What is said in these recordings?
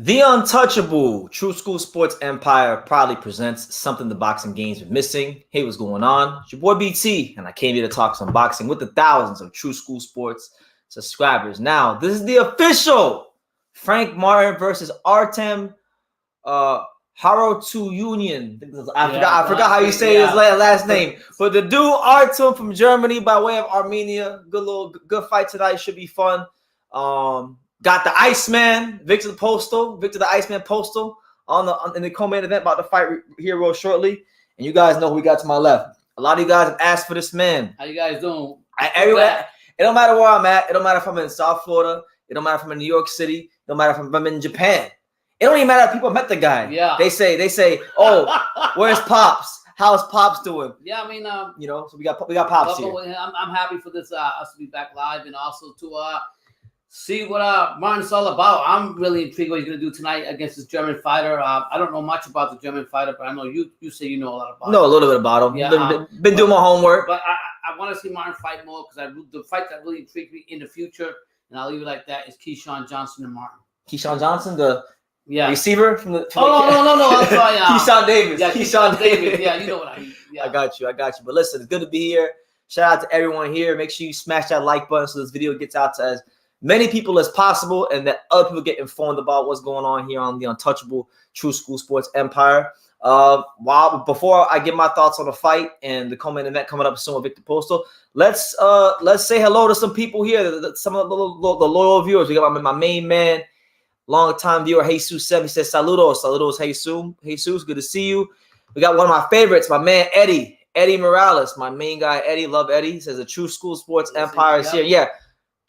The Untouchable True School Sports Empire proudly presents something the boxing game's been missing. Hey, what's going on? It's your boy BT, and I came here to talk some boxing with the thousands of True School Sports subscribers. Now, this is the official Frank Martin versus Artem Harutyunyan. I forgot how you say his last name. But the dude Artem from Germany by way of Armenia. Good fight tonight. Should be fun. Got the Iceman, Viktor the Iceman Postol in the co-main event, about to fight here real shortly. And you guys know who we got to my left. A lot of you guys have asked for this man. How you guys doing? Everywhere. It don't matter where I'm at. It don't matter if I'm in South Florida. It don't matter if I'm in New York City. It don't matter if I'm in Japan. It don't even matter if people met the guy. Yeah. They say, oh, where's Pops? How's Pops doing? Yeah, I mean, so we got Pops here. I'm happy for this us to be back live, and also to see what Martin's all about. I'm really intrigued what he's going to do tonight against this German fighter. I don't know much about the German fighter, but I know you say you know a lot about him. No, a little bit about him. Yeah, been doing my homework. But I want to see Martin fight more, because the fight that really intrigued me in the future, and I'll leave it like that, is Keyshawn Johnson and Martin. Keyshawn Johnson, the receiver from the... No. I'm sorry. Keyshawn Davis. Yeah, Keyshawn Davis. Yeah, you know what I mean. Yeah. I got you. But listen, it's good to be here. Shout out to everyone here. Make sure you smash that like button so this video gets out to as many people as possible, and that other people get informed about what's going on here on the Untouchable True School Sports Empire. Before I give my thoughts on the fight and the co-main event coming up soon with Viktor Postol, let's say hello to some people here. Some of the loyal viewers. We got my main man, long-time viewer Jesus Seb. He says saludos Jesus, good to see you. We got one of my favorites, my man Eddie Morales, my main guy Eddie. Love Eddie. He says the True School Sports Empire is here. Yeah.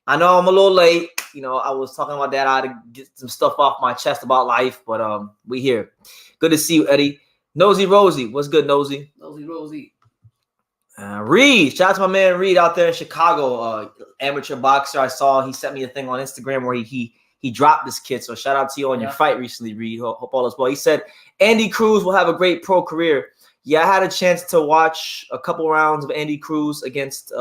I know I'm a little late. I was talking about that. I had to get some stuff off my chest about life, but we here. Good to see you, Eddie. Nosy Rosie. What's good, Nosy? Nosy Rosie. Reed. Shout out to my man Reed out there in Chicago. Amateur boxer. I saw he sent me a thing on Instagram where he dropped this kid. So shout out to you on your fight recently, Reed. Hope all is well. He said Andy Cruz will have a great pro career. Yeah, I had a chance to watch a couple rounds of Andy Cruz against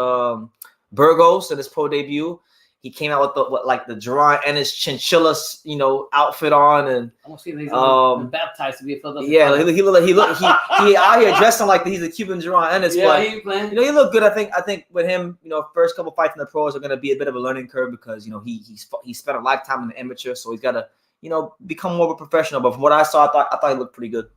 Burgos in his pro debut. He came out with the Jerron Ennis chinchilla, outfit on, and I don't see him. He's baptized to be a Philadelphia. Yeah, he out here dressing like he's a Cuban Jerron Ennis. Yeah, but he playing. He looked good. I think with him, first couple fights in the pros are going to be a bit of a learning curve, because he spent a lifetime in the amateur, so he's got to become more of a professional. But from what I saw, I thought he looked pretty good.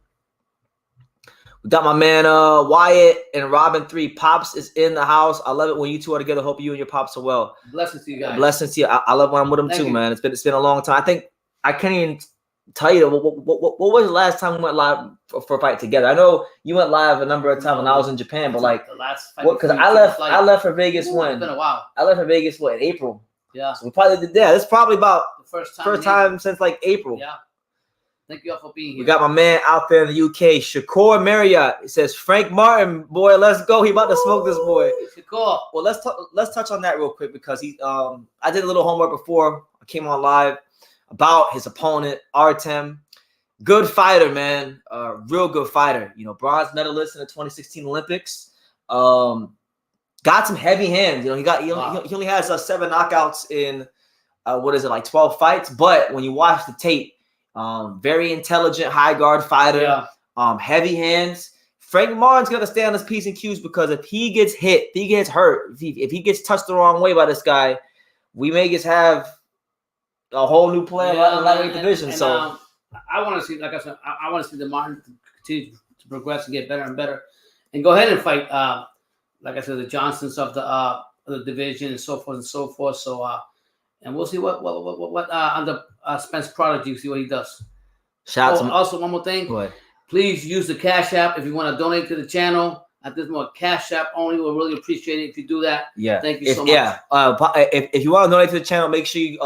We got my man Wyatt and Robin 3. Pops is in the house. I love it when you two are together. Hope you and your pops are well. Blessings to you guys. Blessings to you. I love when I'm with him too, man. It's been a long time. I think I can't even tell you what was the last time we went live for a fight together. I know you went live a number of times when I was in Japan, but the last fight, because I left for Vegas when? It's been a while. I left for Vegas in April. Yeah. So we probably did that. It's probably about the first time since April. Yeah. Thank you all for being here. We got my man out there in the UK, Shakur Marriott. It says Frank Martin, boy, let's go. He about to smoke this boy. Shakur. Well, let's touch on that real quick, because I did a little homework before I came on live about his opponent, Artem. Good fighter, man. Real good fighter. Bronze medalist in the 2016 Olympics. Got some heavy hands. He only has 7 knockouts in 12 fights. But when you watch the tape, very intelligent, high guard fighter. Yeah. Heavy hands. Frank Martin's gonna stay on his P's and Q's, because if he gets hit, if he gets hurt, if he gets touched the wrong way by this guy, we may just have a whole new player in the lightweight division. So I want to see, like I said, I want to see the Martin continue to progress and get better and better, and go ahead and fight. Like I said, the Johnsons of the division and so forth and so forth. So and we'll see what on the Spence Prodigy, see what he does. Shout out to also, one more thing. Go ahead. Please use the Cash App if you want to donate to the channel. At this moment, Cash App only. We'll really appreciate it if you do that. Yeah. Thank you so much. Yeah. If you want to donate to the channel, make sure you if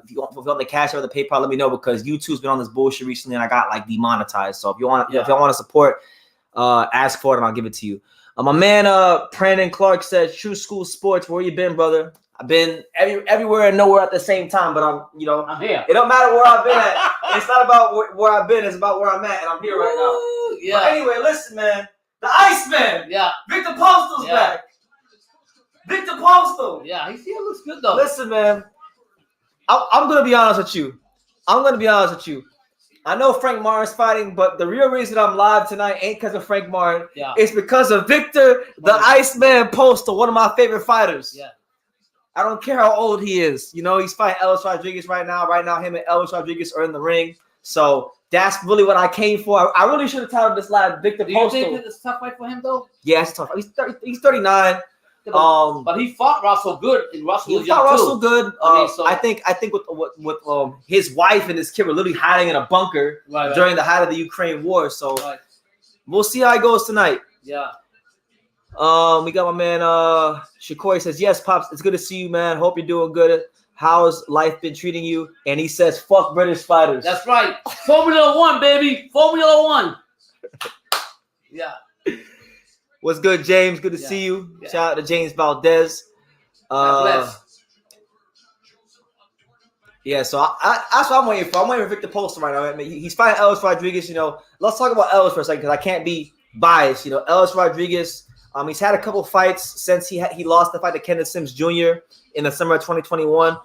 you want the Cash App or the PayPal, let me know, because YouTube's been on this bullshit recently and I got demonetized. So if you want to support, ask for it and I'll give it to you. My man Brandon Clark says, True School Sports, where you been, brother? I've been everywhere and nowhere at the same time, but I'm here. It don't matter where I've been at. It's not about where I've been. It's about where I'm at, and I'm here right now. Yeah. But anyway, listen, man. The Iceman. Yeah. Viktor Postol's back. Viktor Postol. Yeah, he looks good though. Listen, man. I'm gonna be honest with you. I'm gonna be honest with you. I know Frank Martin's fighting, but the real reason I'm live tonight ain't because of Frank Martin. Yeah. It's because of Viktor the Iceman Postol, one of my favorite fighters. Yeah. I don't care how old he is. You know, he's fighting Elviz Rodriguez right now. Right now, him and Elviz Rodriguez are in the ring. So that's really what I came for. I really should have titled this live Viktor Postol. Do you think it's a tough fight for him, though? Yeah, it's tough. He's 39. But he fought Russell good, and Russell was young too. Russell good. I think with his wife and his kid were literally hiding in a bunker during the height of the Ukraine war. So we'll see how it goes tonight. Yeah. We got my man Shakori says, yes, Pops, it's good to see you, man. Hope you're doing good. How's life been treating you? And he says, fuck British fighters. That's right. Formula One, baby. Formula One. Yeah. What's good, James? Good to see you. Yeah. Shout out to James Valdez. Yeah, so that's what I'm waiting for. I'm waiting for Viktor Postol right now. I mean, he's fighting Elviz Rodriguez. You know, let's talk about Elviz for a second because I can't be biased. You know, Elviz Rodriguez. He's had a couple fights since he lost the fight to Kenneth Sims Jr. in the summer of 2021.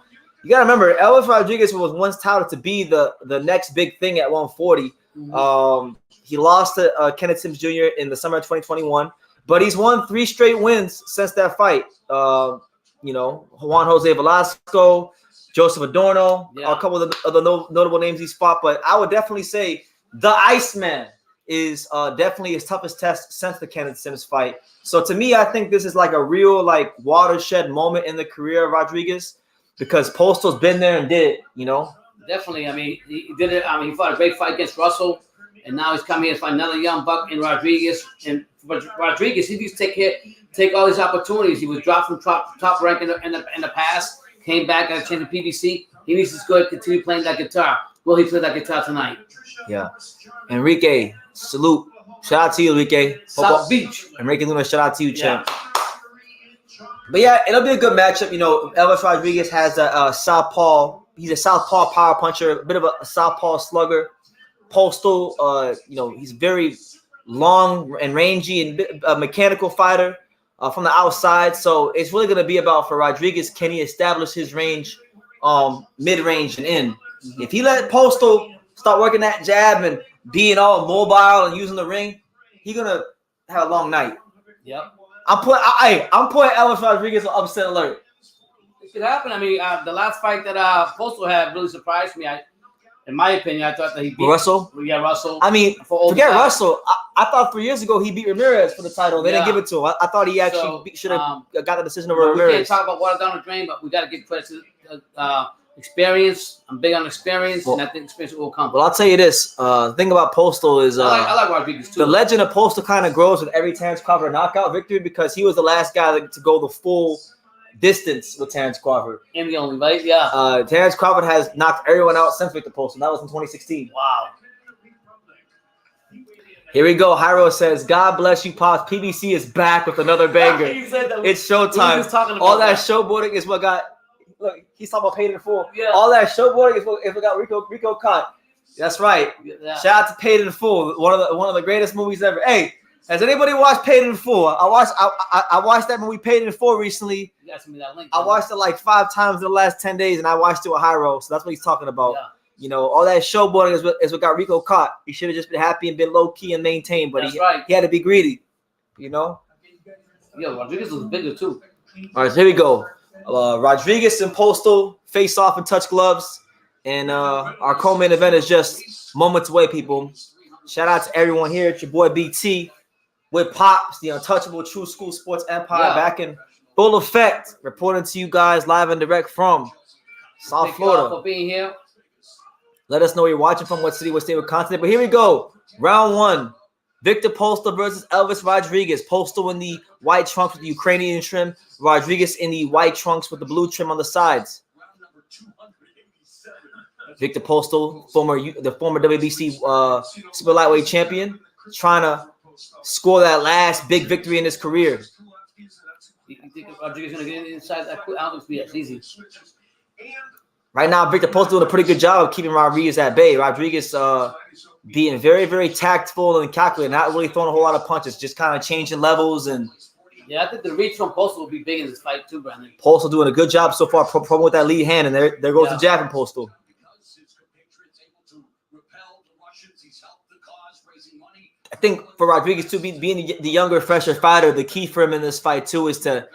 You gotta remember, Elviz Rodriguez was once touted to be the next big thing at 140. Mm-hmm. He lost to Kenneth Sims Jr. in the summer of 2021. But he's won 3 straight wins since that fight. You know, Juan Jose Velasco, Joseph Adorno, a couple of the other notable names he's fought. But I would definitely say the Iceman is definitely his toughest test since the Kenneth Sims fight. So to me, I think this is like a real like watershed moment in the career of Rodriguez because Postol's been there and did it, you know? Definitely. I mean, he did it. I mean, he fought a great fight against Russell, and now he's coming here to fight another young buck in Rodriguez. And Rodriguez, he needs to take all these opportunities. He was dropped from top rank in the past, came back, got a chance at PBC. He needs to go and continue playing that guitar. Will he play that guitar tonight? Yeah. Enrique, salute. Shout out to you, Enrique. South Beach. Enrique Luna, shout out to you, champ. But yeah, it'll be a good matchup. You know, Elviz Rodriguez has a southpaw. He's a southpaw power puncher, a bit of a southpaw slugger. Postol, you know, he's very long and rangy and a mechanical fighter from the outside. So it's really going to be about for Rodriguez, can he establish his range, mid-range and in? Mm-hmm. If he let Postol start working that jab and being all mobile and using the ring, he's going to have a long night. Yep. I'm putting Elviz Rodriguez on upset alert. It could happen. I mean, the last fight that Postol had really surprised me. In my opinion, I thought that he beat Russell. Yeah, Russell. I mean, forget Russell. I thought 3 years ago he beat Ramirez for the title. They didn't give it to him. I thought he actually should have got the decision over Ramirez. We can't talk about water down the drain, but we got to give credit to experience. I'm big on experience, and I think experience will come. Well, I'll tell you this. The thing about Postol is I like Rodriguez too. The legend of Postol kind of grows with every Terence Crawford knockout victory because he was the last guy to go the full distance with Terence Crawford. And the only, right? Yeah. Terence Crawford has knocked everyone out since Viktor Postol. That was in 2016. Wow. Here we go. Hyro says, God bless you, Pops. PBC is back with another banger. It's showtime. All that showboarding is what got – look, he's talking about Paid in Full. Yeah. All that showboarding is what got Rico caught. That's right. Yeah. Shout out to Paid in Full, one of the greatest movies ever. Hey, has anybody watched Paid in Full? I watched that movie Paid in Full recently. You got me that link. I watched it like 5 times in the last 10 days, and I watched it with Hyro. So that's what he's talking about. Yeah. You know, all that showboarding is what got Rico caught. He should have just been happy and been low key and maintained, but he had to be greedy. You know. Yeah, Rodriguez was bigger too. All right, so here we go. Rodriguez and Postol face off and touch gloves, and our co-main event is just moments away, people. Shout out to everyone here. It's your boy BT. With Pops, the untouchable True School Sports Empire, back in full effect, reporting to you guys live and direct from South Florida. Thank you all for being here. Let us know where you're watching from, what city, what state, what continent. But here we go. Round 1. Viktor Postol versus Elviz Rodriguez. Postol in the white trunks with the Ukrainian trim. Rodriguez in the white trunks with the blue trim on the sides. Viktor Postol, the former WBC super lightweight champion, trying to score that last big victory in his career. You think Rodriguez is going to get inside that quick? I don't think it's easy. Right now, Viktor Postol doing a pretty good job of keeping Rodriguez at bay. Rodriguez being very, very tactful and calculated, not really throwing a whole lot of punches, just kind of changing levels. And yeah, I think the reach from Postol will be big in this fight too, Brandon. Postol doing a good job so far, promoting with that lead hand, and there goes the jab from Postol. I think for Rodriguez too, being the younger, fresher fighter, the key for him in this fight too is to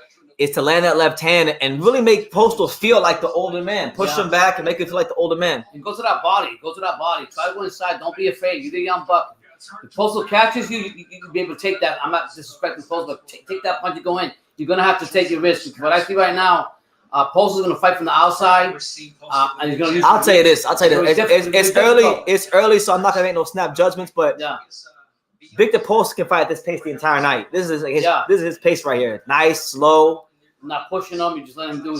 land that left hand and really make Postol feel like the older man. Push him back and make him feel like the older man. And go to that body. Go to that body. Try to go inside. Don't be afraid. You're the young buck. If Postol catches you, you'll be able to take that. I'm not disrespecting Postol, but take that punch and go in. You're going to have to take your risk. Because what I see right now, Postol's going to fight from the outside. And he's going to use I'll tell you this. It's early. It's early, so I'm not going to make no snap judgments. But Viktor Postol can fight at this pace the entire night. This is his pace right here. Nice, slow. Not pushing him. You just let him do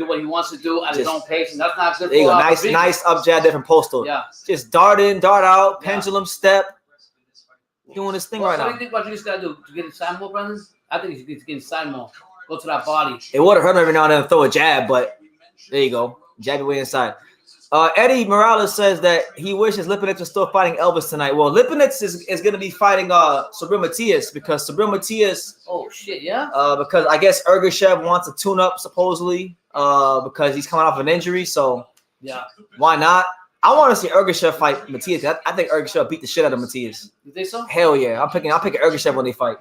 what he wants to do at his own pace, and that's not good. There you go. Nice up jab there from Postol. Yeah. Just dart in, dart out, pendulum step. Doing his thing right now. What do you think Rodriguez got to do to get inside more, Brendan? I think he needs to get inside more. Go to that body. It would have hurt him every now and then to throw a jab, but there you go. Jab your way inside. Eddie Morales says that he wishes Lipinets was still fighting Elvis tonight. Well, Lipinets is going to be fighting Subriel Matias because Subriel Matias. Oh shit! Yeah. Because I guess Ergashev wants a tune-up supposedly. Because he's coming off an injury, so yeah, why not? I want to see Ergashev fight Matias. I think Ergashev beat the shit out of Matias. You think so? Hell yeah! I'm picking Ergashev when they fight.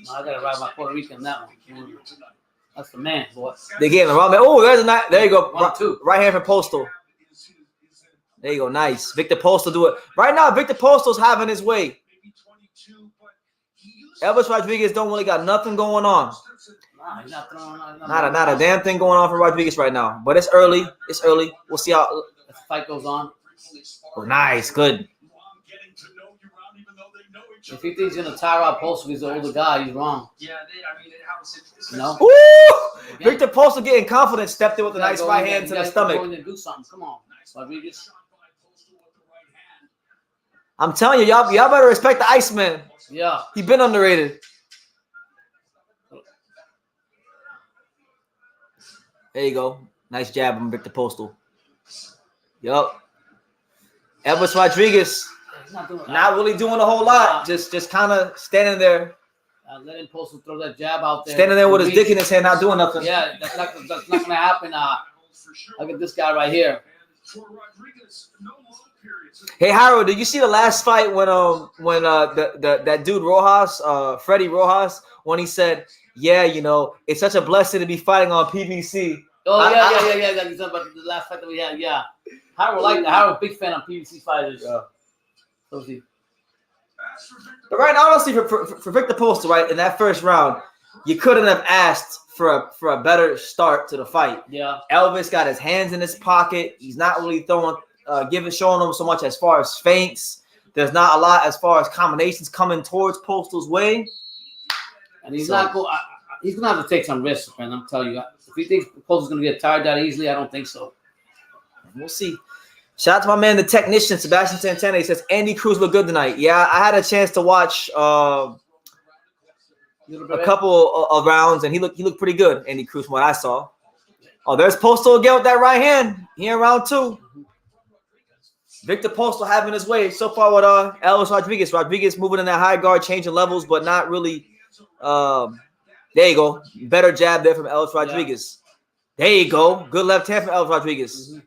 No, I gotta ride my Puerto Rican on that one. That's the man, boy. They gave him the wrong man. Oh, there's a nice. There you go. 1-2. Right hand for Postol. There you go. Nice. Viktor Postol do it. Right now, Viktor Postol's having his way. Elviz Rodriguez don't really got nothing going on. Nah, he's not throwing Not a damn thing going on for Rodriguez right now. But it's early. It's early. We'll see how the fight goes on. Oh, nice. Good. If he thinks he's gonna tire out Postol, he's an older guy. He's wrong. You know? Woo! Viktor Postol getting confident. Stepped in with a nice right hand to the stomach. Go in and do something. Come on, Rodriguez. I'm telling you, y'all better respect the Iceman. Yeah. He been underrated. There you go. Nice jab from Viktor Postol. Yup. Elviz Rodriguez not really doing a whole lot. Just kind of standing there. Letting Postol throw that jab out there. Standing there with his dick in his hand, not doing nothing. Yeah, that's not gonna happen. Look at this guy right here. Hey Harold, did you see the last fight when that dude Rojas, Freddie Rojas, when he said, "Yeah, you know, it's such a blessing to be fighting on PBC." Oh yeah. That's about the last fight that we had. Yeah, Harold liked that. Harold, big fan of PBC fighters. Yeah. So is he. But right now, honestly, for Viktor Postol, right in that first round, you couldn't have asked for a better start to the fight. Yeah. Elvis got his hands in his pocket. He's not really showing them so much as far as feints. There's not a lot as far as combinations coming towards Postol's way. And he's not going. He's gonna have to take some risks, man. I'm telling you. If he thinks Postol's gonna get tired that easily, I don't think so. We'll see. Shout out to my man, the technician, Sebastian Santana. He says Andy Cruz looked good tonight. Yeah, I had a chance to watch a couple of rounds, and he looked pretty good, Andy Cruz, from what I saw. Oh, there's Postol again with that right hand here in round 2. Viktor Postol having his way so far with Elviz Rodriguez. Rodriguez moving in that high guard, changing levels, but not really. There you go. Better jab there from Elviz Rodriguez. Yeah. There you go. Good left hand from Elviz Rodriguez. Mm-hmm.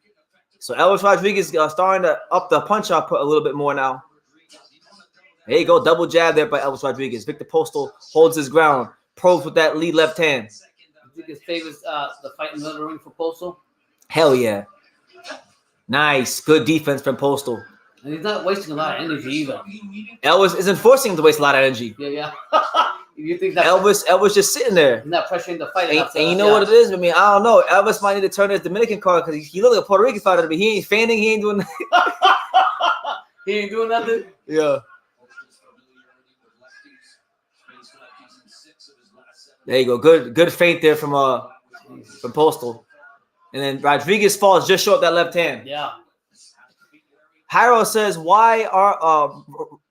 So Elviz Rodriguez starting to up the punch output a little bit more now. There you go. Double jab there by Elviz Rodriguez. Viktor Postol holds his ground. Probes with that lead left hand. You think his favors the fight in the middle ring for Postol? Hell yeah. Nice. Good defense from Postol. And he's not wasting a lot of energy either. Elviz isn't forcing him to waste a lot of energy. Yeah. You think that Elviz just sitting there. Not pressuring the fight. And you know what it is? I mean, I don't know. Elviz might need to turn his Dominican card because he looked like a Puerto Rican fighter, but he ain't fanning. He ain't doing He ain't doing nothing? Yeah. There you go. Good feint there from Postol. And then Rodriguez falls just short that left hand. Yeah. Harold says, why are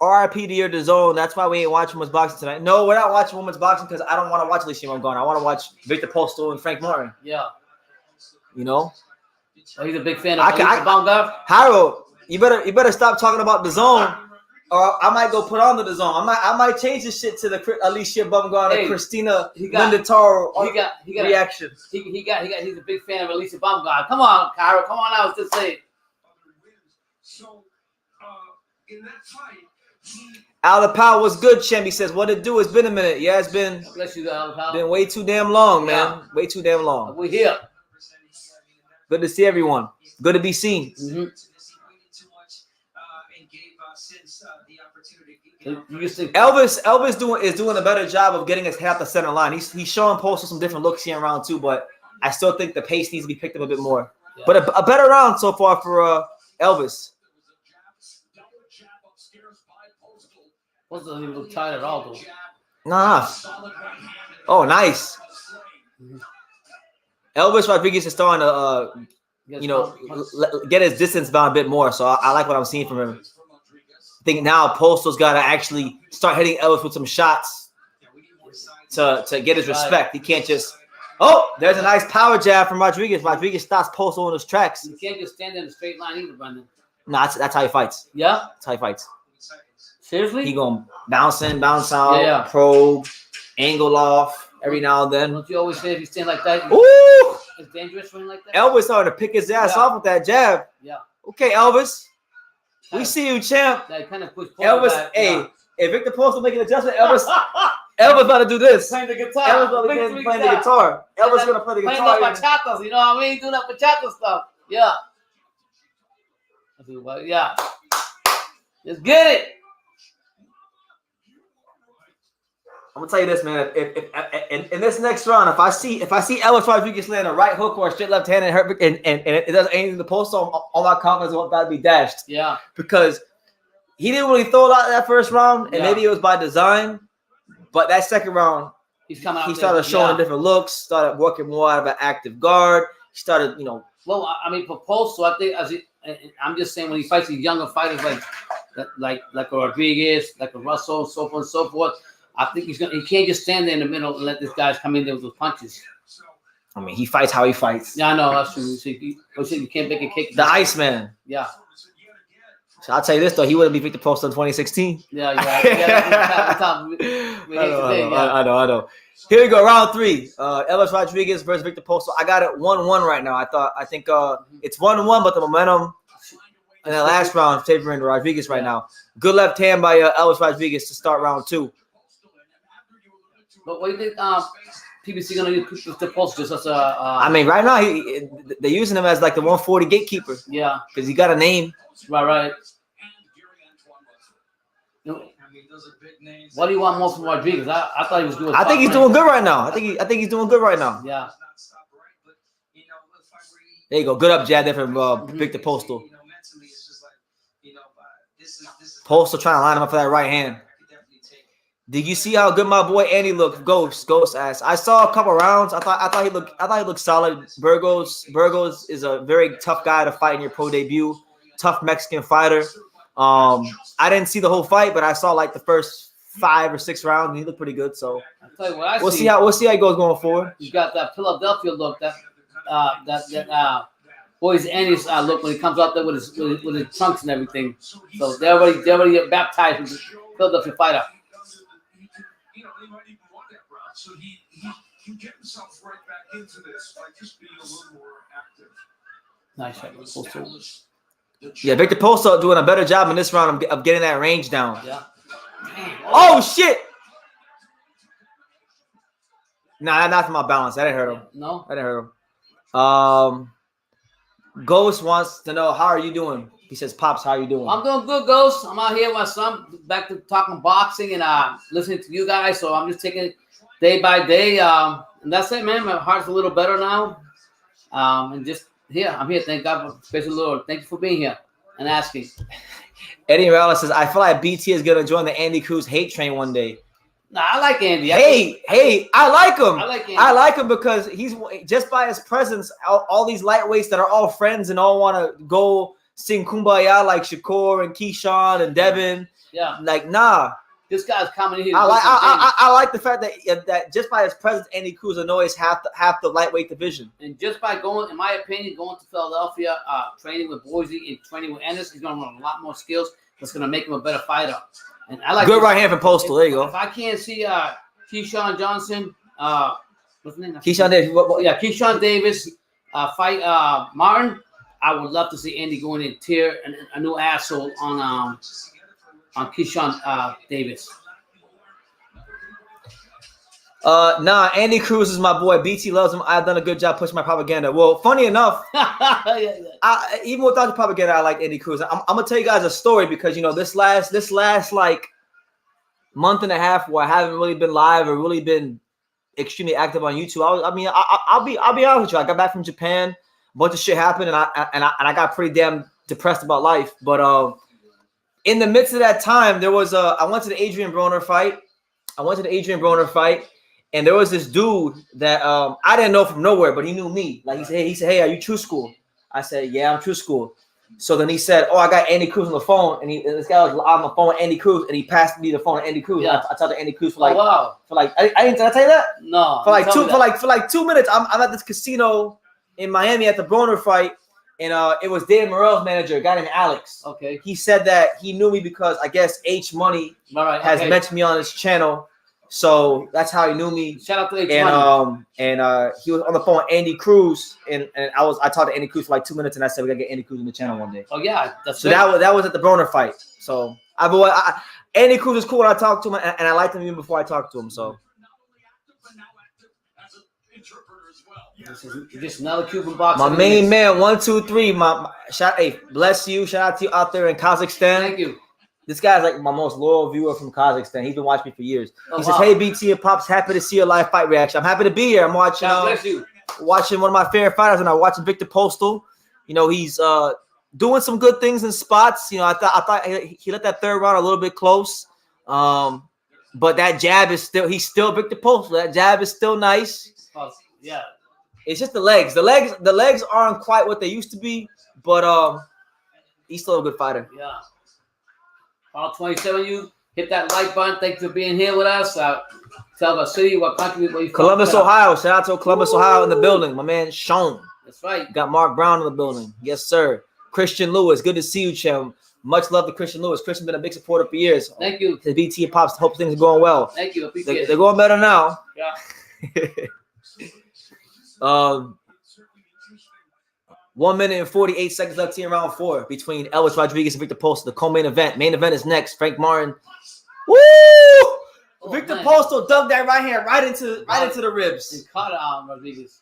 RIP to your DAZN? That's why we ain't watching women's boxing tonight. No, we're not watching women's boxing because I don't want to watch Alicia Mongana. I want to watch Viktor Postol and Frank Martin. Yeah. You know? Oh, he's a big fan of Alicia Mongana. Harold, you better stop talking about DAZN, or I might go put on the DAZN. I might change this shit to the Alicia Mongana, Christina Linda Taro reaction. He's a big fan of Alicia Mongana. Come on, Harold. Come on out. Just say it. So, in that fight, Al the Power was good, champ. He says, what it do? It's been a minute. Yeah, it's been, Bless you, Al the Power. been way too damn long, man. Yeah. Way too damn long. We're here. Good to see everyone. Good to be seen. Mm-hmm. Elvis is doing a better job of getting us half the center line. He's showing Postol some different looks here in round 2, but I still think the pace needs to be picked up a bit more. Yeah. But a better round so far for Elvis. Postol doesn't even look tired at all, though. Nah. Oh, nice. Mm-hmm. Elvis Rodriguez is starting to, get his distance down a bit more. So I like what I'm seeing from him. I think now Postol's got to actually start hitting Elvis with some shots to get his respect. He can't just. Oh, there's a nice power jab from Rodriguez. Rodriguez stops Postol in his tracks. You can't just stand in a straight line either, Brendan. No, that's how he fights. Yeah? That's how he fights. Seriously? He going bounce in, bounce out, probe, angle off every now and then. Don't you always say if you stand like that, ooh, it's dangerous for him like that? Elvis starting to pick his ass off with that jab. Yeah. Okay, Elvis. We see you, champ. Kind of Elvis, back, hey, if Viktor Postol make an adjustment, Elvis about to do this. Playing the guitar. Elvis about to play the guitar. Elvis gonna play the guitar. Playing the bachatas, you know what I mean? Do that bachata stuff. Yeah. Yeah. Let's get it. I'm gonna tell you this, man. If in this next round, if I see Elvis Rodriguez land a right hook or a straight left hand and it does anything to Postol, all my confidence will about to be dashed. Yeah. Because he didn't really throw it out that first round, and maybe it was by design. But that second round, he started showing different looks, started working more out of an active guard. He started, Well, I mean, for Postol, I think I'm just saying when he fights these younger fighters like a Rodriguez, like a Russell, so on and so forth. I think he can't just stand there in the middle and let this guy come in there with those punches. I mean, he fights how he fights. Yeah, I know. That's true. You can't make a kick. The Iceman. Yeah. So I'll tell you this, though. He wouldn't be Viktor Postol in 2016. Yeah, I know. Here we go. Round 3. Elvis Rodriguez versus Viktor Postol. I got it 1-1 right now. I think it's 1-1, but the momentum in that last round favoring Rodriguez right now. Good left hand by Elvis Rodriguez to start round 2. But what do you think PBC going to use the Postol just as a... I mean, right now, they're using him as like the 140 gatekeeper. Yeah. Because he got a name. Right. What do you want more from Rodriguez? I thought he was good. I think he's doing good right now. I think he's doing good right now. Yeah. There you go. Good up jab there from Viktor Postol. Postol trying to line him up for that right hand. Did you see how good my boy Andy looked? Ghost ass. I saw a couple rounds. I thought he looked solid. Burgos is a very tough guy to fight in your pro debut. Tough Mexican fighter. I didn't see the whole fight, but I saw like the first 5 or 6 rounds, and he looked pretty good. So I'll tell you what we'll see how he goes going forward. He's got that Philadelphia look, that boys Andy's look when he comes out there with his trunks and everything. So they're already baptized with the Philadelphia fighter. They might even want that route. So he can get himself right back into this by just being a little more active. Nice shot. Yeah, Viktor Postol doing a better job in this round of getting that range down. Yeah. Oh shit! Nah, that knocked him off balance. That didn't hurt him. No, that didn't hurt him. Ghost wants to know, how are you doing? He says, Pops, how are you doing? I'm doing good, Ghost. I'm out here with my son, back to talking boxing and listening to you guys. So I'm just taking it day by day. And that's it, man. My heart's a little better now. And just here, I'm here. Thank God for special Lord. Thank you for being here and asking. Eddie Morales says, I feel like BT is going to join the Andy Cruz hate train one day. Nah, I like Andy. I like him. I like Andy. I like him because he's just by his presence, all these lightweights that are all friends and all want to go sing Kumbaya like Shakur and Keyshawn and Devin. Yeah. Like, nah. This guy's coming here. I like the fact that just by his presence, Andy Cruz annoys half the lightweight division. And just by going, in my opinion, going to Philadelphia, training with Boise and training with Ennis, he's going to learn a lot more skills. That's going to make him a better fighter. And I like good right hand from Postol. There you go. If I can't see Keyshawn Johnson, what's his name? Keyshawn Davis. Keyshawn Davis fight Martin. I would love to see Andy going in tear a new asshole on on Keyshawn Davis? Nah, Andy Cruz is my boy. BT loves him. I've done a good job pushing my propaganda. Well, funny enough, even without the propaganda, I like Andy Cruz. I'm gonna tell you guys a story because this last like month and a half where I haven't really been live or really been extremely active on YouTube. I'll be honest with you. I got back from Japan, a bunch of shit happened, and I got pretty damn depressed about life. But in the midst of that time, there was I went to the Adrian Broner fight. And there was this dude that I didn't know from nowhere, but he knew me. Like he said, "Hey, are you True School?" I said, "Yeah, I'm True School." So then he said, "Oh, I got Andy Cruz on the phone," and this guy was on the phone with Andy Cruz, and he passed me the phone of Andy Cruz. Yeah. I talked to Andy Cruz for like, wow. I didn't tell you that? No. For like 2 minutes. I'm at this casino in Miami at the Broner fight, and it was David Morrell's manager, a guy named Alex. Okay. He said that he knew me because I guess H Money has mentioned me on his channel. So that's how he knew me. Shout out to H Money. And he was on the phone with Andy Cruz, and I talked to Andy Cruz for like 2 minutes, and I said we gotta get Andy Cruz on the channel one day. Oh yeah, so that was at the Broner fight. So Andy Cruz is cool when I talked to him, and I liked him even before I talked to him. So this is just another Cuban boxer. My main man, 1, 2, 3. Bless you. Shout out to you out there in Kazakhstan. Thank you. This guy's like my most loyal viewer from Kazakhstan. He's been watching me for years. He says, "Hey, BT and Pops, happy to see your live fight reaction. I'm happy to be here. I'm watching watching one of my favorite fighters, and I'm watching Viktor Postol. He's doing some good things in spots. I thought he let that third round a little bit close. But that jab is he's still Viktor Postol. That jab is still nice. Yeah. It's just the legs. The legs aren't quite what they used to be, but he's still a good fighter. Yeah. All 27, you hit that like button. Thanks for being here with us. Tell what city, what country, what you Columbus, Ohio. Shout out to Columbus, Ohio in the building. My man Sean. That's right. Got Mark Brown in the building. Yes, sir. Christian Lewis. Good to see you, Chem. Much love to Christian Lewis. Christian's been a big supporter for years. Thank you. To BT and Pops, hope things are going well. Thank you. They're going better now. Yeah. 1 minute and 48 seconds left here in round 4 between Elviz Rodriguez and Viktor Postol. The co-main event. Main event is next. Frank Martin. Woo! Oh, Viktor Postol dug that right hand right into the ribs. He caught it on Rodriguez.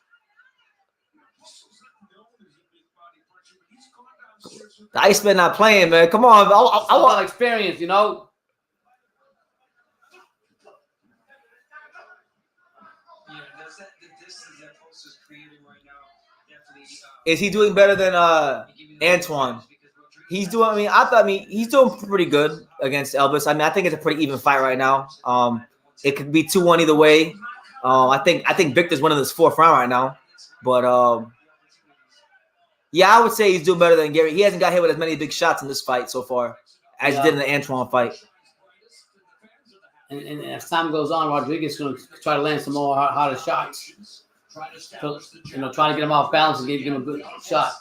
The Iceman not playing, man. Come on. I want experience, Is he doing better than Antoine? He's doing. He's doing pretty good against Elviz. I think it's a pretty even fight right now. It could be 2-1 either way. I think Victor's winning this 4th round right now. But yeah, I would say he's doing better than Gary. He hasn't got hit with as many big shots in this fight so far as he did in the Antoine fight. And as time goes on, Rodriguez is going to try to land some more harder shots. So, trying to get him off balance and give him a good shot.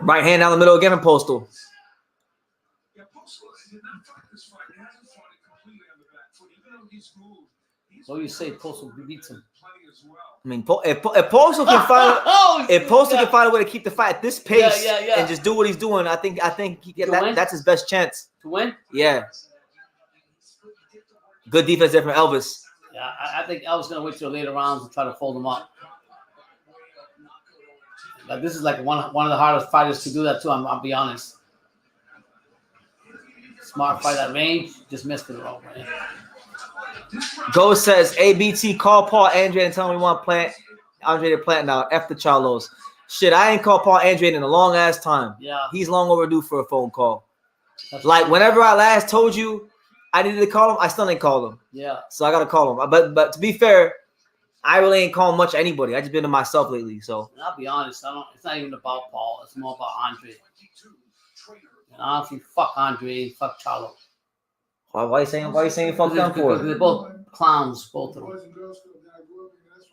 Right hand down the middle again from Postol. So you say Postol beats him? If Postol can find can find a way to keep the fight at this pace and just do what he's doing, I think that's his best chance to win. Yeah. Good defense there from Elviz. Yeah, I think Elviz is going to wait till later rounds and try to fold him up. But this is like one of the hardest fighters to do that too. I'll be honest. Smart fight at range, just missed it wrong, man. Go says, ABT, call Paul Andre and tell him we want Andre to plant now. F the Charlos. Shit, I ain't called Paul Andre in a long ass time. Yeah. He's long overdue for a phone call. Like whenever I last told you I needed to call him, I still ain't called him. Yeah. So I gotta call him. But to be fair, I really ain't calling much anybody. I just been to myself lately. So I'll be honest, it's not even about Paul. It's more about Andre. And honestly, fuck Andre, fuck Charlo. Why you saying fuck them for? They're both clowns, both of them.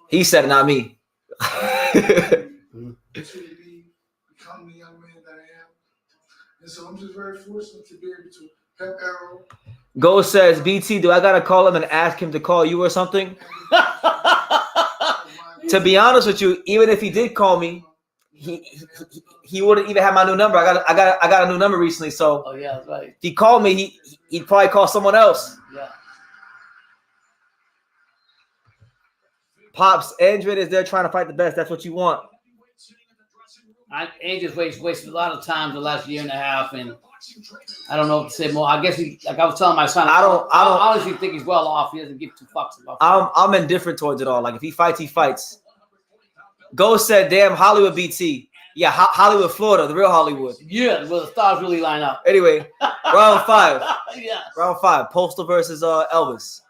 He said it, not me. Become the young man that I am. And so I'm just very fortunate to be able to help Arrow. Go says, BT, do I gotta call him and ask him to call you or something? To be honest with you, even if he did call me, he wouldn't even have my new number. I got a new number recently. So Oh yeah, that's right. if he called me, he'd probably call someone else. Yeah. Pops, Andred is there trying to fight the best. That's what you want. Andrew's wasted a lot of time the last year and a half, and I don't know what to say more. I guess like I was telling my son, I honestly think he's well off. He doesn't give two fucks about. I'm indifferent towards it all. Like if he fights, he fights. Ghost said, "Damn, Hollywood BT." Yeah, Hollywood, Florida, the real Hollywood. Yeah, where the stars really line up. Anyway, round 5. Yeah. Round 5. Postal versus Elvis.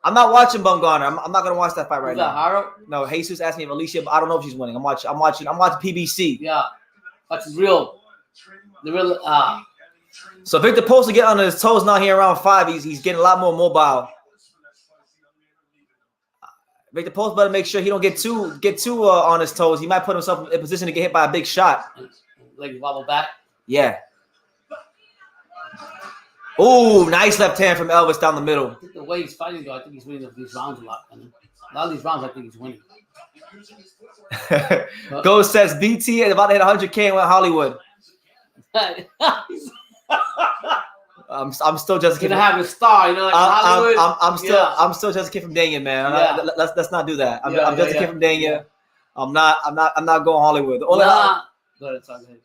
I'm not watching Bumgarner. I'm not gonna watch that fight right now. Haro? No, Jesus asked me if Alicia, but I don't know if she's winning. I'm watching PBC. Yeah, that's the real. So Viktor Postol get on his toes now here around 5. He's getting a lot more mobile. Viktor Postol better make sure he don't get too on his toes. He might put himself in a position to get hit by a big shot. Like wobble back. Yeah. Oh, nice left hand from Elvis down the middle. I think the way he's fighting, though, I think he's winning these rounds a lot. A lot of these rounds, I think he's winning. Ghost says BT is about to hit 100K and went Hollywood. I'm still just gonna have a star, you know, like Hollywood. I'm still just a kid from Dania, man. Yeah. Let's not do that. I'm just a kid from Dania. Yeah. I'm not going Hollywood. Go ahead, talk ahead.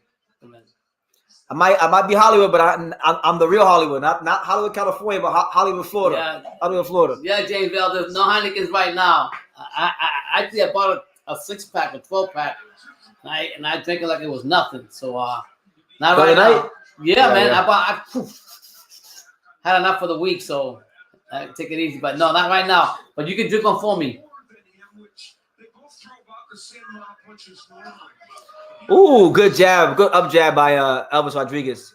I might be Hollywood, but I'm the real Hollywood, not Hollywood, California, but Hollywood, Florida. Yeah. Hollywood, Florida. Yeah, James Bell, there's no Heineken's right now. I bought a 6-pack, a 12-pack, and I drank it like it was nothing. So not right now. Yeah, man. Yeah. I had enough for the week, so I take it easy. But no, not right now. But you can drink one for me. Ooh, good jab. Good up jab by Elviz Rodriguez.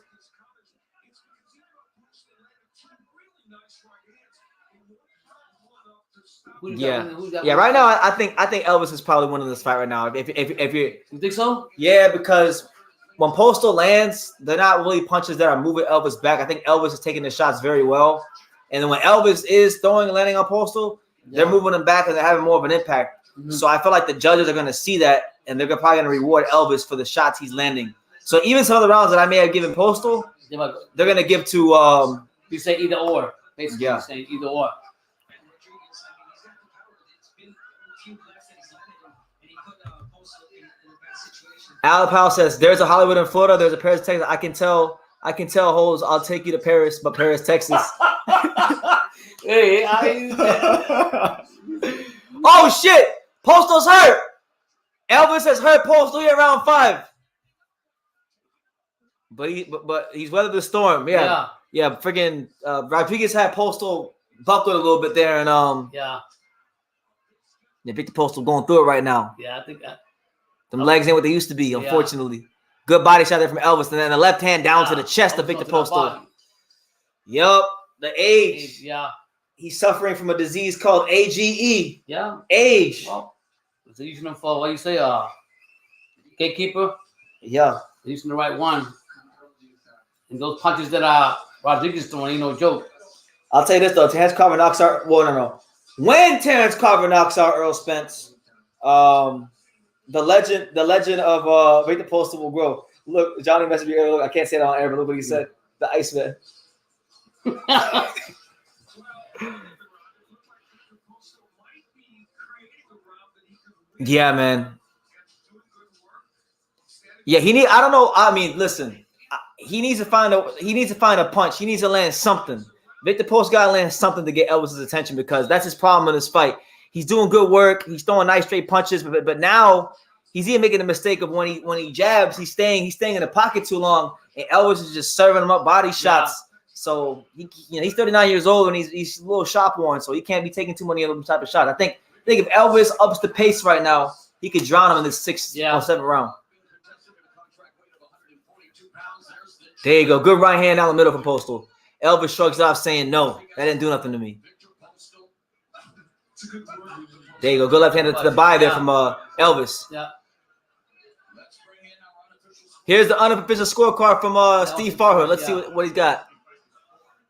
Yeah. Right now, I think Elvis is probably winning this fight right now. If you think so? Yeah, because when Postol lands, they're not really punches that are moving Elvis back. I think Elvis is taking the shots very well, and then when Elvis is throwing and landing on Postol, they're moving him back and they're having more of an impact. Mm-hmm. So I feel like the judges are going to see that, and they're probably going to reward Elvis for the shots he's landing. So even some of the rounds that I may have given Postol, they're going to give to you say either or. Basically, yeah. Saying either or. Alapal says there's a Hollywood in Florida, there's a Paris, Texas. I can tell hoes I'll take you to Paris, but Paris, Texas. Hey, oh shit! Postol's hurt. Elvis has hurt Postol here around 5. But he's weathered the storm. Yeah. Freaking Rodriguez had Postol buckled a little bit there, and Viktor Postol going through it right now. Yeah, I think that. Them legs ain't what they used to be, unfortunately. Yeah. Good body shot there from Elvis, and then the left hand down to the chest of Viktor Postol. Yup, the age. Yeah. He's suffering from a disease called AGE. Yeah. Age. Well, it's using for what you say, gatekeeper. Yeah. Using the right one. And those punches that Rodriguez throwing ain't no joke. I'll tell you this though, Terrence Carver knocks out. Well, no. When Terrence Carver knocks out Earl Spence, the legend of Viktor Postol will grow. Look, Johnny messaged me earlier. Look, I can't say it on air, but look what he said. The Iceman. Yeah, man. Yeah, I don't know. I mean, listen. He needs to find a punch. He needs to land something. Viktor Postol got to land something to get Elvis's attention, because that's his problem in this fight. He's doing good work. He's throwing nice straight punches, but now he's even making the mistake of when he jabs, he's staying in the pocket too long, and Elvis is just serving him up body shots. Yeah. So he's 39 years old and he's a little shop worn, so he can't be taking too many of those type of shots. I think if Elvis ups the pace right now, he could drown him in this 6th or 7th round. There you go. Good right hand down the middle from Postol. Elvis shrugs off, saying, "No, that didn't do nothing to me." There you go. Good left hand to the body there from Elvis. Yeah. Here's the unofficial scorecard from Steve Farhood. Let's see what he's got.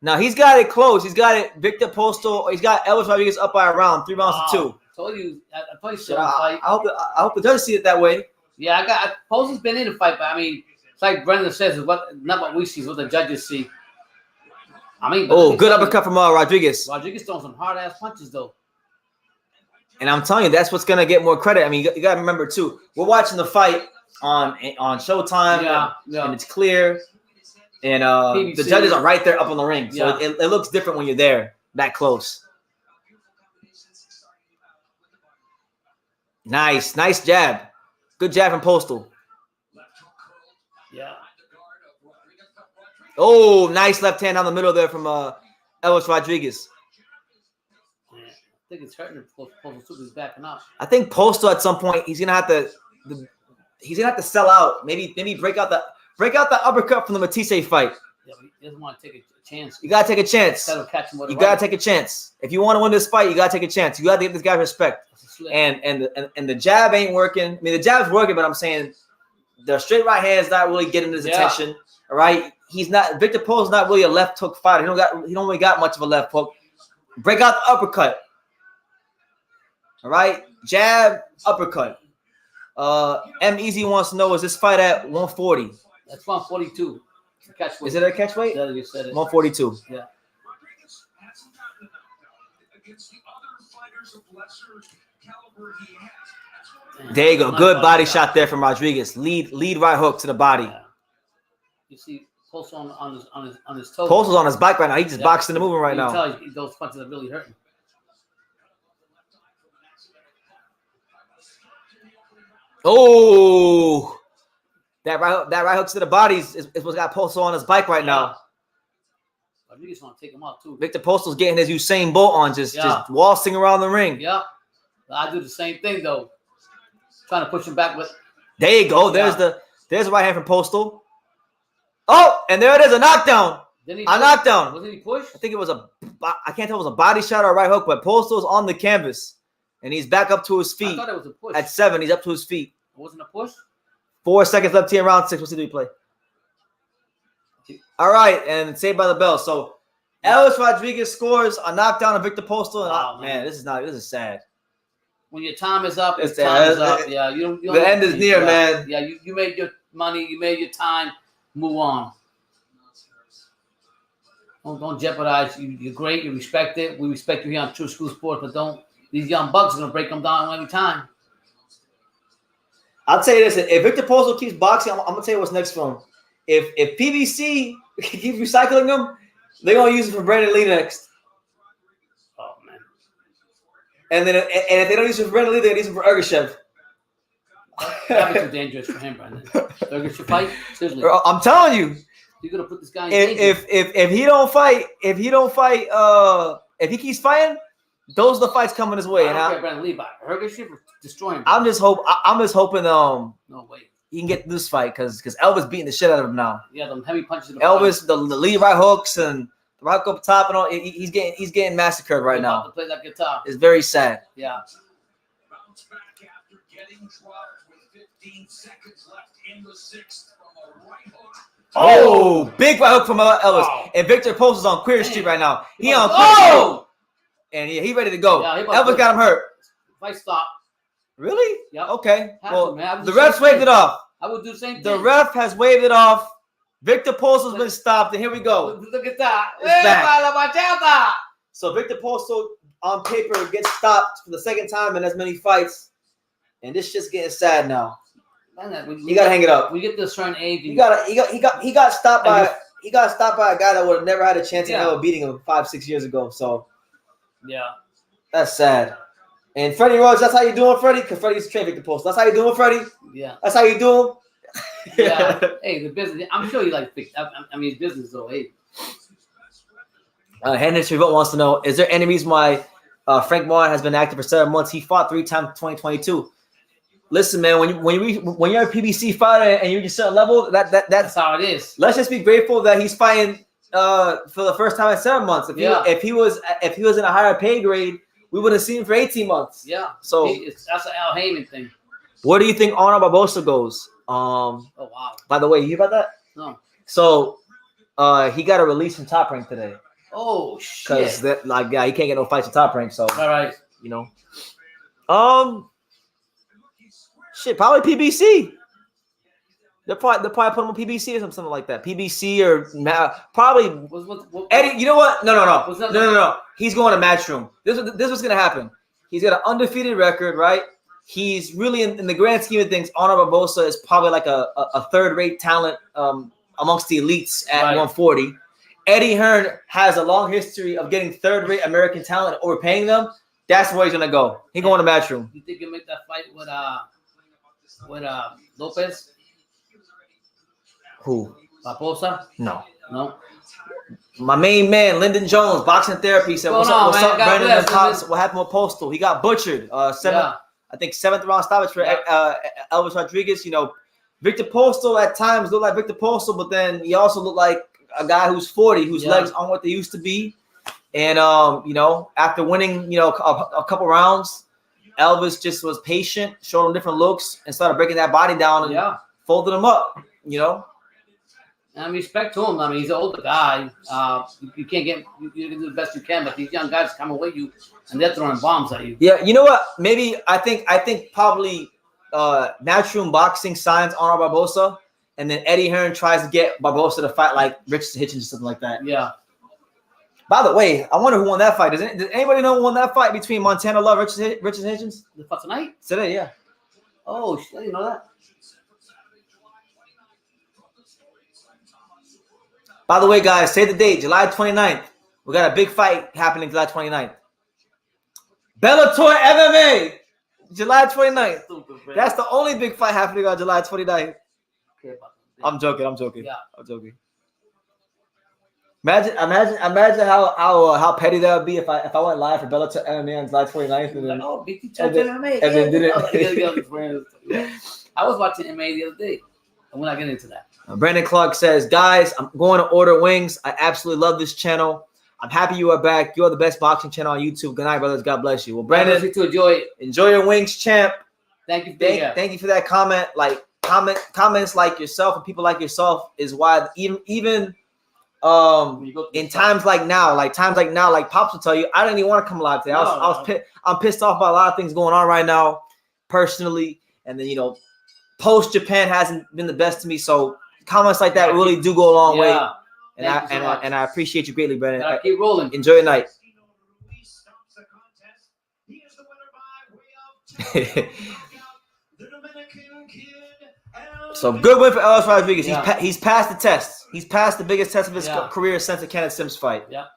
Now, he's got it close. He's got it Viktor Postol. He's got Elviz Rodriguez up by a round, 3 rounds to 2. I told you I hope the judges see it that way. Yeah, Postol's been in the fight, but I mean, it's like Brendan says, not what we see, it's what the judges see. I mean, good uppercut from Rodriguez. Rodriguez throwing some hard ass punches though. And I'm telling you, that's what's gonna get more credit. I mean, you gotta remember too, we're watching the fight on Showtime, and it's clear, and the judges are right there up on the ring, so it looks different when you're there that close. Nice jab, good jab from Postol. Yeah. Oh, nice left hand down the middle there from Elviz Rodriguez. I think it's hurting Postol too. He's backing up. I think Postol at some point he's gonna have to sell out. Maybe break out the uppercut from the Matisse fight. Yeah, but he doesn't want to take a chance. You gotta take a chance. You gotta take a chance. If you want to win this fight, you gotta take a chance. You gotta give this guy respect. And the jab ain't working. I mean, the jab's working, but I'm saying the straight right hand is not really getting his attention. All right, Viktor Postol's not really a left hook fighter. He don't really got much of a left hook. Break out the uppercut. All right, jab, uppercut. M Easy wants to know, is this fight at 140? That's 142. Catchweight. Is it a catchweight? Yeah, you said it. 142. Yeah. There you go. Good body shot there from Rodriguez. Lead right hook to the body. Yeah. You see Postol on his toes. Postol's on his bike right now. He's just boxing the movement right now. Tell you, those punches are really hurting. Oh, that right hook to the body is what's got Postol on his bike right now. Rodriguez want to take him out too. Viktor Postol's getting his Usain Bolt on, just waltzing around the ring. Yeah, I do the same thing though. Trying to push him back with. There you go. There's the right hand from Postol. Oh, and there it is, a knockdown. Knockdown. Wasn't he pushed? I think it was I can't tell if it was a body shot or a right hook, but Postol's on the canvas. And he's back up to his feet. I thought it was a push. At 7, he's up to his feet. It wasn't a push? 4 seconds left here in round 6. We'll see the replay. All right, and saved by the bell. So Elviz Rodriguez scores a knockdown of Viktor Postol. Wow, man, this is sad. When your time is up, your time is up. Yeah, you don't the end is near, man. Yeah, you made your money, you made your time. Move on. Don't jeopardize. You're great. You respect it. We respect you here on True School Sports, but don't. These young bucks are gonna break them down every time. I'll tell you this: if Viktor Postol keeps boxing, I'm gonna tell you what's next for him. If PBC keeps recycling him, they're gonna use it for Brandon Lee next. Oh man! And if they don't use it for Brandon Lee, they're gonna use it for Ergashev. That'd be too dangerous for him, Brandon. Ergashev fight? Seriously. I'm telling you. You're gonna put this guy in danger. If he don't fight, if he keeps fighting. Those are the fights coming his way. I don't care Brandon Lee, but Ergashev will destroy him. I'm just hoping no way he can get this fight because Elviz beating the shit out of him now. Yeah, them heavy punches. Elviz, the lead right hooks and the right hook up top and all. He's getting massacred right now. To play that guitar. It's very sad. Yeah. Bounce back after getting dropped with 15 seconds left in the 6th from a right hook. Oh, big right hook from Elviz. Wow. And Viktor Postol's on Queer Street right now. He on Queer Street. And he ready to go. Yeah, Elviz got him hurt. Fight stop. Really? Yeah. Okay. Well, the refs waved it off. I would do the same thing. The ref has waved it off. Viktor Postol's been stopped, and here we go. Look at that. It's back. So Viktor Postol on paper gets stopped for the second time in as many fights, and this shit's getting sad now. You gotta hang it up. We get to a certain age. He got stopped by a guy that would have never had a chance in hell of beating him 5-6 years ago. So yeah, that's sad. And Freddie Rhodes, that's how you doing, Freddie? Because Freddie used to train Viktor Postol. That's how you doing, Freddie? Yeah. That's how you doing? Yeah. Hey, the business. I'm sure you like. I mean, business though. Hey. Henry Revolt wants to know: is there any reason why Frank Martin has been active for 7 months? He fought 3 times in 2022. Listen, man, when you're a PBC fighter and you're at a certain level, that's how it is. Let's just be grateful that he's fighting for the first time in 7 months. If he was in a higher pay grade, we would have seen him for 18 months. Yeah. So that's an Al Heyman thing. Where do you think Arnold Barbosa goes? Oh wow. By the way, you hear about that? No. So he got a release from Top Rank today. Oh shit. Because he can't get no fights in Top Rank. So all right. Shit, probably PBC. They'll probably put him on PBC or something like that. PBC or probably Eddie. You know what? No. He's going to Matchroom. This was going to happen. He's got an undefeated record, right? He's really in the grand scheme of things. Honor Barbosa is probably like a third-rate talent amongst the elites at 140. Eddie Hearn has a long history of getting third-rate American talent and overpaying them. That's where he's gonna go. He's going to Matchroom. You think he'll make that fight with Lopez? Who? Barbosa? No. My main man, Lyndon Jones, Boxing Therapy, said, "What's up, Brandon and Pops? What happened with Postal? He got butchered. Seventh round stoppage for Elviz Rodriguez. You know, Viktor Postol at times looked like Viktor Postol, but then he also looked like a guy who's 40, whose legs aren't what they used to be. And you know, after winning, you know, a couple rounds, Elviz just was patient, showed him different looks, and started breaking that body down and folded him up. You know." And respect to him. I mean, he's an older guy. You can't get you can do the best you can, but these young guys come away you and they're throwing bombs at you. Yeah, you know what? Maybe I think probably Matchroom Boxing signs Honor Barbosa, and then Eddie Hearn tries to get Barbosa to fight like Richardson Hitchens or something like that. Yeah. By the way, I wonder who won that fight. Does anybody know who won that fight between Montana Love and Richardson Hitchens? The fight tonight? Today, yeah. Oh, I didn't know that. By the way, guys, say the date, July 29th. We got a big fight happening July 29th. Bellator MMA, July 29th. That's the only big fight happening on July 29th. I'm joking. Yeah. I'm joking. Imagine how petty that would be if I went live for Bellator MMA on July 29th and then MMA. And then didn't. I was watching MMA the other day. I'm not getting into that. Brandon Clark says, "Guys, I'm going to order wings. I absolutely love this channel. I'm happy you are back. You are the best boxing channel on YouTube. Good night, brothers. God bless you." Well, Brandon, to enjoy it. Enjoy your wings, champ. Thank you. Thank you for that comment. Like comments like yourself and people like yourself is why even in times like now, like Pops will tell you, I didn't even want to come live today. I'm pissed off about a lot of things going on right now, personally, and then post Japan hasn't been the best to me. So comments like that really do go a long way, and I appreciate you greatly, Brandon. Keep rolling. Enjoy your night. So good win for Elviz Rodriguez. He's passed the test. He's passed the biggest test of his career since the Kenneth Sims fight. Yeah.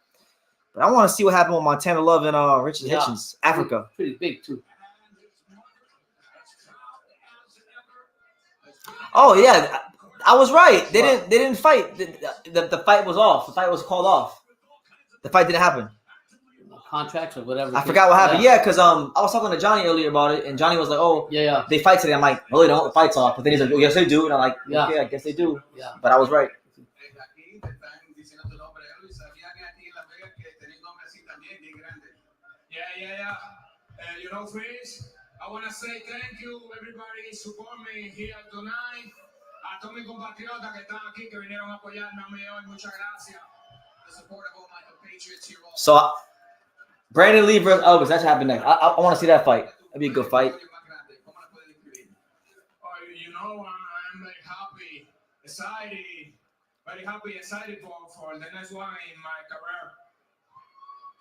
But I want to see what happened with Montana Love and Richard Hitchens, Africa. Pretty big too. Oh yeah, I was right. They didn't fight. The fight was off. The fight was called off. The fight didn't happen. Contracts or whatever. I forgot what happened. Yeah, because I was talking to Johnny earlier about it, and Johnny was like, "Oh, they fight today." I'm like, "No, they don't. The fight's off." But then he's like, "Oh, yes, they do." And I'm like, "Yeah, I guess they do." Yeah. But I was right. Yeah. You know, friends, I want to say thank you, everybody, support me here tonight. A todos mis compatriotas que están aquí, que vinieron a apoyarme a mí hoy, muchas gracias. The support of all my compatriots here. So, Brandon Lee versus Elvis, that's happening next. I want to see that fight. That'd be a good fight. You know, I'm very happy, excited for the next one in my career.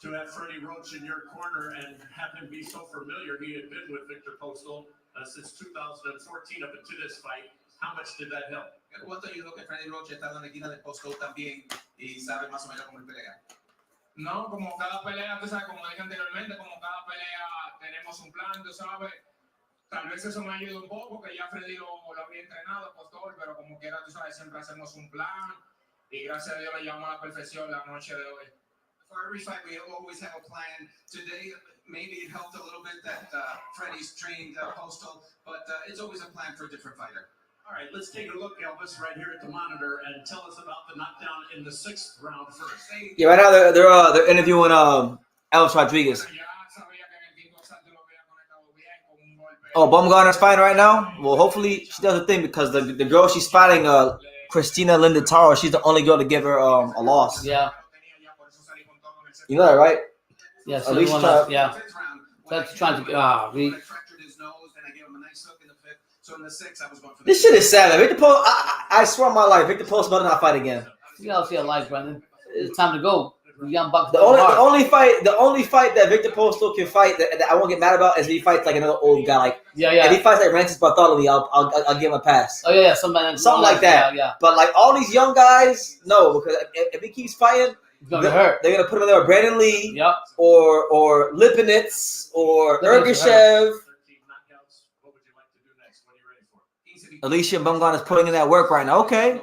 To have Freddie Roach in your corner and have him be so familiar. He had been with Viktor Postol since 2014 up into this fight. How much did that help? ¿Cuánto ayudó que Freddie Roach estaba en la esquina de Postol también y sabe más o menos cómo él pelea? No, como cada pelea, tú sabes, como dije anteriormente, como cada pelea tenemos un plan, tú sabes. Tal vez eso me ayuda un poco, que ya Freddy lo había entrenado, Postol, pero como quiera, tú sabes, siempre hacemos un plan y gracias a Dios lo llevamos a la perfección la noche de hoy. For every fight, we always have a plan. Today, maybe it helped a little bit that Freddie's trained Postol, but it's always a plan for a different fighter. All right, let's take a look, Elvis, right here at the monitor, and tell us about the knockdown in the 6th round first. Yeah, right now they're interviewing Elviz Rodriguez. Oh, Baumgartner's fighting right now? Well, hopefully she does a thing because the girl she's fighting, Christina Linda Taro, she's the only girl to give her a loss. Yeah. You know that, right? Yeah, at least that's trying to I fractured his nose and I gave him a nice hook in the fifth. So in the 6, I was going for the This shit is sad, man. Victor Postol, I swear on my life, Victor Postol better not fight again. You gotta see our life, Brendan. It's time to go. The young bucks. The only fight that Victor Postol can fight that I won't get mad about is if he fights like another old guy. Like if he fights like Rancis Bartholomew, I'll give him a pass. Oh yeah, something like that. Yeah. But like all these young guys, no, because if he keeps fighting, It's gonna hurt. They're gonna put him in there with Brandon Lee, Yep. or Lipinets, or Ergashev. Alicia Bungan is putting in that work right now. Okay.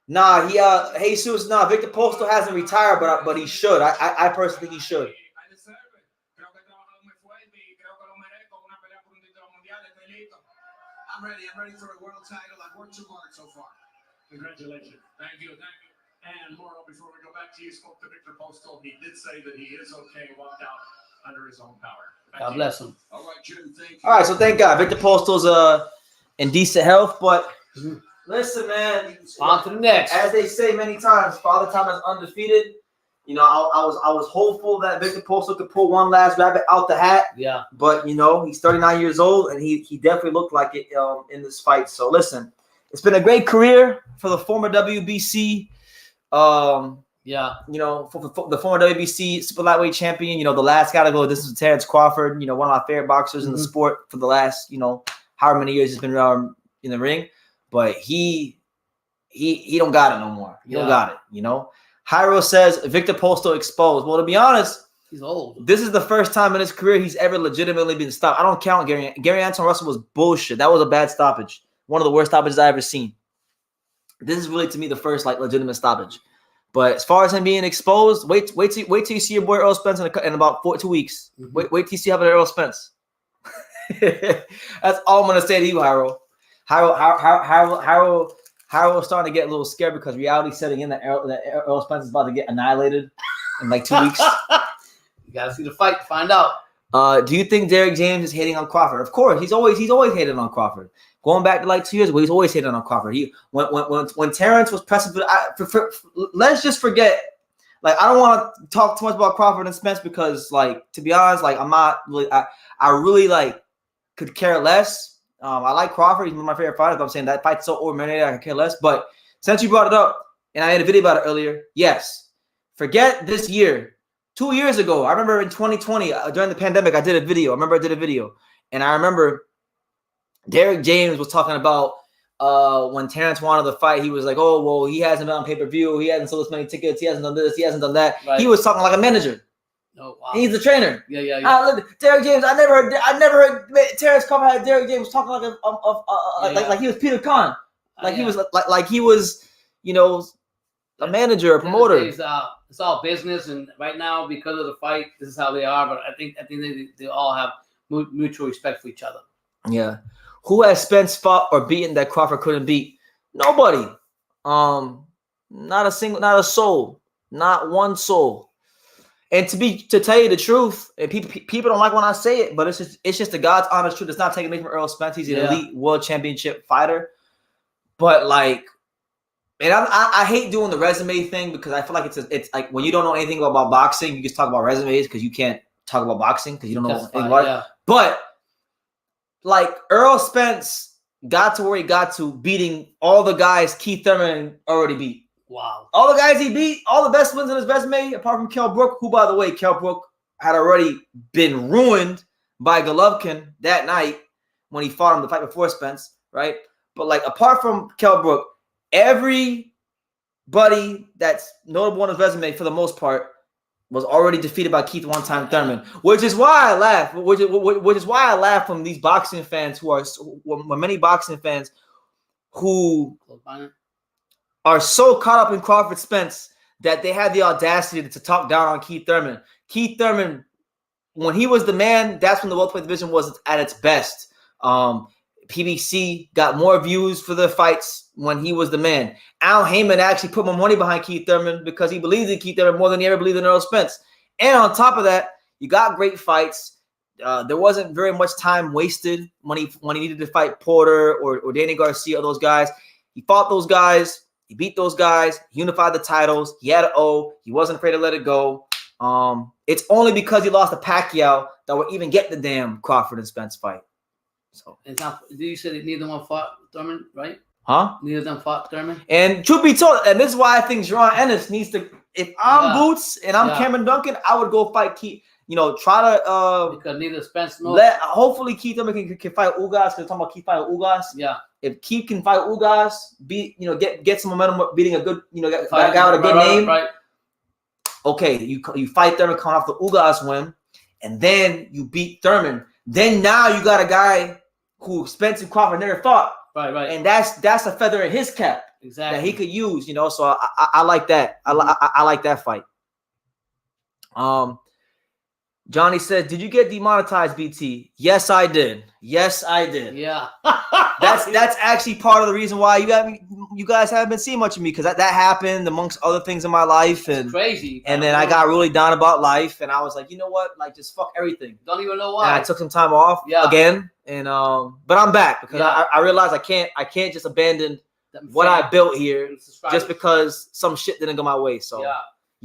Nah, Jesus. Nah, Victor Postol hasn't retired, but he should. I personally think he should. I'm ready. I'm ready for a world title. I've worked too hard so far. Congratulations. Thank you. And Mauro, before we go back to you, spoke to Viktor Postol. He did say that he is okay, walked out under his own power. God bless him. All right, Jim. Thank you. All right, so thank God Victor Postol's in decent health, but listen, man. On to the next. As they say many times, Father Time is undefeated. You know, I was hopeful that Victor Postol could pull one last rabbit out the hat. Yeah. But you know, he's 39 years old, and he definitely looked like it in this fight. So listen, it's been a great career for the former WBC. You know, for the former WBC super lightweight champion. You know, the last guy to go. This is Terrence Crawford. You know, one of my favorite boxers in the sport for the last however many years he's been in the ring. But he don't got it no more. He don't got it. You know. Jairo says Victor Postol exposed. Well, to be honest, he's old. This is the first time in his career he's ever legitimately been stopped. I don't count Gary Anton Russell was bullshit. That was a bad stoppage. One of the worst stoppages I ever seen. This is really to me the first legitimate stoppage. But as far as him being exposed, wait till you see your boy Earl Spence in about 2 weeks. Wait till you see how about Earl Spence. That's all I'm gonna say to you, Jairo. Harold's starting to get a little scared because reality's setting in that Earl Spence is about to get annihilated in like 2 weeks. You gotta see the fight to find out. Do you think Derek James is hating on Crawford? Of course, he's always hated on Crawford. Going back to like 2 years ago, he's always hated on Crawford. When Terrence was pressing, let's just forget. Like, I don't want to talk too much about Crawford and Spence because, like, to be honest, like I'm not really. I really like could care less. I like Crawford. He's one of my favorite fighters. But I'm saying that fight's so overrated, I could care less. But since you brought it up, and I had a video about it earlier, yes, forget this year. 2 years ago, I remember in 2020 during the pandemic, I did a video. And I remember Derek James was talking about when Terrence wanted the fight. He was like, "Oh, well, he hasn't been on pay-per-view. He hasn't sold this many tickets. He hasn't done this. He hasn't done that." Right. He was talking like a manager. Oh, wow. He's the trainer. Yeah. Look, Derek James. I never heard Terrence Crawford had Derek James talking like he was Peter Khan, he was like he was, a manager, a promoter. It's all business, and right now because of the fight, this is how they are. But I think they all have mutual respect for each other. Yeah. Who has Spence fought or beaten that Crawford couldn't beat? Nobody. Not a soul, not one soul. And to tell you the truth, and people don't like when I say it, but it's just the God's honest truth. It's not taking away from Earl Spence. He's an elite world championship fighter. But like, and I hate doing the resume thing because I feel like it's like when you don't know anything about boxing, you just talk about resumes because you can't talk about boxing because you don't know anything about it. But like Earl Spence got to where he got to beating all the guys Keith Thurman already beat. Wow. All the guys he beat, all the best wins in his resume, apart from Kell Brook, who, by the way, Kell Brook had already been ruined by Golovkin that night when he fought him the fight before Spence, right? But, like, apart from Kell Brook, everybody that's notable on his resume, for the most part, was already defeated by Keith one-time Thurman, which is why I laugh. Which is why I laugh from these boxing fans many boxing fans who are so caught up in Crawford Spence that they had the audacity to talk down on Keith Thurman. Keith Thurman, when he was the man, that's when the welterweight division was at its best. PBC got more views for the fights when he was the man. Al Heyman actually put more money behind Keith Thurman because he believed in Keith Thurman more than he ever believed in Earl Spence. And on top of that, you got great fights. There wasn't very much time wasted when he needed to fight Porter or Danny Garcia or those guys. He fought those guys. He beat those guys, he unified the titles, he had an O, he wasn't afraid to let it go. It's only because he lost to Pacquiao that we'll even get the damn Crawford and Spence fight. So It's not. You said that neither one fought Thurman, right? huh? Neither of them fought Thurman. And truth be told, and this is why I think Jerron Ennis needs to. If I'm Boots and I'm Cameron Duncan, I would go fight Keith. You know, try to because neither Spence nor hopefully Keith Thurman can fight Ugas. Because we're talking about Keith fighting Ugas. Yeah. If Keith can fight Ugas, get some momentum, beating a good guy with a good name. Right. Okay, you fight Thurman coming off the Ugas win, and then you beat Thurman. Then now you got a guy who Spencer Crawford never fought. Right. And that's a feather in his cap Exactly. that he could use. You know, so I like that. I like that fight. Johnny says, "Did you get demonetized, BT?" Yes, I did. Yes, I did. Yeah. That's actually part of the reason why you guys haven't been seeing much of me, because that happened amongst other things in my life, and crazy. And then I got really down about life, and I was like, you know what, like just fuck everything. Don't even know why. And I took some time off again, and but I'm back because I realized I can't just abandon what I built here just because some shit didn't go my way. So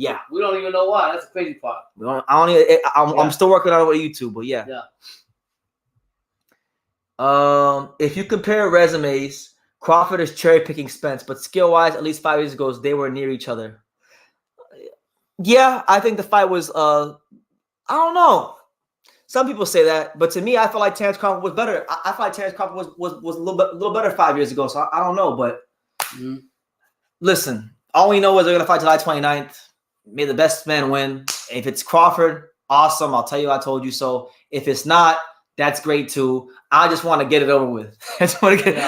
yeah. We don't even know why. That's the crazy part. I'm still working on it with YouTube, but yeah. If you compare resumes, Crawford is cherry picking Spence, but skill wise, at least 5 years ago, they were near each other. Yeah, I think the fight was I don't know. Some people say that, but to me, I feel like Terrence Crawford was better. I feel like Terrence Crawford was a little better 5 years ago. So I don't know, but listen, all we know is they're gonna fight July 29th. May the best man win. If it's Crawford, awesome. I'll tell you I told you so. If it's not, that's great too. I just want to get it over with. I just want to get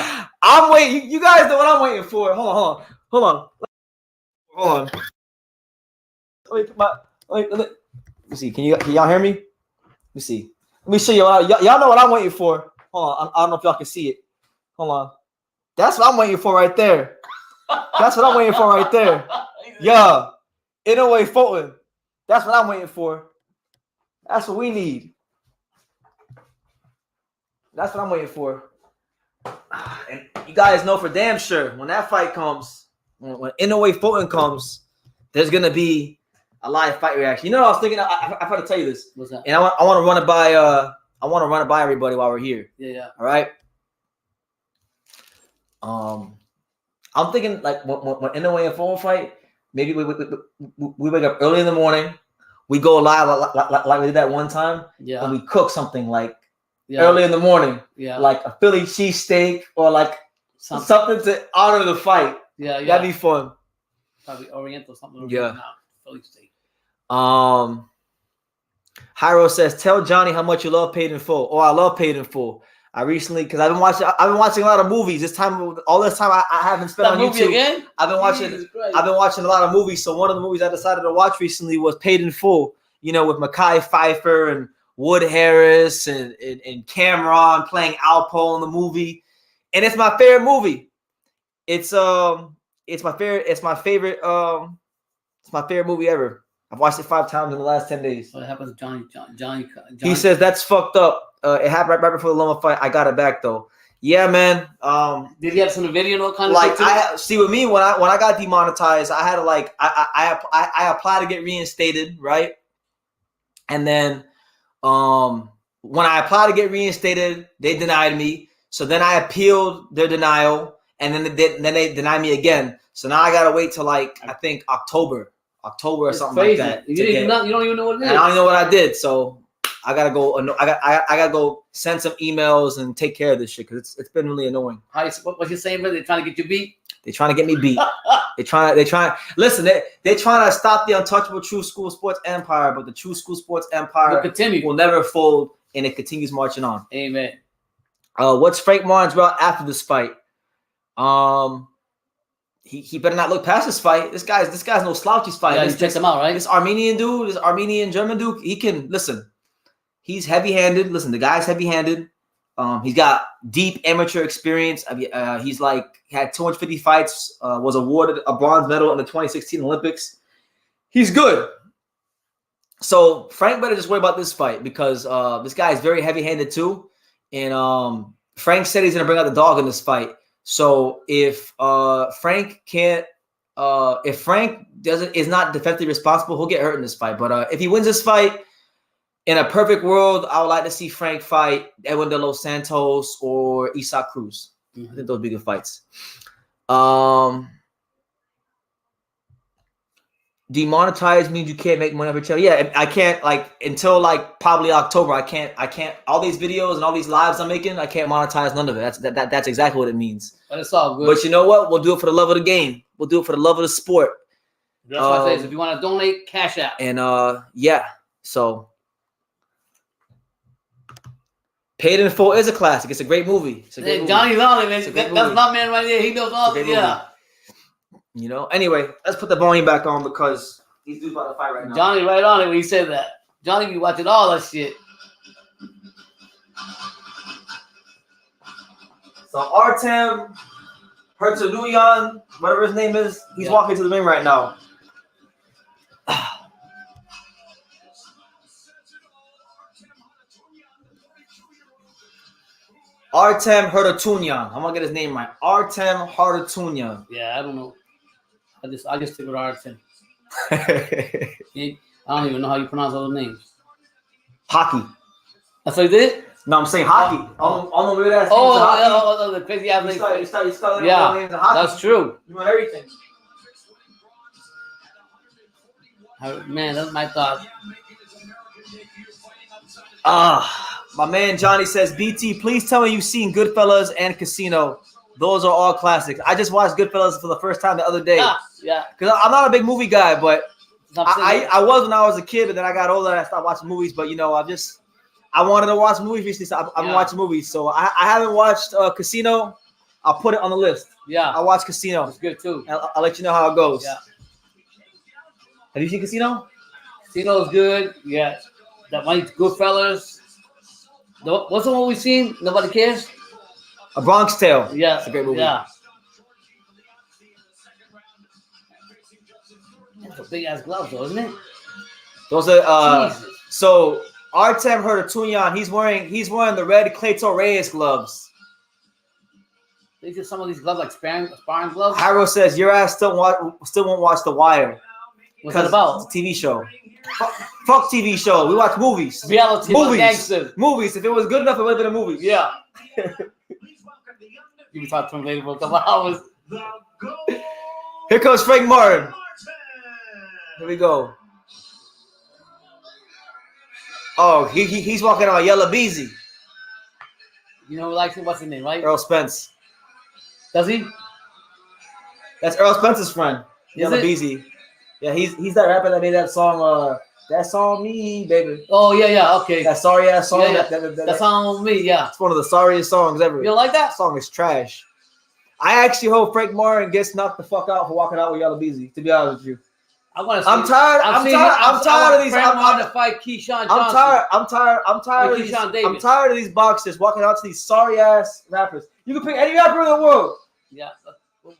I'm waiting. You guys know what I'm waiting for. Hold on. Let me see. Can y'all hear me? Let me see. Let me show you. Y'all know what I'm waiting for. Hold on. I don't know if y'all can see it. Hold on. That's what I'm waiting for right there. That's what I'm waiting for right there. Yeah. Inouye Fulton. That's what I'm waiting for. That's what we need. That's what I'm waiting for. And you guys know for damn sure when that fight comes, when Inouye Fulton comes, there's gonna be a live fight reaction. You know what I was thinking? I've had to tell you this. What's that? And I want to run it by I want to run it by everybody while we're here. Yeah. All right. I'm thinking like when Inouye and Fulton fight, maybe we wake up early in the morning, we go live like we did that one time, and we cook something like early in the morning, like a Philly cheesesteak or like something to honor the fight. Yeah, that'd be fun. Probably Oriental something. Yeah. Philly steak. Hyro says, "Tell Johnny how much you love Paid in Full." Oh, I love Paid in Full. I recently, because I've been watching a lot of movies. All this time I haven't spent on YouTube. Again? I've been watching a lot of movies. So one of the movies I decided to watch recently was Paid in Full. You know, with Mekhi Phifer and Wood Harris and Cameron playing Alpo in the movie, and it's my favorite movie. It's my favorite movie ever. I've watched it 5 times in the last 10 days. What happens, Johnny? He says that's fucked up. It happened right before the Loma fight. I got it back though. Yeah, man. Did he have some video and all kind of like I see with me when I got demonetized, I had to like I applied to get reinstated, right? And then when I applied to get reinstated, they denied me. So then I appealed their denial, and then they denied me again. So now I gotta wait till like I think October or something crazy. like that. You don't even know what it is. And I don't even know what I did. So I gotta go. I gotta go send some emails and take care of this shit because it's been really annoying. What you saying, brother? They're trying to get you beat. They're trying to get me beat. They're trying. Listen, they're trying to stop the untouchable True School Sports empire, but the True School Sports empire will never fold, and it continues marching on. Amen. What's Frank Martin's route after this fight? He better not look past this fight. This guy's no slouchy fight. Yeah, you checked him out, right? This Armenian dude, this Armenian German dude, he can listen. He's heavy-handed. Listen, the guy's heavy-handed. He's got deep amateur experience. He's like had 250 fights. Was awarded a bronze medal in the 2016 Olympics. He's good. So Frank better just worry about this fight because this guy is very heavy-handed too. And Frank said he's gonna bring out the dog in this fight. So if Frank is not defensively responsible, he'll get hurt in this fight. But if he wins this fight, In a perfect world, I would like to see Frank fight Edwin De Los Santos or Isaac Cruz. I think those would be good fights. Demonetized means you can't make money off your channel. Yeah, I can't, like, until like probably October. I can't. All these videos and all these lives I'm making, I can't monetize none of it. That's exactly what it means. But it's all good. But you know what? We'll do it for the love of the game. We'll do it for the love of the sport. That's what I say. If you want to donate, cash out. And yeah. So Paid in Full is a classic. It's a great movie. It's a great movie. Johnny's on it, man. That's my man right there. He knows all the You know. Anyway, let's put the volume back on because these dudes about to fight right now. Johnny right on it when he said that. Johnny be watching all that shit. So Artem Harutyunyan, whatever his name is, he's walking to the ring right now. Artem Harutyunyan. I'm gonna get his name right. Artem Harutyunyan. Yeah, I don't know. I just stick with Artem. I don't even know how you pronounce all the names. Hockey. That's what he did? No, I'm saying hockey. All the weird ass the crazy ass names. Yeah, that's true. You know everything. Man, that's my thought. My man Johnny says, BT, please tell me you've seen Goodfellas and Casino. Those are all classics. I just watched Goodfellas for the first time the other day. Yeah. Because I'm not a big movie guy, but I was when I was a kid, but then I got older and I stopped watching movies. But, you know, I wanted to watch movies recently, so I've been watching movies. So I haven't watched Casino. I'll put it on the list. Yeah. I'll watch Casino. It's good, too. I'll let you know how it goes. Yeah. Have you seen Casino? Casino's good. Yeah. That one, Goodfellas. What's the one we've seen? Nobody Cares? A Bronx Tale. Yeah. It's a great movie. Yeah. That's a big ass glove, though, isn't it? Those are so Artem Harutyunyan, he's wearing the red Cleto Reyes gloves. They did some of these gloves like sparring gloves. Harold says your ass still won't watch The Wire. What's that about? It's a TV show. Fuck TV show. We watch movies. Reality. Movies. If it was good enough, it would have been a movie. Yeah. You can talk to him later for a couple hours. Here comes Frank Martin. Here we go. Oh, he's walking on Yellow Beezy. You know who likes him? What's his name, right? Earl Spence. Does he? That's Earl Spence's friend. Yellow Beezy. Yeah, he's that rapper that made that song. That's on me, baby. Oh yeah, okay. That sorry ass song. Yeah. That's on me. Yeah. It's one of the sorriest songs ever. You don't like that? That song is trash. I actually hope Frank Martin gets knocked the fuck out for walking out with Yellow Beezy. To be honest with you. I'm tired. I'm tired of these. I'm to fight Keyshawn Johnson. I'm tired of these boxers walking out to these sorry ass rappers. You can pick any rapper in the world. Yeah.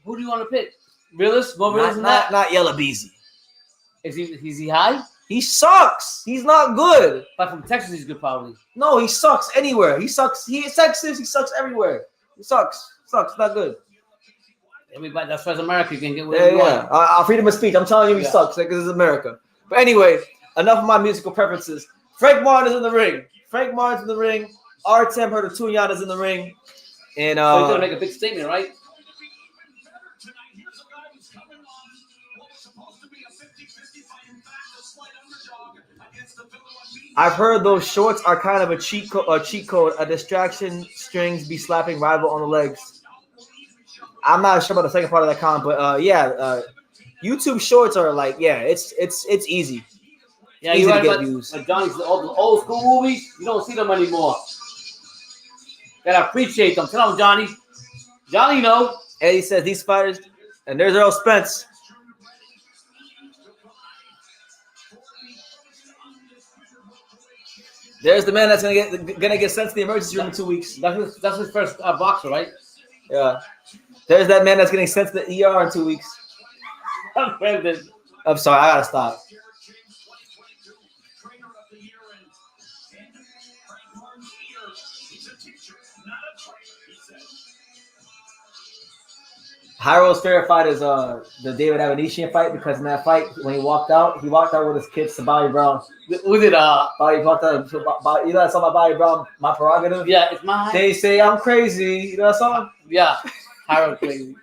Who do you want to pick? Realist? More realist than that? Not Yellow Beezy. Is he high? He sucks. He's not good. But from Texas, he's good probably. No, he sucks anywhere. He sucks. He's Texas. He sucks everywhere. He sucks. Sucks. Not good. Everybody, that's why America can get whatever you want. Freedom of speech. I'm telling you, he sucks because it's America. But anyway, enough of my musical preferences. Frank Martin is in the ring. Artem Harutyunyan is in the ring. And so he's gonna make a big statement, right? I've heard those shorts are kind of a cheat code, a distraction. Strings be slapping rival on the legs. I'm not sure about the second part of that comment, but YouTube shorts are like, it's easy. Yeah, easy right, to get views. Like Johnny's the old school movies, you don't see them anymore. Gotta appreciate them. Tell them, Johnny. Johnny, know. Eddie says these fighters, and there's Earl Spence. There's the man that's gonna get sent to the emergency room in 2 weeks. That's his first boxer, right? Yeah. There's that man that's getting sent to the ER in 2 weeks. I'm sorry, I gotta stop. Hyro's favorite fight is the David Avenetian fight because in that fight when he walked out with his kids to Bobby Brown. Who did Bobby walked out. You know that song about Bobby Brown, My Prerogative? Yeah, it's mine. They say I'm crazy. You know that song? Yeah, Hyro crazy.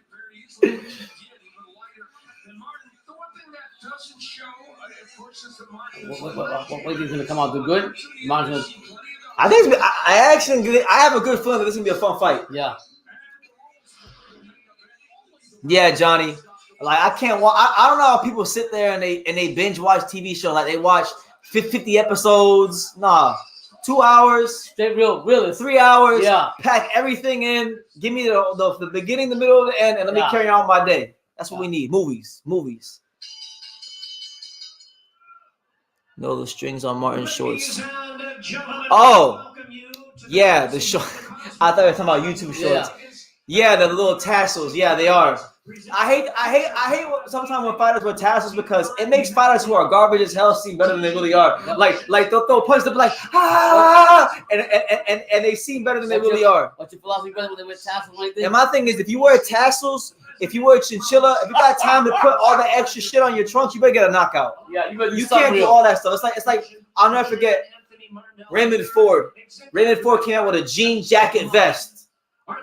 What is gonna come out do good? Martin's I think I have a good feeling that this is gonna be a fun fight. yeah. Yeah, Johnny. Like I can't watch. I don't know how people sit there and they binge watch TV shows. Like they watch 50 episodes. Nah, 2 hours. Stay really 3 hours. Yeah. Pack everything in. Give me the beginning, the middle, and the end, and let me carry on my day. That's what we need. Movies. No, the strings on Martin's shorts. Oh, yeah, the short. I thought you were talking about YouTube shorts. Yeah, the little tassels. Yeah, they are. I hate sometimes when fighters wear tassels because it makes fighters who are garbage as hell seem better than they really are. Like they'll throw punches, they'll be like and they seem better than they really are. What's your philosophy, brother, when they wear tassels like this? And my thing is, if you wear tassels, if you wear chinchilla, if you got time to put all the extra shit on your trunks, you better get a knockout. Yeah, you can't do all that stuff. It's like I'll never forget Raymond Ford. Raymond Ford came out with a jean jacket vest.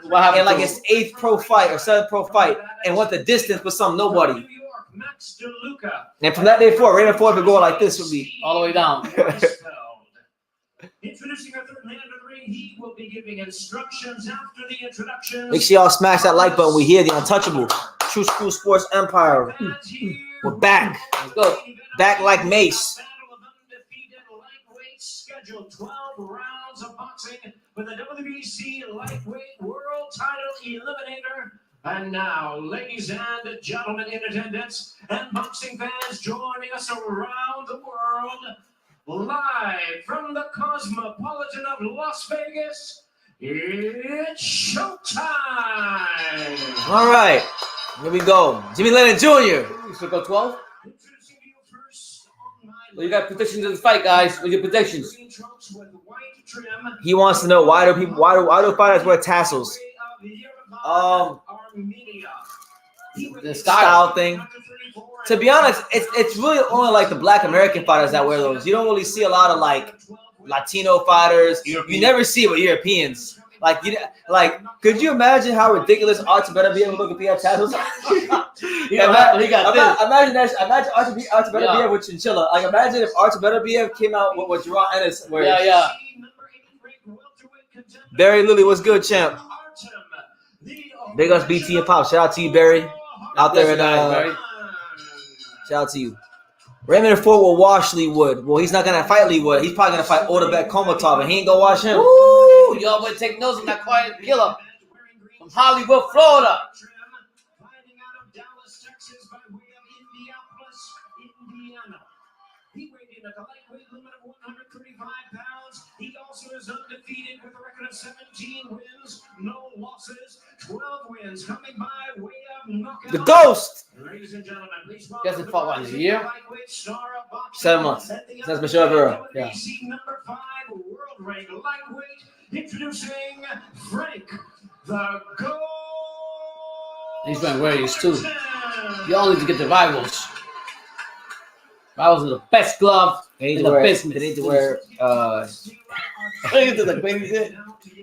What happened in like his 8th pro fight or 7th pro fight and went the distance with some nobody. And from that day forward, Raymond Ford would go like this would be all the way down. Introducing our third man to the ring, he will be giving instructions after the introduction. Make sure y'all smash that like button. We hear the untouchable True School Sports Empire. We're back. Let's go. Back like Mace. Battle of undefeated lightweights, scheduled 12 rounds of boxing with the WBC lightweight world title eliminator. And now, ladies and gentlemen in attendance and boxing fans joining us around the world, live from the Cosmopolitan of Las Vegas, it's showtime! All right, here we go. Jimmy Lennon Jr. You should go 12? Well, you got predictions of the fight, guys. What are your predictions? He wants to know why do fighters wear tassels? The style thing. To be honest, it's really only like the Black American fighters that wear those. You don't really see a lot of like Latino fighters. You never see it with Europeans. Could you imagine how ridiculous Artem better be able to look if he had tassels? Imagine Artem better be able with chinchilla. Like imagine if Artem better be able came out with what Jerron Ennis wears. Yeah. Barry Lilly, what's good, champ? Big ups BT and Pop. Shout out to you, Barry. Out there in shout out to you. Raymond Ford will wash Lee Wood. Well, he's not gonna fight Lee Wood. He's probably gonna fight Odebek Komatov, and he ain't gonna wash him. Woo! Y'all better take notes of that quiet killer from Hollywood, Florida. Fighting out of Dallas, Texas, by way of Indianapolis, Indiana. He weighed in at the lightweight limit of 135 pounds. He also is undefeated with a record of 17 wins, no losses, 12 wins coming by way of knockout. The Ghost. Ladies and gentlemen, please Guess it fought what, a year? 7 months. That's Michelle Vera. Yeah. Number 5 world ranked lightweight. Introducing Frank the Ghost. He's wearing Warriors too. You all need to get the rivals. Rivals are the best glove in the business. They need to wear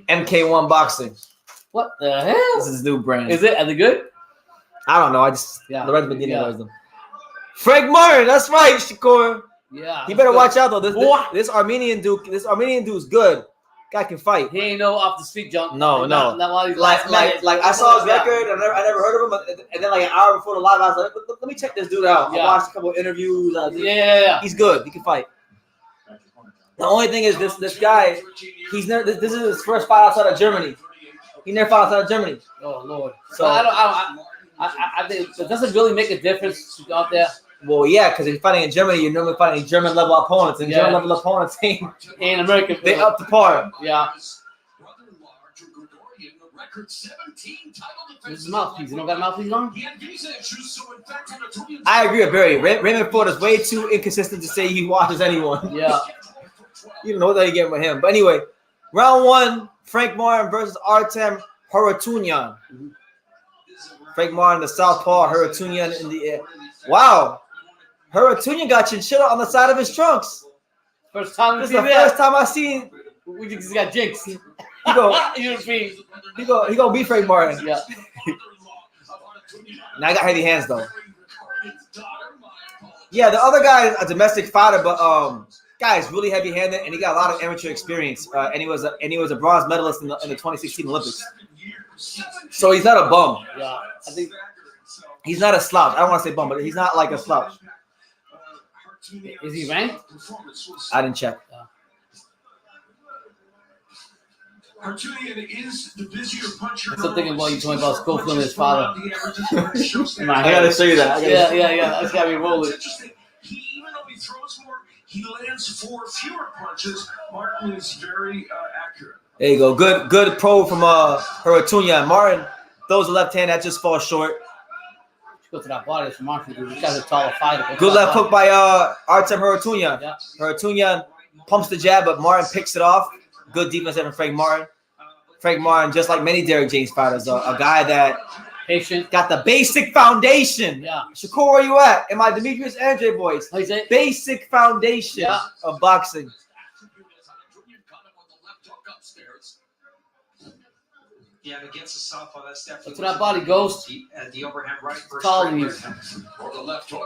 MK1 Boxing. What the hell? This is his new brand. Is it? Are they good? I don't know. Lorenzo Medina Yeah. wears them. Frank Martin, that's right, Shakur. Yeah. He better watch out though. This Armenian dude's good. Guy can fight. He ain't no off the street junk. No. Not while he's Like I saw his record, and I never heard of him. And then like an hour before the live, I was like, let me check this dude out. Yeah. I watched a couple of interviews. Yeah. He's good. He can fight. The only thing is this guy, he's never. This is his first fight outside of Germany. He never fought outside of Germany. Oh Lord. So I think it doesn't really make a difference to go out there. Well, yeah, because if you're fighting in Germany, you're normally fighting German level opponents, and German level opponents ain't American. they up to par. Yeah. This is mouthpiece. You don't got a mouthpiece on? I agree with Barry. Raymond Ford is way too inconsistent to say he washes anyone. Yeah. You don't know what they're getting with him. But anyway, round 1, Frank Martin versus Artem Harutyunyan. Frank Martin, the southpaw, Harutyunyan in the air. Wow. Harutyunyan got chinchilla on the side of his trunks. First time This is the first time I seen. we just got jinxed. He go. You see? He gonna beat Frank Martin. Yeah. Now I got heavy hands though. Yeah, the other guy is a domestic fighter, but guy is really heavy-handed, and he got a lot of amateur experience. And he was a bronze medalist in the 2016 Olympics. So he's not a bum. Yeah. I think He's not a slouch. I don't want to say bum, but he's not like a slouch. is he ranked? I didn't check. Harutyunyan is the busier puncher. I'm still thinking about you talking about Schofield and his father. In my I head. gotta show you that. Yeah. That's gotta be rolling. It's interesting. Even though he throws more, he lands fewer punches. Martin is very accurate. There you go. Good probe from Harutyunyan. Martin throws a left hand that just falls short. Go to that body from Martin. This guy's a taller fighter. Good left hook by Artem Harutyunyan. Yeah. Harutyunyan pumps the jab, but Martin picks it off. Good defense from Frank Martin. Frank Martin, just like many Derek James fighters, a guy that Patient. got the basic foundation. Yeah. Shakur, where you at? In my Demetrius Andre voice. What is it? Basic foundation of boxing. Yeah, against the southpaw, that's definitely. That's where that body goes. The overhand right first. Taller than you.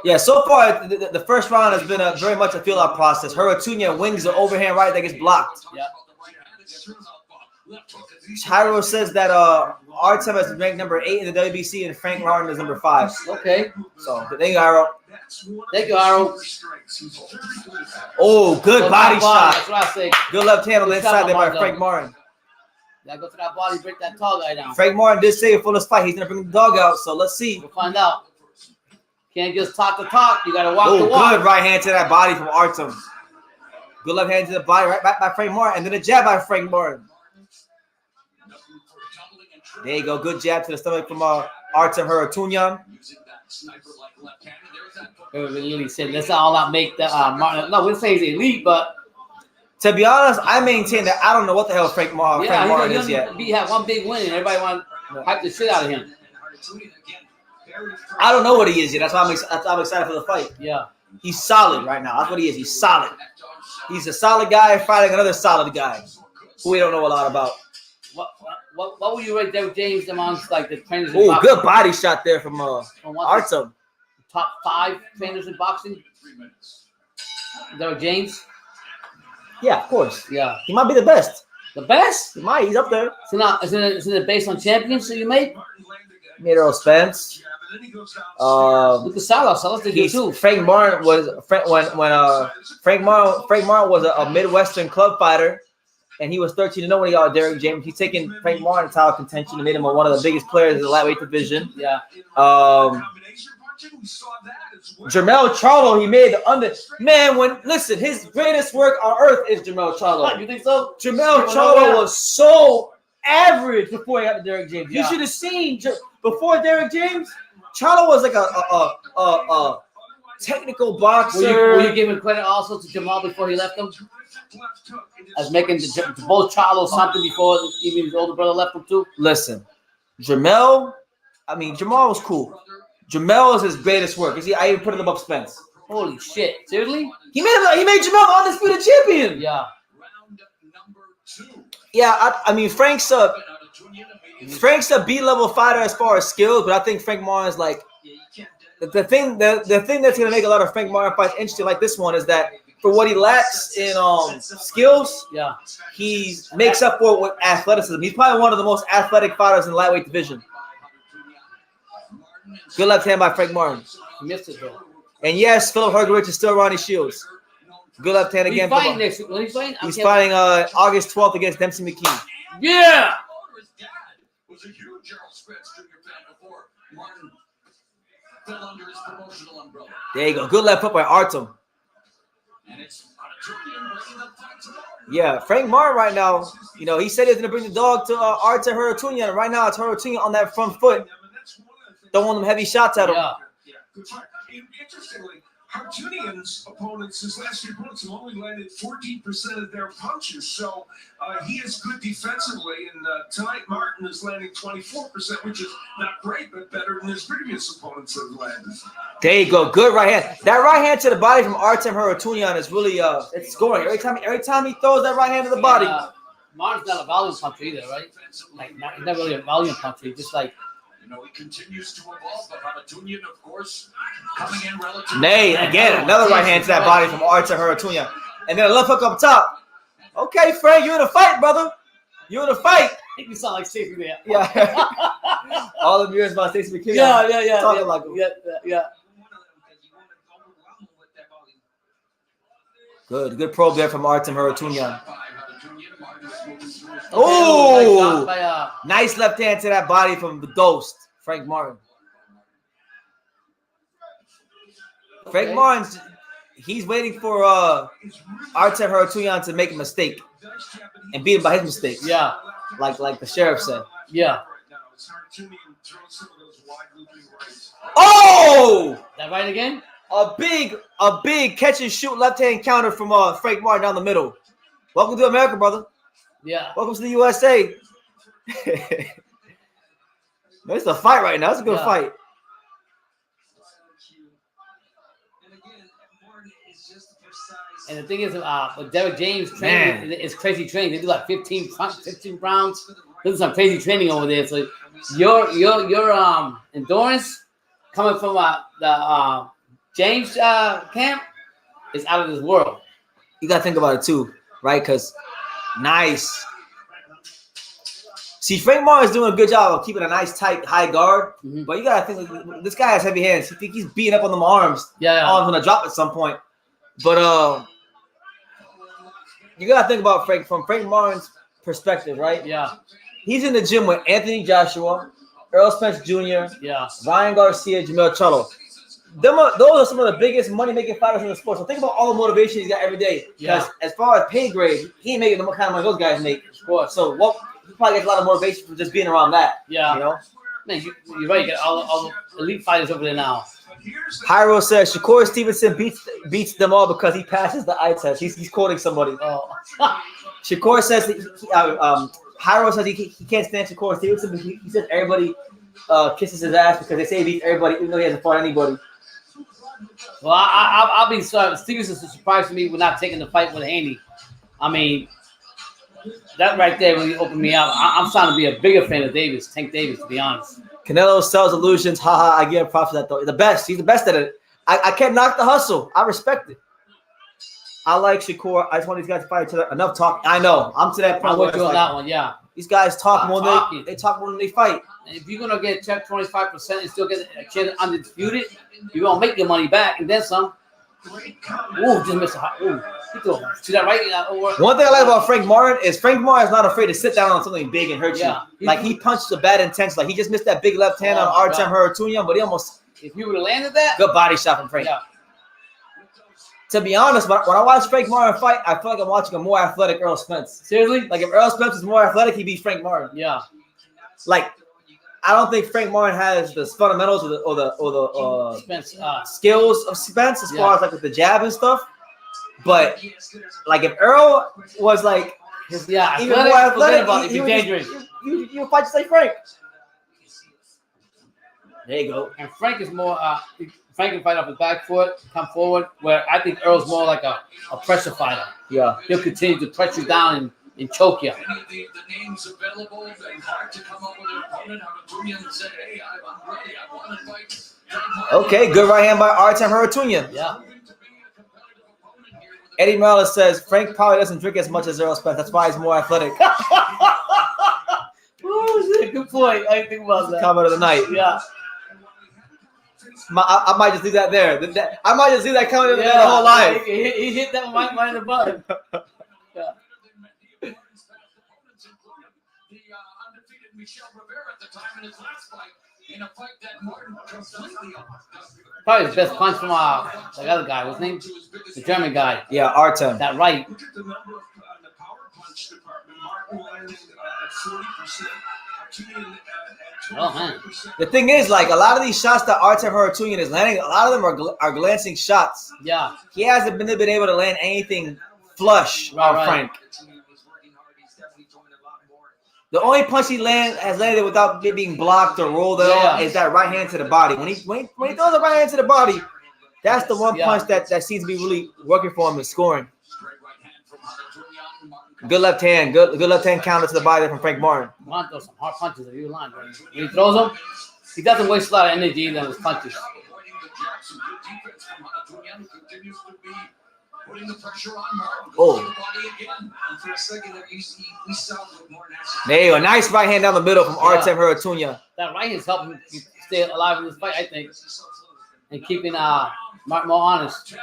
Yeah, so far the first round has been very much a feel-out process. Harutyunyan wings the overhand right that gets blocked. Yeah. Hyro says that Artem is ranked number 8 in the WBC and Frank Martin is number 5. Okay. So thank you, Hyro. Thank you, Aaron. Oh, good body shot. That's what I say. Good left hand on the Good shot inside there by from Frank Martin. Gotta go to that body, break that tall guy down. Frank Martin did say before this fight he's gonna bring the dog out, so let's see. We'll find out. Can't just talk the talk. You gotta walk the Oh, walk. good right hand to that body from Artem. Good left hand to the body, right back by Frank Martin, and then a jab by Frank Martin. There you go, good jab to the stomach from Artem Harutyunyan. Lily said, let's all not make the Martin. No, we'll say he's elite, but To be honest, I maintain that I don't know what the hell Frank Martin is yet. He had one big win, and everybody want to hype the shit out of him. I don't know what he is yet. That's why I'm excited for the fight. Yeah. He's solid right now. That's what he is. He's solid. He's a solid guy fighting another solid guy who we don't know a lot about. What would you rate Derek James amongst like the trainers in Oh, boxing? good body shot there from Artem. Top 5 trainers in boxing? Derek James? Yeah, of course. Yeah. He might be the best. The best? He might. He's up there. So now, isn't it based on champions that you made? Made Earl Spence. Look at Salah. Salah's the good too. Frank Martin was Frank Martin was a Midwestern club fighter, and he was 13-0 when he got Derek James. He's taken Frank Martin to title contention and made him one of the biggest players in the lightweight division. Yeah. Jermell Charlo, he made the under man. Listen, his greatest work on earth is Jermell Charlo. You think so? Jermell Charlo was so average before he got to Derek James. Yeah. You should have seen before Derek James. Charlo was like a technical boxer. Were you giving credit also to Jamal before he left him? As making both Charlo something before even his older brother left him too? Listen, Jamal was cool. Jamel is his greatest work. I even put him above Spence. Holy shit. Seriously? He made Jamel the undisputed champion. Yeah. Yeah, I mean Frank's a B-level fighter as far as skills, but I think Frank Martin's like the thing that's gonna make a lot of Frank Martin fights interesting, like this one, is that for what he lacks in skills, Yeah. he makes up for it with athleticism. He's probably one of the most athletic fighters in the lightweight division. Good left hand by Frank Martin. He missed it though. And yes, Philip Hergovich is still Ronnie Shields. Good left hand again. He's fighting next week. When he's fighting? He's fighting August 12th against Dempsey McKee. Yeah. Was a huge Gerald Spence Jr. fan before Martin fell under his promotional umbrella. There you go. Good left hook by Artem. And it's Harutyunyan bringing the fight to Martin. Yeah, Frank Martin right now, he said he was going to bring the dog to Artem Harutyunyan. Right now, it's Harutyunyan on that front foot, throwing them heavy shots at him. Yeah. Good fight. Interestingly, Harutyunyan's opponents, his last three opponents, have only landed 14% of their punches. So he is good defensively. And tonight, Martin is landing 24%, which is not great, but better than his previous opponents have landed. There you go. Good right hand. That right hand to the body from Artem Harutyunyan is really it's scoring. Every time he throws that right hand to the body. Martin's not a volume puncher either, right? Like he's not really a volume puncher. He's just like. You know, he continues to evolve, but Harutyunyan, of course, coming in relatively. Nay, again, another right hand to that body from Artem Harutyunyan. And then a left hook up top. Okay, Frank, you're in a fight, brother. You're in a fight. You sound like Stacey there. Yeah. All the viewers about Stacey McKinney. Yeah. Talking like him. Yeah. Good probe there from Artem Harutyunyan. Oh, nice left hand to that body from the Ghost, Frank Martin. Frank Martin's, he's waiting for Artem Harutyunyan to make a mistake and beat him by his mistake. Yeah, like the sheriff said. Yeah. Oh, that right again? A big catch and shoot left hand counter from Frank Martin down the middle. Welcome to America, brother. Yeah. Welcome to the USA. It's a fight right now. It's a good fight. And the thing is, with Derek James training, it's crazy training. They do like 15 rounds. There's some crazy training over there. So your endurance coming from the James camp is out of this world. You gotta think about it too, right? Because nice. See, Frank Martin's doing a good job of keeping a nice tight high guard, but you gotta think this guy has heavy hands. You think he's beating up on them arms. Yeah. Arms gonna drop at some point. But you gotta think about from Frank Martin's perspective, right? Yeah. He's in the gym with Anthony Joshua, Earl Spence Jr., Ryan Garcia, Jamel Charlo. Those are some of the biggest money-making fighters in the sport. So think about all the motivation he's got every day. Because as far as pay grade, he ain't making the kind of money those guys make. Of course. So he probably gets a lot of motivation from just being around that. Yeah. You know? Man, you're right. You got all the elite fighters over there now. Hyro says Shakur Stevenson beats them all because he passes the eye test. He's quoting somebody. Oh. Shakur says Hyro says he can't stand Shakur Stevenson, but he says everybody kisses his ass because they say he beats everybody even though he hasn't fought anybody. Well, I'll be sorry. Stevenson's surprised me with not taking the fight with Haney. I mean, that right there really opened me up. I'm starting to be a bigger fan of Tank Davis, to be honest. Canelo sells illusions. Haha, I give him props for that, though. The best. He's the best at it. I can't knock the hustle. I respect it. I like Shakur. I just want these guys to fight each other. Enough talk. I know. I'm to that point. I'm with you on that one, yeah. These guys talk more than they talk more than they fight. And if you're gonna get checked 25% and still get a chance undisputed, you're gonna make your money back and then some. Ooh, just missed a hot. Ooh, see that right? One thing I like about Frank Martin is Frank Martin is not afraid to sit down on something big and hurt you. Like he punched a bad intense. Like he just missed that big left hand on Artem Harutyunyan, but he almost. If you would have landed that, good body shot from Frank. Yeah. To be honest, when I watch Frank Martin fight, I feel like I'm watching a more athletic Earl Spence. Seriously? Like if Earl Spence is more athletic, he beats Frank Martin. Yeah. Like I don't think Frank Martin has the fundamentals or the Spence, skills of Spence as far as like with the jab and stuff. But like if Earl was like even more athletic, he'd be dangerous. You fight just like Frank. There you go. And Frank is more. Frank can fight off his back foot, come forward. Where I think Earl's more like a pressure fighter. Yeah, he'll continue to press you down and choke you. The names available and hard to come up with an opponent. Harutyunyan said, "Hey, I'm ready. I want to fight." Okay, good right hand by Artem Harutyunyan. Yeah. Eddie Morales says Frank probably doesn't drink as much as Earl Spence. That's why he's more athletic. Oh shit! Good point. I didn't think about that. Comment of the night. Yeah. I might just leave that there. I might just leave that comment the whole life. He hit that right in the button. Yeah. Probably his best punch from the other guy. What's his name? The German guy. Yeah, Artem. That right. Look at the number on the power punch department. Martin landing at 40%. Harutyunyan at Oh man. The thing is, like a lot of these shots that Artem Harutyunyan is landing, a lot of them are glancing shots. Yeah. He hasn't been able to land anything flush on Frank. The only punch he has landed without it being blocked or rolled out is that right hand to the body. When he throws the right hand to the body, that's the one punch that seems to be really working for him and scoring. Good left hand, good left hand counter to the body from Frank Martin. Martin throws some hard punches. When he throws them, he doesn't waste a lot of energy in his punches. Oh. There you go. Nice right hand down the middle from Artem Harutyunyan. That right hand's helping him stay alive in this fight, I think. And keeping Martin more honest.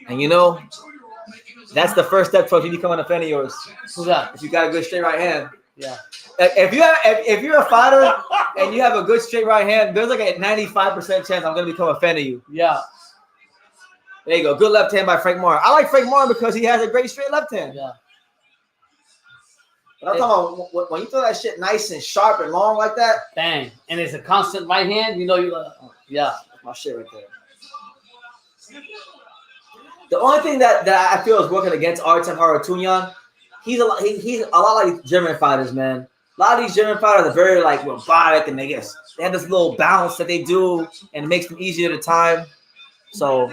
And you know, that's the first step towards you becoming a fan of yours. Who's that? If you got a good straight right hand. Yeah. If you're a fighter and you have a good straight right hand, there's like a 95% chance I'm gonna become a fan of you. Yeah. There you go. Good left hand by Frank Martin. I like Frank Martin because he has a great straight left hand. Yeah. But I'm talking about when you throw that shit nice and sharp and long like that. Bang. And it's a constant right hand. You know yeah. That's my shit right there. The only thing that I feel is working against Artem Harutyunyan, he's a lot like German fighters, man. A lot of these German fighters are very like robotic, and they have this little bounce that they do, and it makes them easier to time. So,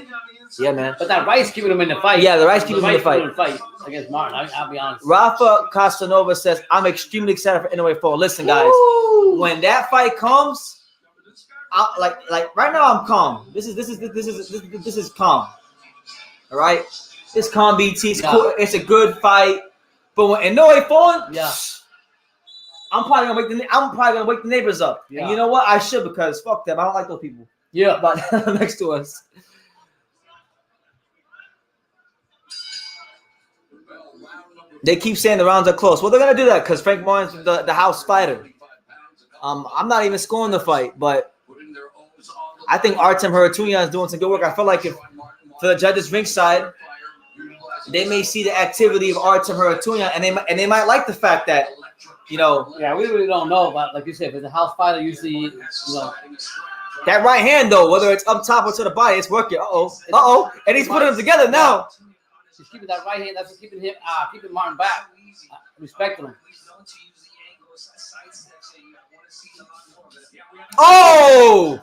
yeah, man. But that right's keeping him in the fight. Yeah, the right's keeping him in the fight. Against Martin. I'll be honest. Rafa Casanova says, "I'm extremely excited for NOA4." Listen, guys, when that fight comes, like right now, I'm calm. This is calm. All right, it's calm, BT. It's cool. It's a good fight. But when NOA4, yeah, I'm probably gonna wake the neighbors up. Yeah. And you know what? I should, because fuck them. I don't like those people. Yeah, but next to us. They keep saying the rounds are close. Well, they're gonna do that because Frank Martin's the house fighter. I'm not even scoring the fight, but I think Artem Harutyunyan is doing some good work. I feel like if for the judges ringside, they may see the activity of Artem Harutyunyan, and they might like the fact that, you know. Yeah, we really don't know, but like you said, if it's a house fighter, usually, you know. That right hand though, whether it's up top or to the body, it's working. And he's putting them together now. He's keeping that right hand. That's what's keeping him, keeping Martin back, respecting him. Oh,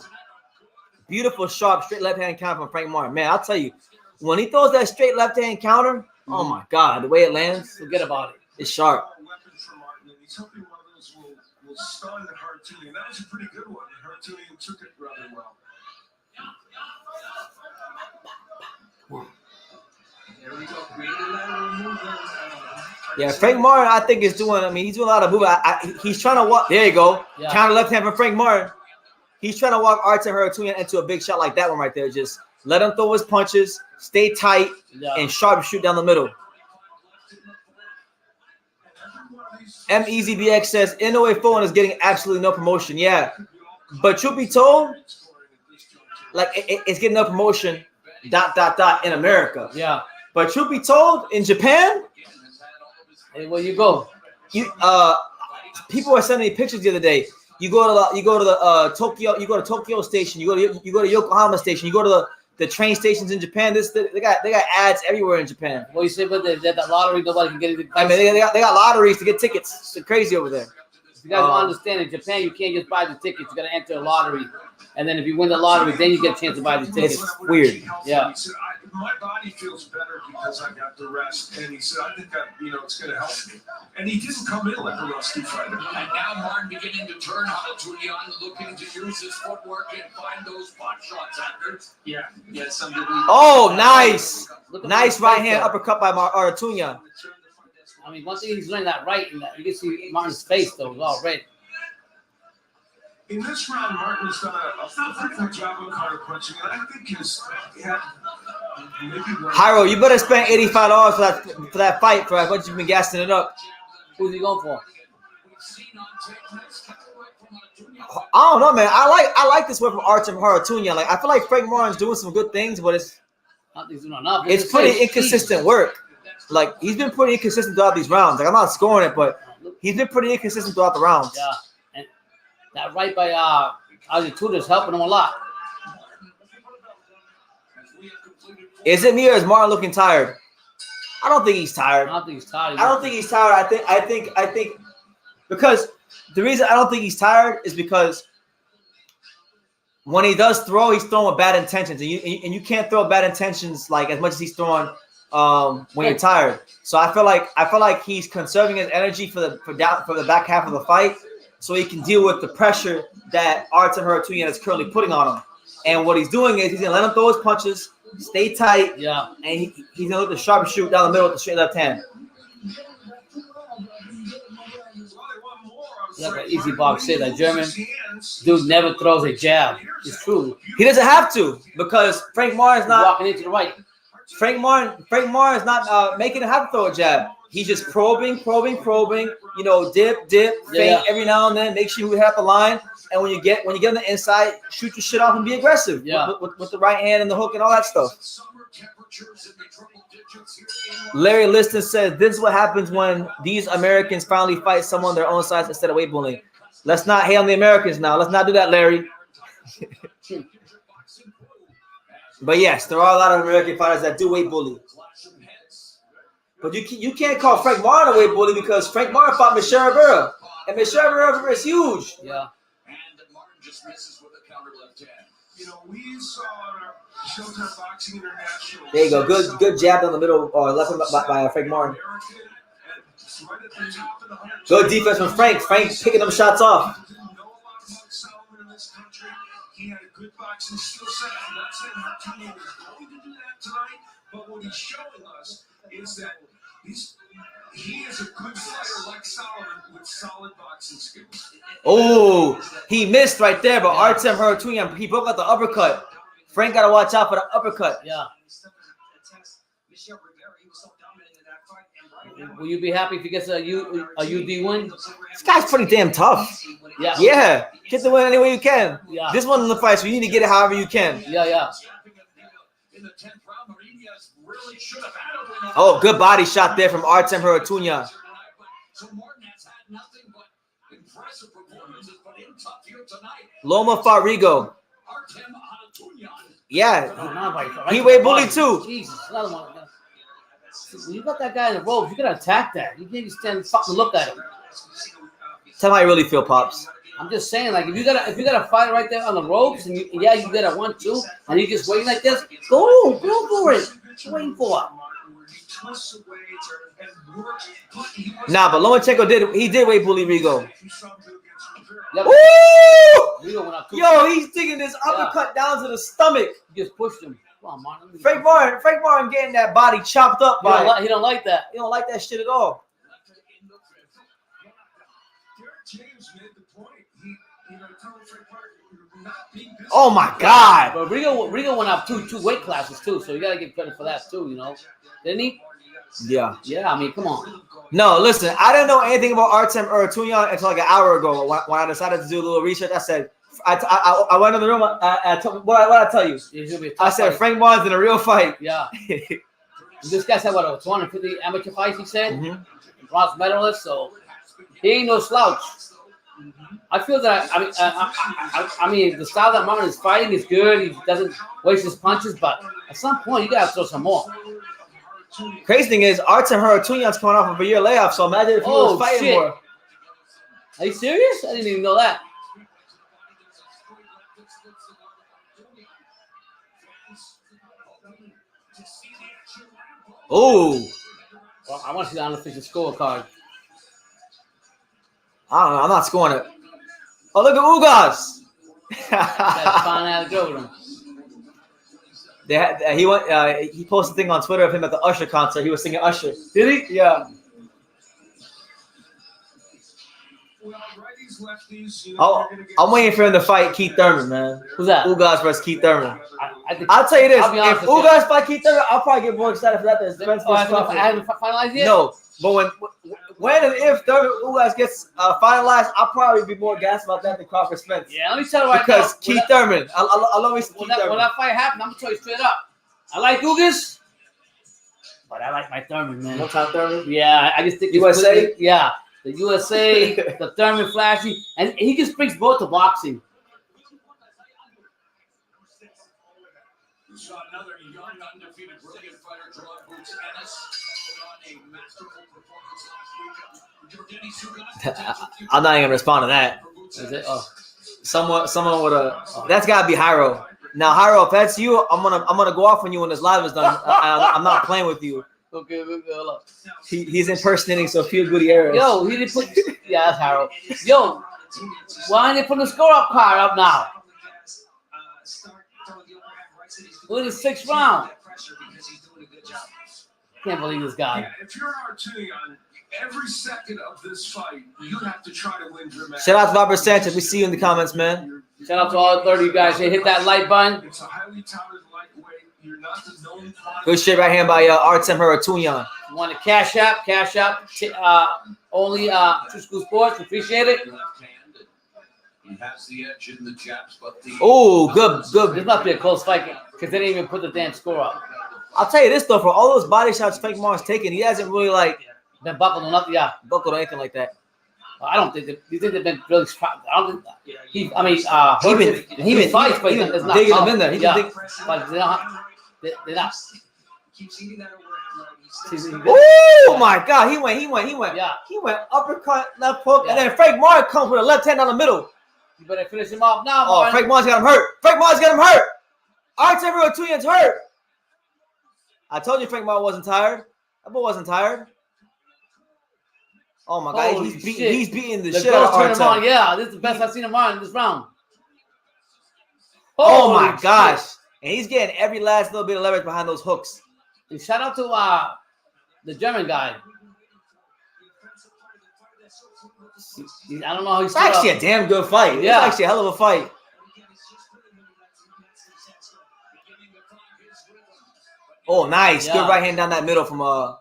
beautiful, sharp, straight left hand counter from Frank Martin. Man, I'll tell you, when he throws that straight left hand counter, oh my God, the way it lands, forget about it. It's sharp. He's hoping one of those will stun Harutyunyan. That was a pretty good one. Harutyunyan took it rather well. Yeah, Frank Martin, I think, is doing. I mean, he's doing a lot of movement. He's trying to walk. There you go. Yeah. Counter left hand from Frank Martin. He's trying to walk Artem Harutyunyan into a big shot like that one right there. Just let him throw his punches, stay tight, and sharp shoot down the middle. MEZBX says NOA4 is getting absolutely no promotion. Yeah, but truth be told, like it's getting no promotion. ... in America. Yeah. But truth be told, in Japan, hey, where you go? People were sending me pictures the other day. You go to the Tokyo. You go to Tokyo Station. You go to Yokohama Station. You go to the train stations in Japan. They got ads everywhere in Japan. Well, you say, but that lottery, nobody can get it. I mean, they got lotteries to get tickets. It's crazy over there. You guys don't understand. In Japan, you can't just buy the tickets. You got to enter a lottery, and then if you win the lottery, then you get a chance to buy the tickets. It's weird. Yeah. My body feels better because I got the rest, and he said, "I think it's going to help me." And he didn't come in like a rusty fighter. And now Martin beginning to turn Harutyunyan, looking to use his footwork and find those pot shots after. Yeah, something. Oh, nice, nice right hand uppercut by Harutyunyan. I mean, one thing he's learning that right, and you can see Martin's face though is all red. In this round, Martin has done a pretty good job of counter punching, and I think he had maybe one. Hyro, you better spend $85 for that fight for what you've been gassing it up. Who's he going for? I don't know, man. I like this work from Artem Harutyunyan. Like, I feel like Frank Martin's doing some good things, but it's pretty inconsistent work. Like, he's been pretty inconsistent throughout these rounds. Like, I'm not scoring it, but he's been pretty inconsistent throughout the rounds. Yeah. That right by Harutyunyan is helping him a lot. Is it me or is Martin looking tired? I don't think he's tired. I don't think he's tired. I don't think he's tired. I think because the reason I don't think he's tired is because when he does throw, he's throwing with bad intentions, and you can't throw bad intentions like as much as he's throwing when you're tired. So I feel like he's conserving his energy for the back half of the fight, so he can deal with the pressure that Artem Harutyunyan is currently putting on him. And what he's doing is he's gonna let him throw his punches, stay tight, and he's gonna look the sharpshoot down the middle with the straight left hand. Like an easy box say that German dude never throws a jab. It's true. He doesn't have to because Frank Martin's not walking into the right. Frank Martin is not making him have to throw a jab. He's just probing. You know, dip, feint every now and then. Make sure you have the line. And when you get on the inside, shoot your shit off and be aggressive with the right hand and the hook and all that stuff. Larry Liston says this is what happens when these Americans finally fight someone their own size instead of weight bullying. Let's not hate on the Americans now. Let's not do that, Larry. But yes, there are a lot of American fighters that do weight bully. But you can't call Frank Martin a weight bully because Frank Martin fought Michelle Rivera. And Michelle Rivera is huge. Yeah. And Martin just misses with a counter left hand. You know, we saw on our Showtime Boxing International. There you go. Good jab down the middle or left by Frank Martin. Good defense from Frank. Frank picking them shots off. He had a good boxing skill set. I'm not saying Harutyunyan is going to do that tonight, but what he's showing us is that he is a good fighter like Solomon with solid boxing skills. Oh, he missed right there, but Artem Harutyunyan, he broke out the uppercut. Frank got to watch out for the uppercut. Yeah. Will you be happy if he gets a UD win? This guy's pretty damn tough. Yeah. Get the win any way you can. Yeah. This one in the fight, so you need to get it however you can. Yeah. Oh, good body shot there from Artem Harutyunyan. Loma fought Rigo. Yeah. He weight bullied too. Jesus, another one. When you got that guy in the ropes, you gotta attack that. You can't just stand and fucking look at him. Tell me how you really feel, Pops. I'm just saying, like, if you got a fight right there on the ropes, and you got a 1-2, and you just waiting like this, go for it. What you waiting for? Nah, but Lomachenko did weight bully Rigo. Ooh! Yo, he's digging this uppercut down to the stomach. You just pushed him. Come on, Martin. Frank Martin getting that body chopped up by. He don't like that. He don't like that shit at all. Oh my God! But Rigo went up two weight classes too, so you gotta give credit for that too. You know, didn't he? Yeah. Yeah, I mean, come on. No, listen, I didn't know anything about Artem Harutyunyan until like an hour ago when I decided to do a little research. I said, I went in the room. I told what I tell you. I said fight. Frank Martin's in a real fight. Yeah. This guy's had what, 250 amateur fights? He said, bronze medalist. So he ain't no slouch. I feel that I mean the style that Martin is fighting is good. He doesn't waste his punches, but at some point you gotta throw some more. Crazy thing is Artem Harutyunyan's coming off of a year layoff, so imagine if he was fighting more. Are you serious? I didn't even know that. Oh. Well, I want to see the unofficial scorecard. I don't know. I'm not scoring it. Oh, look at Ugas. That's fine how to go with him. He posted a thing on Twitter of him at the Usher concert. He was singing Usher. Did he? Yeah. I'm waiting for him to fight Keith Thurman, man. Who's that? Ugas versus Keith Thurman. I'll tell you this: if Ugas fight Keith Thurman, I'll probably get more excited for that than Spence versus Crawford. I haven't finalized yet. No, but when and if Ugas gets finalized, I'll probably be more gassed about that than Crawford Spence. Yeah, let me tell you right because now. Keith Thurman, I love me Keith Thurman. When that fight happened, I'm gonna tell you straight up. I like Ugas, but I like my Thurman, man. No time Thurman? Yeah, I just think USA. Yeah, the USA, the Thurman Flashy, and he just brings both to boxing. We saw another young, undefeated, brilliant fighter, draw boots Ennis, put on a masterful performance last week. I'm not even gonna respond to that. Is it? Oh. Someone would have. That's gotta be Hyro. Now, Hyro, if that's you, I'm gonna go off on you when this live is done. I'm not playing with you. Okay, hold up. He's impersonating Sophia Gutierrez. Yo, he didn't put. Yeah, that's Harold. Yo, why didn't they put the score up card up now? We're in the 6th round. Can't believe this guy. Yeah, if you're Harutyunyan, every second of this fight, you have to try to win dramatically. Shout out to Robert Sanchez. We see you in the comments, man. Shout out to all 30 of you guys. Hey, hit that like button. It's a highly touted lightweight. You're not the known Good shit right hand by Artem Harutyunyan. You want to cash out? Only True School Sports. Appreciate it. He has the edge in the jabs, but the Oh, good. This must be a close fight because they didn't even put the damn score up. I'll tell you this though, for all those body shots Frank Mar's taken, he hasn't really like Been buckled or nothing. Yeah. buckled or anything like that. I don't think that. You think they've been really? I don't think. He He fights, but been it's not digging tough. him in there. He Yeah. been dig- But they're not. They're not. keeps eating that overhand. Oh my God, he went. Yeah. He went uppercut, left hook, and then Frank Mar comes with a left hand down the middle. You better finish him off now. Oh, Martin. Frank Mar's got him hurt. Frank Mar's got him hurt. Artem Harutyunyan's hurt. I told you Frank Mar wasn't tired. That boy wasn't tired. Oh my God, Holy he's shit. beating the The shit out girls turn of him on. Artem. Yeah, this is the best I've seen him on in this round. Oh my Holy gosh. shit. And he's getting every last little bit of leverage behind those hooks. And shout out to the German guy. I don't know how he's It's actually a damn good fight. Yeah. It's actually a hell of a fight. Oh, nice. Yeah. Good right hand down that middle from Artem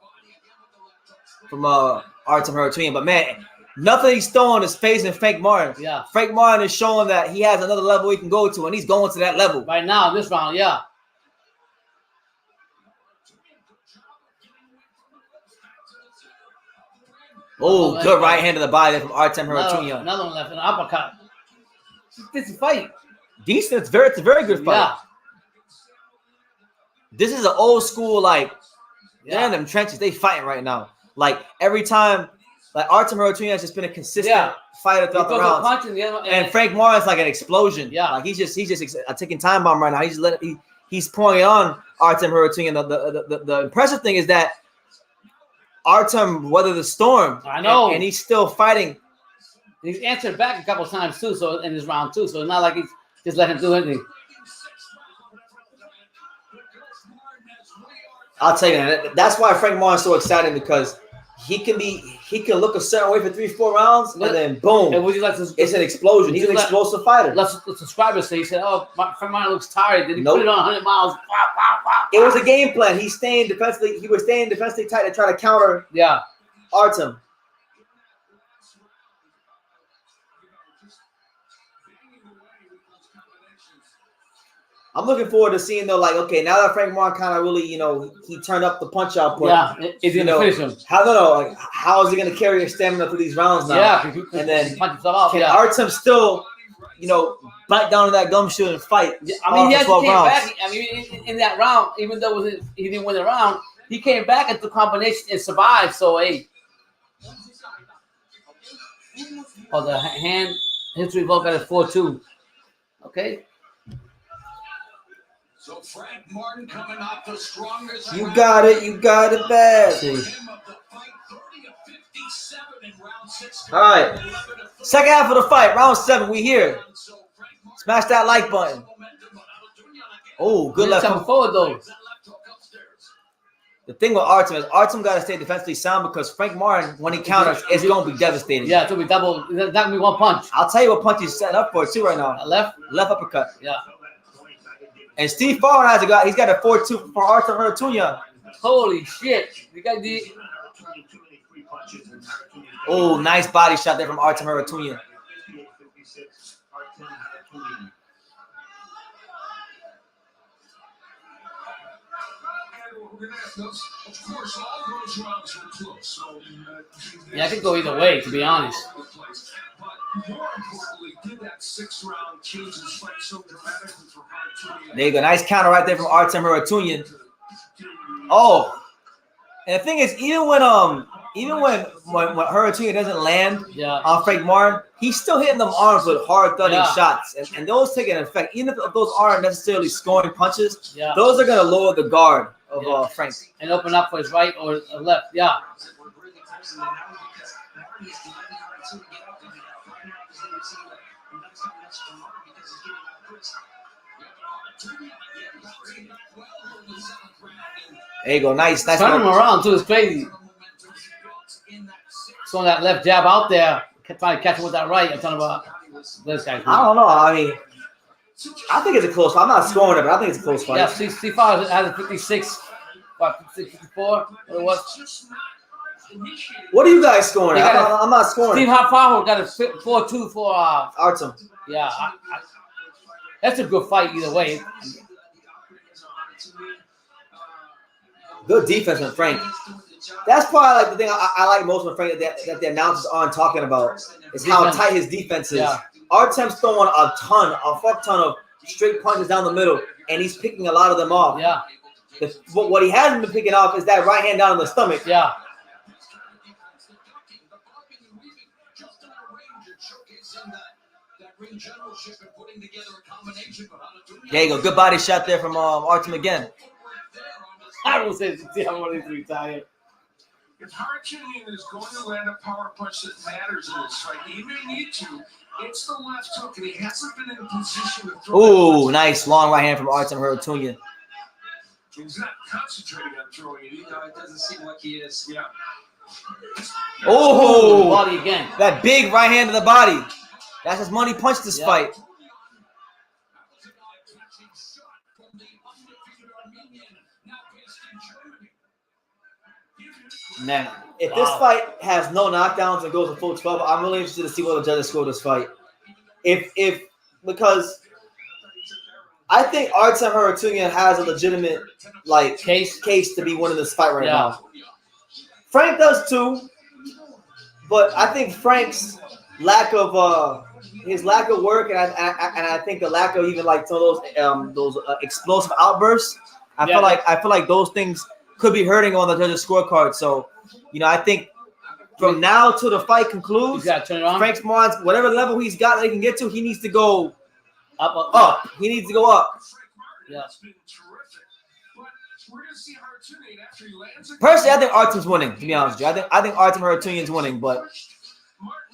Harutyunyan. But man, nothing he's throwing is phasing Frank Martin. Yeah. Frank Martin is showing that he has another level he can go to, and he's going to that level. Right now, this round, yeah. Oh, good right hand to the body there from Artem Harutyunyan. Another one left, an uppercut. It's a fight. Decent. It's a very good fight. Yeah. This is an old school, like, they're Yeah. in them trenches. They fighting right now. Like, every time, like, Artem Harutyunyan has just been a consistent fighter He throughout the throws a rounds. punch in the other, And Frank Martin's like an explosion. Yeah. Like, he's just a ticking time bomb right now. He's pouring it on Artem Harutyunyan. The impressive thing is that Artem weathered the storm. I know. And he's still fighting. he's answered back a couple of times too. So in this round too. So it's not like he's just let him do anything. I'll tell you, that's why Frank Martin's so exciting, because he can look a certain way for 3-4 rounds, and then boom, And would you like to? it's an explosion. He's an explosive fighter. Let the subscribers say, he said, "Oh, Frank Martin looks tired. Did he Nope. put it on 100 miles?" It was a game plan. He's staying defensively. He was staying defensively tight to try to counter Yeah. Artem. I'm looking forward to seeing though, like, okay, now that Frank Martin kind of really, he turned up the punch output. Yeah. Is he gonna finish him? How is he gonna carry his stamina through these rounds now? Yeah. And then punch himself out. Can Yeah. Artem still, bite down to that gumshoe and fight? I mean, he for actually 12 came rounds? back. I mean, in that round, even though he didn't win the round, he came back into combination and survived. So, hey. Oh, the hand history vote got a 4-2. Okay. So Frank Martin coming off the strongest. You got it bad. See. All right. Second half of the fight, round 7. We here. Smash that like button. Oh, good left Coming hook. forward though. The thing with Artem is Artem got to stay defensively sound, because Frank Martin, when he counters, it's going to be devastating. Yeah, it's gonna be double. It's not gonna be one punch. I'll tell you what punch he's setting up for too right now. Left. Left uppercut. Yeah. And Steve Farr he's got a 4-2 for Artem Harutyunyan. Holy shit! We got the. Oh, nice body shot there from Artem Harutyunyan. Look at that. Of course, all those rounds were close. So, Yeah, I could go either way, to be honest. But more importantly, did that 6th-round change his fight so dramatically for Harutyunyan? There you go. Nice counter right there from Artem Harutyunyan. Oh, and the thing is, even when Harutyunyan doesn't land on Frank Martin, he's still hitting them arms with hard thudding shots, and those take an effect. Even if those aren't necessarily scoring punches, those are gonna lower the guard of Frank and open up for his right or left. Yeah. There you go. Nice. Turn him around too. It's crazy. So that left jab out there, trying to catch him with that right. I'm talking about this guy. I don't know. I mean, I think it's a close fight. I'm not scoring it, but I think it's a close fight. Yeah, C5 has a 56, 54. What it was. What are you guys scoring? I'm not scoring. Steve Hafaro got a 4-2 for Artem. Yeah, that's a good fight either way. Good defense from Frank. That's probably like the thing I like most from Frank that the announcers aren't talking about is how tight his defense is. Yeah. Artem's throwing a fuck ton of straight punches down the middle, and he's picking a lot of them off. Yeah. What he hasn't been picking off is that right hand down in the stomach. Yeah. There you go. Good body shot there from Artem again. I will say I'm only 3 tired. If Harutyunyan is going to land a power punch that matters in this fight, he may need to. It's the left hook, and he hasn't been in a position to throw. Ooh, nice long right hand from Artem Harutyunyan. He's not concentrating on throwing it. No, it doesn't seem like he is. Yeah. Oh, body again. That big right hand to the body. That's his money punch this fight. Man, if this fight has no knockdowns and goes a full 12, I'm really interested to see what the judges score this fight. Because I think Artem Harutyunyan has a legitimate case to be winning this fight right now. Frank does too, but I think Frank's lack of work and I think the lack of even like some of those explosive outbursts. I feel like those things could be hurting on the judges' scorecard. So, I think from now till the fight concludes, Frank Martin's whatever level he's got that he can get to, he needs to go up. He needs to go up. Yeah. Personally, I think Artem's winning. To be honest with you, I think Artem Harutyunyan's winning. But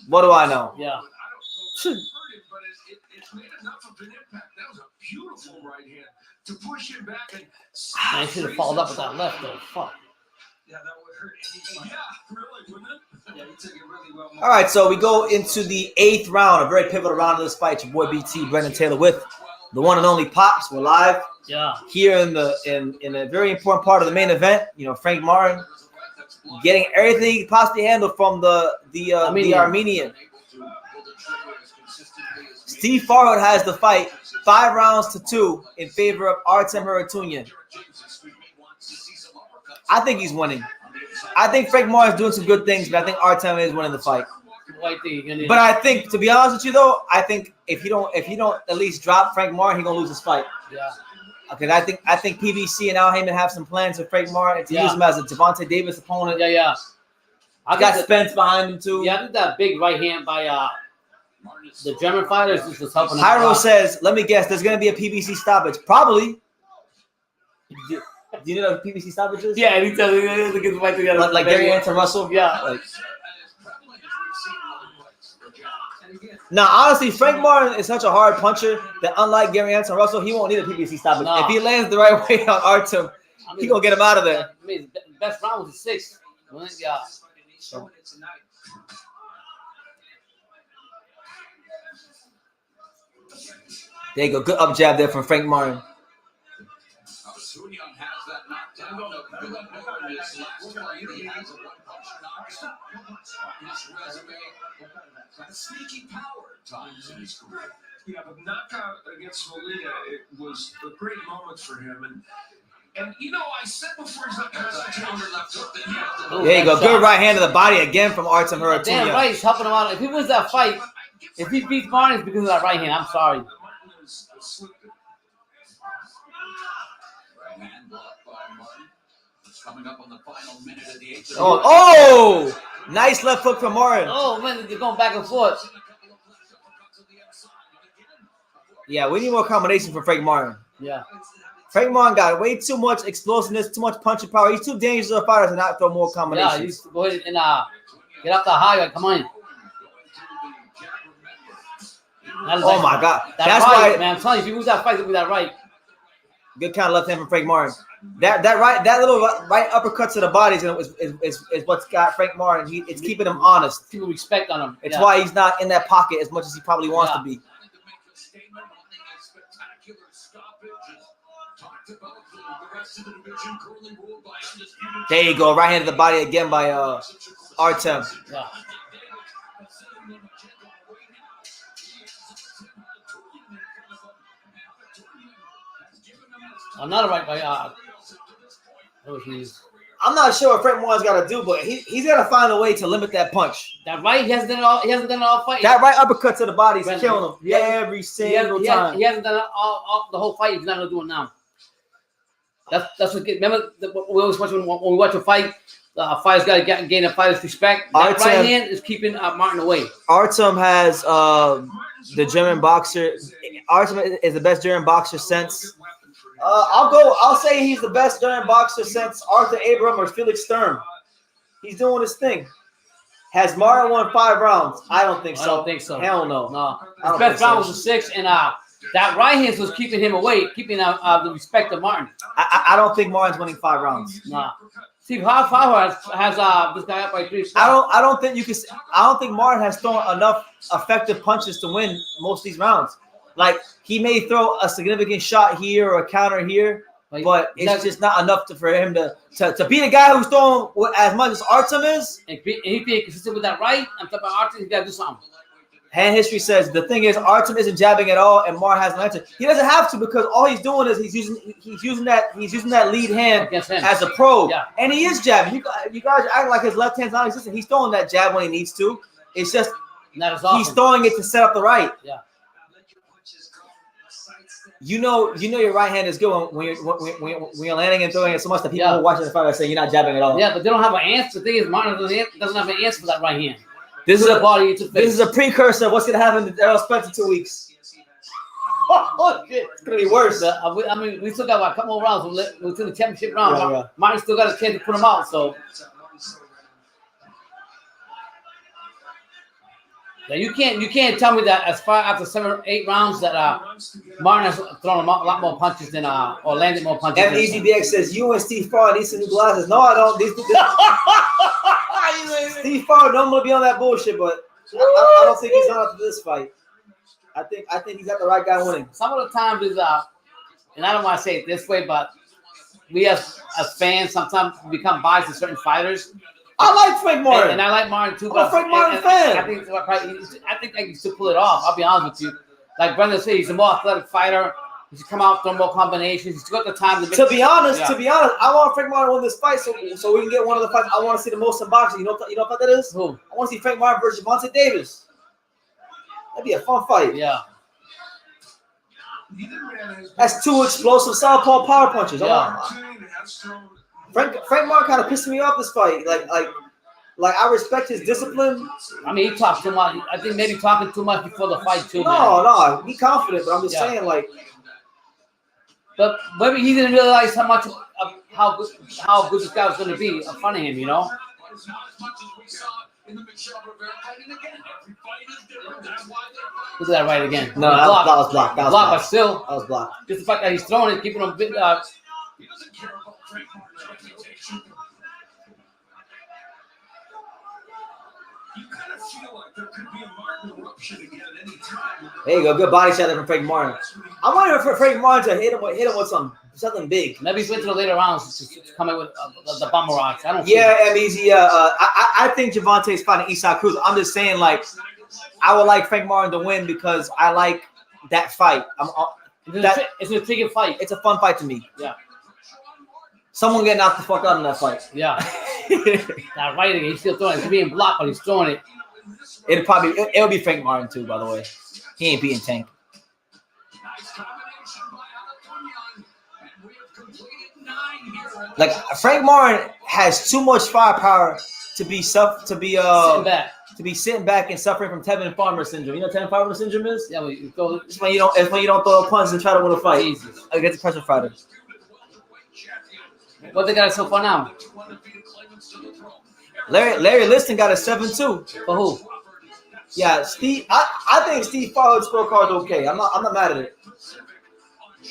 what do I know? Yeah. But it made enough of an impact. That was a beautiful right hand to push him back and. I should have followed up with that left though. Fuck. Yeah, that would hurt. Yeah, really, wouldn't it? Yeah, he took it really well. All right, so we go into the 8th round, a very pivotal round of this fight. Your boy BT, Brendan Taylor with the one and only Pops. We're live. Yeah. Here in a very important part of the main event, Frank Martin getting everything he could possibly handle from the Armenian. Steve Farhood has the fight 5 rounds to 2 in favor of Artem Harutyunyan. I think he's winning. I think Frank Martin's doing some good things, but I think Artem is winning the fight. But I think, to be honest with you, though, I think if you don't at least drop Frank Martin, he's gonna lose this fight. Yeah. Okay, I think PBC and Al Heyman have some plans for Frank Martin to use him as a Gervonta Davis opponent. Yeah. I got Spence behind him too. Yeah, I think that big right hand by the German fighters just was helping. Hyro says, "Let me guess, there's gonna be a PBC stoppage. Probably." Do you know what PBC stoppage is? Yeah, and he tells me to get the fight together. Like Gary Anton Russell. Yeah. Now, honestly, Frank Martin is such a hard puncher that unlike Gary Anton Russell, he won't need a PBC stoppage. No. If he lands the right way on Artem, he's going to get him out of there. I mean, the best round was the 6th. Yeah. So. There you go. Good up jab there from Frank Martin. Sneaky power at times in his career. Yeah, but knockout against Molina, it was a great moment for him. And And you know, I said before he's not going to left hook. Oh, There you go. that Good shot. right hand to the body again from Artem Damn Harutyunyan. right, he's helping him out. If he wins that fight, if he beats Martin, it's because of that right hand. I'm sorry. Right hand blocked by Martin. It's coming up on the final minute of the 8th. Oh, nice left hook from Martin. Oh man, they're going back and forth. Yeah, we need more combination for Frank Martin. Yeah. Frank Martin got way too much explosiveness, too much punching power. He's too dangerous of a fighter to not throw more Yeah, combinations. he's go ahead and get up the high. Come on. Oh my God, That that's right, why. man. I'm telling you, if you lose that fight, it'll be that right. Good kind of left hand from Frank Martin. That little right uppercut to the body is what's got Frank Martin. It's keeping him honest. People respect on him. It's why he's not in that pocket as much as he probably wants to be. There you go, right hand to the body again by Artem. Yeah. Another right by oh, I'm not sure what Frank Martin's got to do, but he's got to find a way to limit that punch. that right. He hasn't done it all. He hasn't done it all fight. That right uppercut to the body is Brandon, killing him he hasn't- every single time. He hasn't done it all the whole fight. He's not gonna do it now. That's what. Remember, we always watch when we watch a fight. The fighter's got to gain a fighter's respect. That Artem- right hand is keeping Martin away. Artem has the German boxer. Artem is the best German boxer since. I'll say he's the best German boxer since Arthur Abraham or Felix Sturm. He's doing his thing. Has Martin won 5 rounds? I don't think so. I don't think so. Hell no. No, I his don't best think round so. was a 6, and that right hand was keeping him away, keeping the respect of Martin. I don't think Martin's winning 5 rounds. Nah. See, how far has this guy up by 3 shots? I don't think you can. I don't think Martin has thrown enough effective punches to win most of these rounds. Like he may throw a significant shot here or a counter here, but it's just not enough for him to beat a guy who's throwing as much as Artem is. And he being consistent with that right. I'm talking about Artem. He got to do something. Hand history says the thing is Artem isn't jabbing at all, and Martin has no answer. He doesn't have to because all he's doing is he's using that lead hand Against him. as a probe, Yeah. and he is jabbing. You guys act like his left hand's non-existent. He's throwing that jab when he needs to. It's just Not as often. he's throwing it to set up the right. Yeah. You know your right hand is good when you're landing and throwing it so much that people Yeah. who watching the fight are saying you're not jabbing at all. Yeah, but they don't have an answer. The thing is, Martin doesn't have an answer for that right hand. This is To the a body, to the face. this is a precursor of what's gonna happen to Errol Spence in 2 weeks. Oh shit, it's gonna be worse. I mean, we still got a couple more rounds. We're to the championship round. Yeah. Martin still got a chance to put him out. So yeah, you can't tell me that as far after 7 or 8 rounds that Martin has thrown a lot more punches than or landed more punches. than- MEZBX says you and Steve Farr need some new glasses. No, I don't. Steve Farr don't want to be on that bullshit, but I don't think he's on after this fight. I think he's got the right guy winning. Some of the times is and I don't want to say it this way, but we as fans sometimes become biased to certain fighters. I like Frank Martin. And I like Martin too. I'm a Frank Martin fan. I think I can still pull it off. I'll be honest with you. Like Brendan said, he's a more athletic fighter. He should come out, throw more combinations. He's got the time to make. To be honest, Yeah. I want Frank Martin to win this fight so we can get one of the fights I want to see the most in boxing. You know what that is? Who? I want to see Frank Martin versus Gervonta Davis. That'd be a fun fight. Yeah. That's 2 explosive southpaw power punches. Yeah. Frank Martin kind of pissed me off this fight. Like I respect his discipline. I mean, he talked too much. I think maybe talking too much before the fight too. No, be confident. But I'm just Yeah. saying, like, But maybe he didn't realize how much of how good this guy was going to be in front of him. You know. Look at that right again. no, that was blocked. That was Blocked, but blocked. still, That was blocked. just the fact that he's throwing it, keeping him a bit. He doesn't care about Frank Martin's reputation. You kind of feel like there could be a Martin eruption again at any time. There you go. Good body shot there from Frank Martin. I'm waiting for Frank Martin to hit him with something big. Maybe he's went to the later rounds to come in with the bummer rocks. I don't. Yeah, I think Gervonta's fighting Isaac Cruz. I'm just saying, like, I would like Frank Martin to win because I like that fight. It's an intriguing fight. It's a fun fight to me. Yeah. Someone get knocked the fuck out in that fight. Yeah. That right again. He's still throwing it. He's being blocked, but he's throwing it. It'll be Frank Martin too, by the way. He ain't beating Tank. Like Frank Martin has too much firepower to be sitting back and suffering from Tevin Farmer syndrome. You know what Tevin Farmer syndrome is? Yeah, it's when you don't throw a punch and try to win a fight against a pressure fighter. What they got so far now? Larry Liston got a 7-2. For who? Yeah, Steve. I think Steve Farhood's scorecard's okay. I'm not mad at it.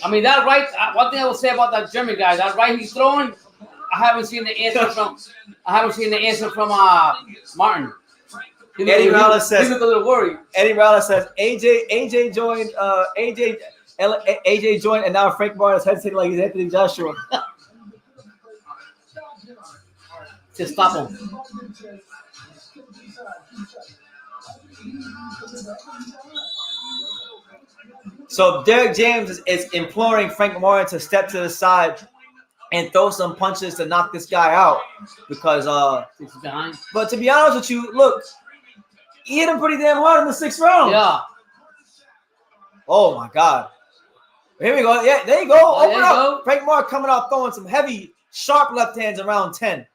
I mean, that right. One thing I will say about that German guy, that right he's throwing, I haven't seen the answer from Martin. Eddie Rowland says. He looked a little worried. Eddie Rowland says AJ joined. AJ joined, and now Frank Martin is hesitating like he's Anthony Joshua. Just stop him. So Derek James is imploring Frank Martin to step to the side and throw some punches to knock this guy out because but to be honest with you, look, he hit him pretty damn hard in the 6th round. Yeah. Oh my God. Here we go. Yeah, there you go. Oh, Open up. Go. Frank Martin coming out throwing some heavy, sharp left hands around 10.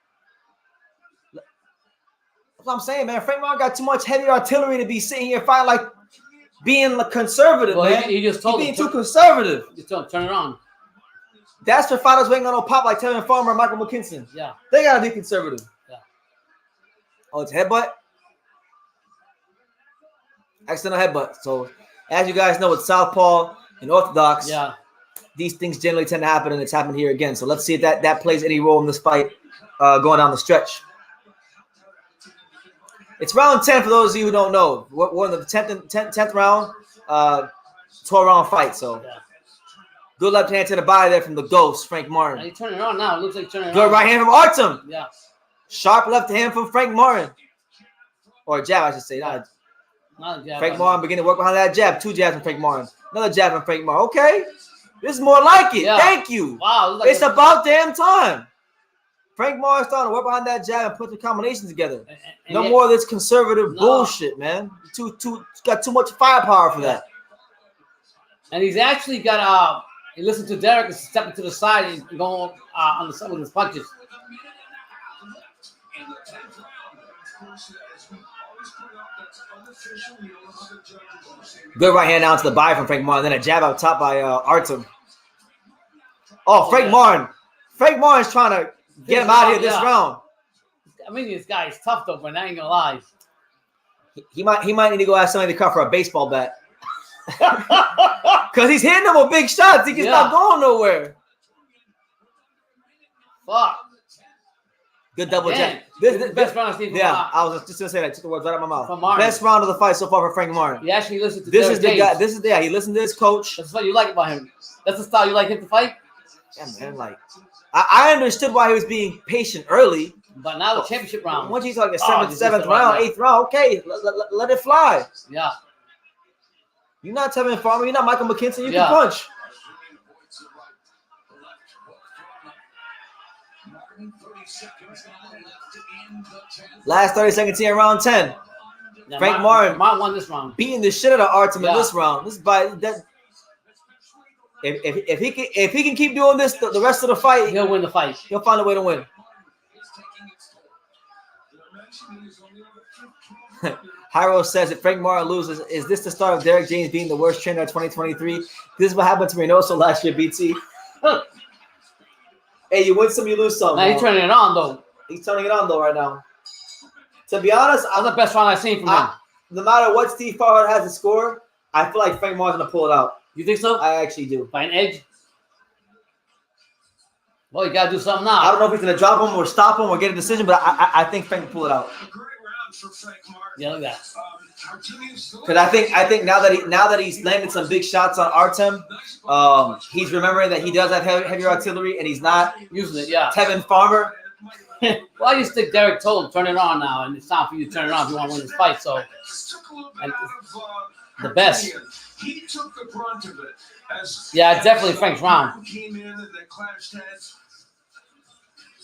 That's what I'm saying, man. Frank Martin got too much heavy artillery to be sitting here fighting like being conservative, man. He just told him being too conservative. Just told him, turn it on. That's for fighters waiting on no pop like Tevin Farmer and Michael McKinson. Yeah. They gotta be conservative. Yeah. Oh, it's headbutt. Accidental headbutt. So, as you guys know, with Southpaw and Orthodox, these things generally tend to happen, and it's happened here again. So let's see if that plays any role in this fight going down the stretch. It's round 10 for those of you who don't know. We're in the 10th round, 12-round fight. So good left hand to the body there from the Ghost, Frank Martin. He's turning it on now. It looks like turning it on. Good right hand from Artem. Yeah. Sharp left hand from Frank Martin. Or jab, I should say. Not a jab. Frank Martin beginning to work behind that jab. 2 jabs from Frank Martin. Another jab from Frank Martin. Okay. This is more like it. Yeah. Thank you. Wow. It's about damn time. Frank Martin's starting to work behind that jab and put the combinations together. No more of this conservative bullshit, man. Got too much firepower for that. And he's actually got he listened to Derek and stepping to the side and going on the side with his punches. Good right hand down to the body from Frank Martin, then a jab up top by Artem. Oh, Frank Martin. Frank Martin's trying to get him out of here this round. I mean, this guy is tough though, but I ain't gonna lie. He might need to go ask somebody to cut for a baseball bat. Because he's hitting them with big shots. He's not going nowhere. Fuck. Good double jab. This is the best round I've seen. Yeah, I was just gonna say that. Took the words right out of my mouth. From Best round of the fight so far for Frank Martin. He actually listened to this is the guy. This is he listened to his coach. That's what you like about him. That's the style you like him to fight. Yeah, man. Like I understood why he was being patient early. But now the championship round. Once he's like the seventh round, 8th round, okay, let it fly. Yeah. You're not Tevin Farmer. You're not Michael McKinson. You can punch. Last 30 seconds here in round 10. Yeah, Frank Martin won this round. Beating the shit out of Artem in this round. This is by that. If he can keep doing this the rest of the fight, he'll win the fight. He'll find a way to win. Hyro says if Frank Martin loses, is this the start of Derek James being the worst trainer of 2023? This is what happened to Reynoso last year, BT. Hey, you win some, you lose some. Now he's turning it on though. He's turning it on though right now. To be honest, that's the best round I've seen from him. No matter what Steve Farhood has to score, I feel like Frank Martin's gonna pull it out. You think so? I actually do. By an edge? Well, you gotta do something now. I don't know if he's gonna drop him or stop him or get a decision, but I think Frank can pull it out. Yeah, look at that. Because I think now that he's landed some big shots on Artem, he's remembering that he does have heavy artillery and he's not using it. Yeah. Tevin Farmer. Well, I just think Derek told him turn it on now, and it's time for you to turn it on if you want to win this fight. So, and the best. He took the brunt of it. Yeah, definitely Frank's round. Came in and they clashed heads.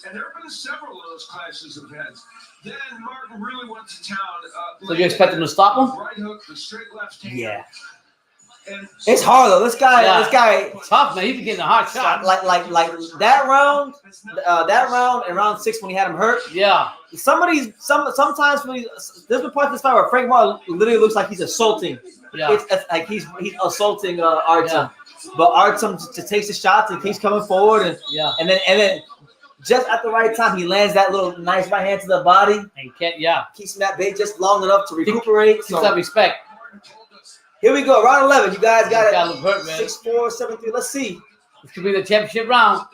And there have been several of those clashes of heads. Then Martin really went to town. So you expect him to stop him? Right hook, the straight left hand. Yeah. And It's hard though. This guy, Tough, man. He's been getting a hard shot. like that round and round 6 when he had him hurt. Yeah. Sometimes when there's been parts of this fight where Frank Martin literally looks like he's assaulting. Yeah. It's like he's assaulting Artem, yeah. But Artem just takes the shots and keeps coming forward and then just at the right time he lands that little nice right hand to the body and keeps him that bait just long enough to recuperate. Keeps that respect. Here we go, round 11. You guys got it. Look hurt, man. 6-4, 7-3. Let's see. This could be the championship round.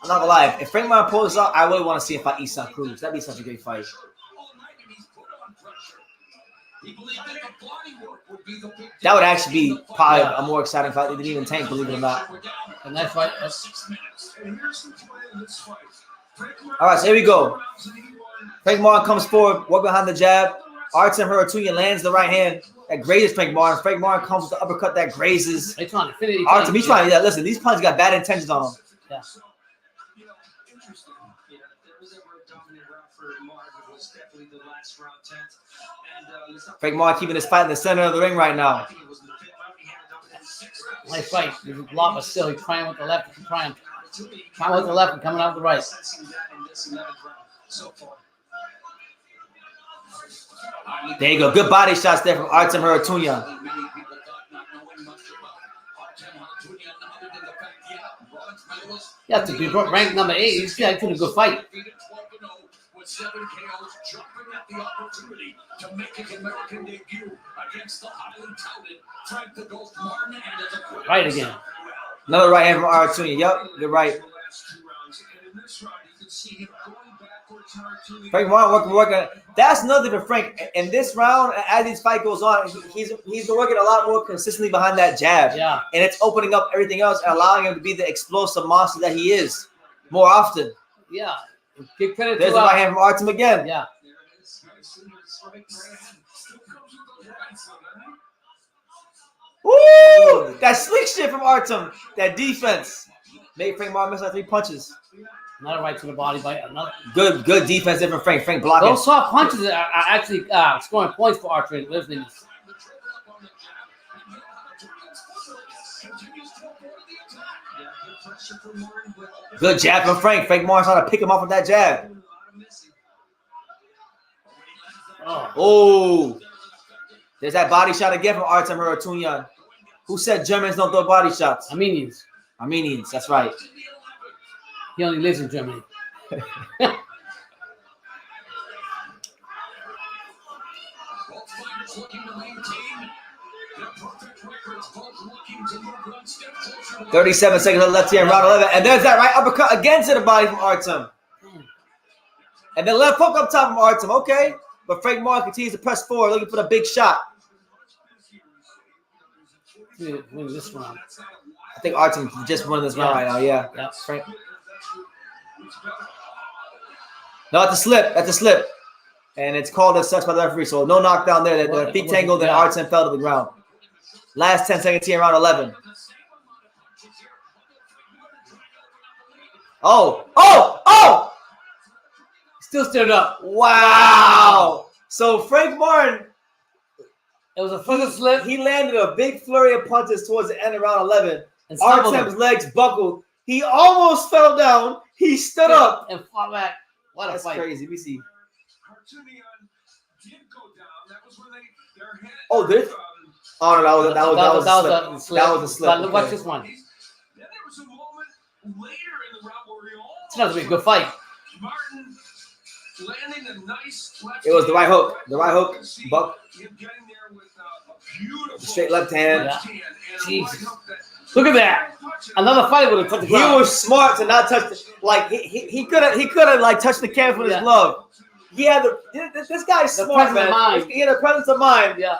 I'm not gonna lie. If Frank Martin pulls this off, I really want to see him fight Isan Cruz. That'd be such a great fight. That would actually be probably a more exciting fight than even Tank, believe it or not. And that fight. All right, so here we go. Frank Martin comes forward, work behind the jab. Artem Harutyunyan lands the right hand that grazes Frank Martin. Frank Martin comes with the uppercut that grazes. He's trying to finish. Artem, he's trying. Yeah, listen, these punches got bad intentions on them. Yeah. Interesting. Yeah, there was ever a dominant round for Martin. It was definitely the last round 10th. And Frank Martin keeping his fight in the center of the ring right now. Nice fight. He's a block, but still he's trying with the left. He's trying with the left and coming out with the right. There you go. Good body shots there from Artem Harutyunyan. You have to be ranked number 8. He's got a good fight. Right again. Another right hand from Harutyunyan. Yep, you're right. Frank Martin working. That's another for Frank. In this round, as this fight goes on, he's been working a lot more consistently behind that jab. Yeah. And it's opening up everything else and allowing him to be the explosive monster that he is more often. Yeah. Give credit There's to the right hand from Artem again. Yeah. Woo! That slick shit from Artem. That defense. Made Frank Martin miss like 3 punches. Another right to the body bite. Another Good defense there from Frank. Frank blocking. Those soft punches are actually scoring points for Archer. Listening. Good jab from Frank. Frank Martin's trying to pick him off with that jab. Oh. There's that body shot again from Artem Harutyunyan. Who said Germans don't throw body shots? Armenians. Armenians, that's right. He only lives in Germany. "37 seconds left here in round 11. And there's that right uppercut again to the body from Artem. And then left hook up top from Artem. Okay. But Frank Martin continues to press forward, looking for the big shot. Win this round. I think Artem just won this round right now. Yeah. Yeah. Frank. No, that's a slip. That's a slip. And it's called as such by the referee. So no knockdown there. The feet tangled and Artem fell to the ground. Last 10 seconds here in round 11. Oh! Still stood up. Wow. So Frank Martin, It was a further slip. he landed a big flurry of punches towards the end of round 11. And stumbled Artem's him. legs buckled. He almost fell down. He stood up. And fought back. What a That's fight. crazy. We see. Did go down. That was when their head. Oh, did? Oh no, that was a slip. That was a slip. But watch Okay. this one. Then there was a moment later in the round where we all. It's not gonna be a good fight. Martin landing a nice left. It was the right hook. The right hook. Buck. Him getting there with a beautiful Straight left hand. Yeah. hand and a Jesus. right hook that- Look at that. Another fight would have touched the He ground. was smart to not touch the, like he could have like touched the canvas with his Yeah. glove. He had this guy's The smart, presence of man. mind. He had a presence of mind. Yeah.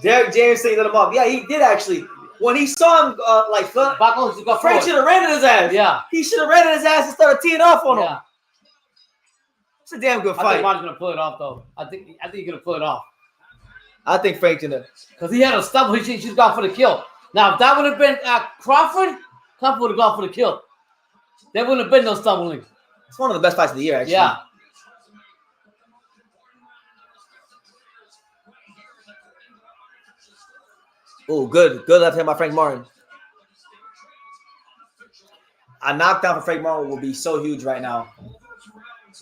Derek James saying let him up. Yeah, he did actually. When he saw him Buckles, he got Frank forward. should have ran at his ass. Yeah. He should have ran at his ass and started teeing off on him. Yeah. It's a damn good I fight. think Martin's gonna pull it off though. I think he's gonna pull it off. I think Frank's gonna. Because he had a stumble. He should have gone for the kill. Now, if that would have been Crawford would have gone for the kill. There wouldn't have been no stumbling. It's one of the best fights of the year, actually. Yeah. Oh, good left hand by Frank Martin. A knockdown for Frank Martin will be so huge right now.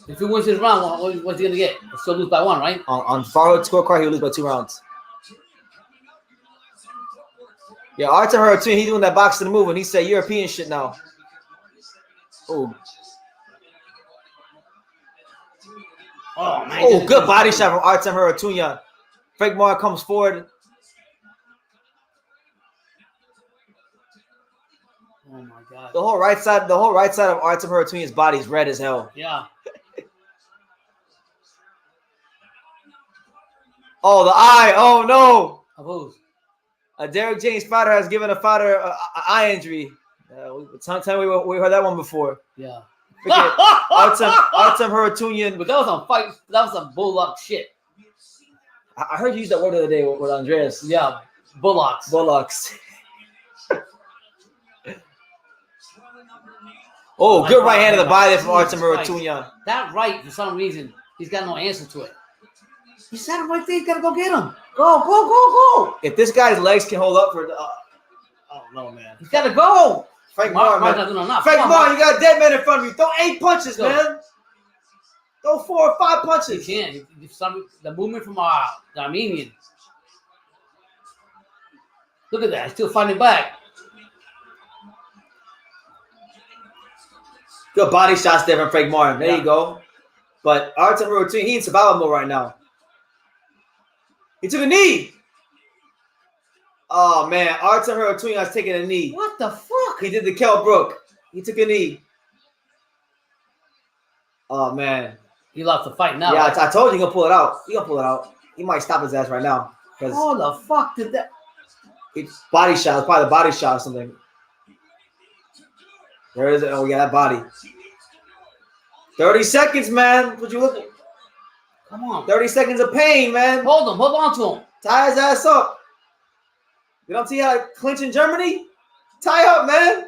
If he wins his round, what's he gonna get? He'll still lose by 1, right? On Farhood's scorecard, he'll lose by 2 rounds. Yeah, Artem Harutyunyan, he's doing that boxing move, and he said European shit now. Oh. Oh, man. Oh, good body shot from Artem Harutyunyan. Frank Martin comes forward. Oh my God. The whole right side of Artem Harutyunyan's body is red as hell. Yeah. Oh, the eye. Oh no. Of who? A Derek James fighter has given a fighter an eye injury. Sometime we heard that one before. Yeah. Artem Harutyunyan. But that was some fight. That was some bullock shit. I heard you use that word the other day with Andreas. Yeah. Bullocks. Bullocks. Oh, good right hand of the body from Artem Harutyunyan. That right, for some reason, he's got no answer to it. He said it right there. He's got to go get him. Go. If this guy's legs can hold up for oh, no, man. He's got to go. Frank Martin, Martin's not doing enough. Frank Martin, you got a dead man in front of you. Throw 8 punches, Go. man. Throw 4 or 5 punches. He can't. The movement from the Armenian. Look at that. He's still fighting back. Good body shots there from Frank Martin. There you go. But Artem Harutyunyan, he in survival mode right now. He took a knee. Oh, man. Artem Harutyunyan's taking a knee. What the fuck? He did the Kell Brook. He took a knee. Oh, man. He lost the fight now. Yeah, Right? I told you he's going to pull it out. He's going to pull it out. He might stop his ass right now. How the fuck did that? It's body shot. It's probably the body shot or something. Where is it? Oh, yeah, that body. 30 seconds, man. What you looking? Come on. 30 seconds of pain, man. Hold him. Hold on to him. Tie his ass up. You don't see how I clinch in Germany? Tie up, man.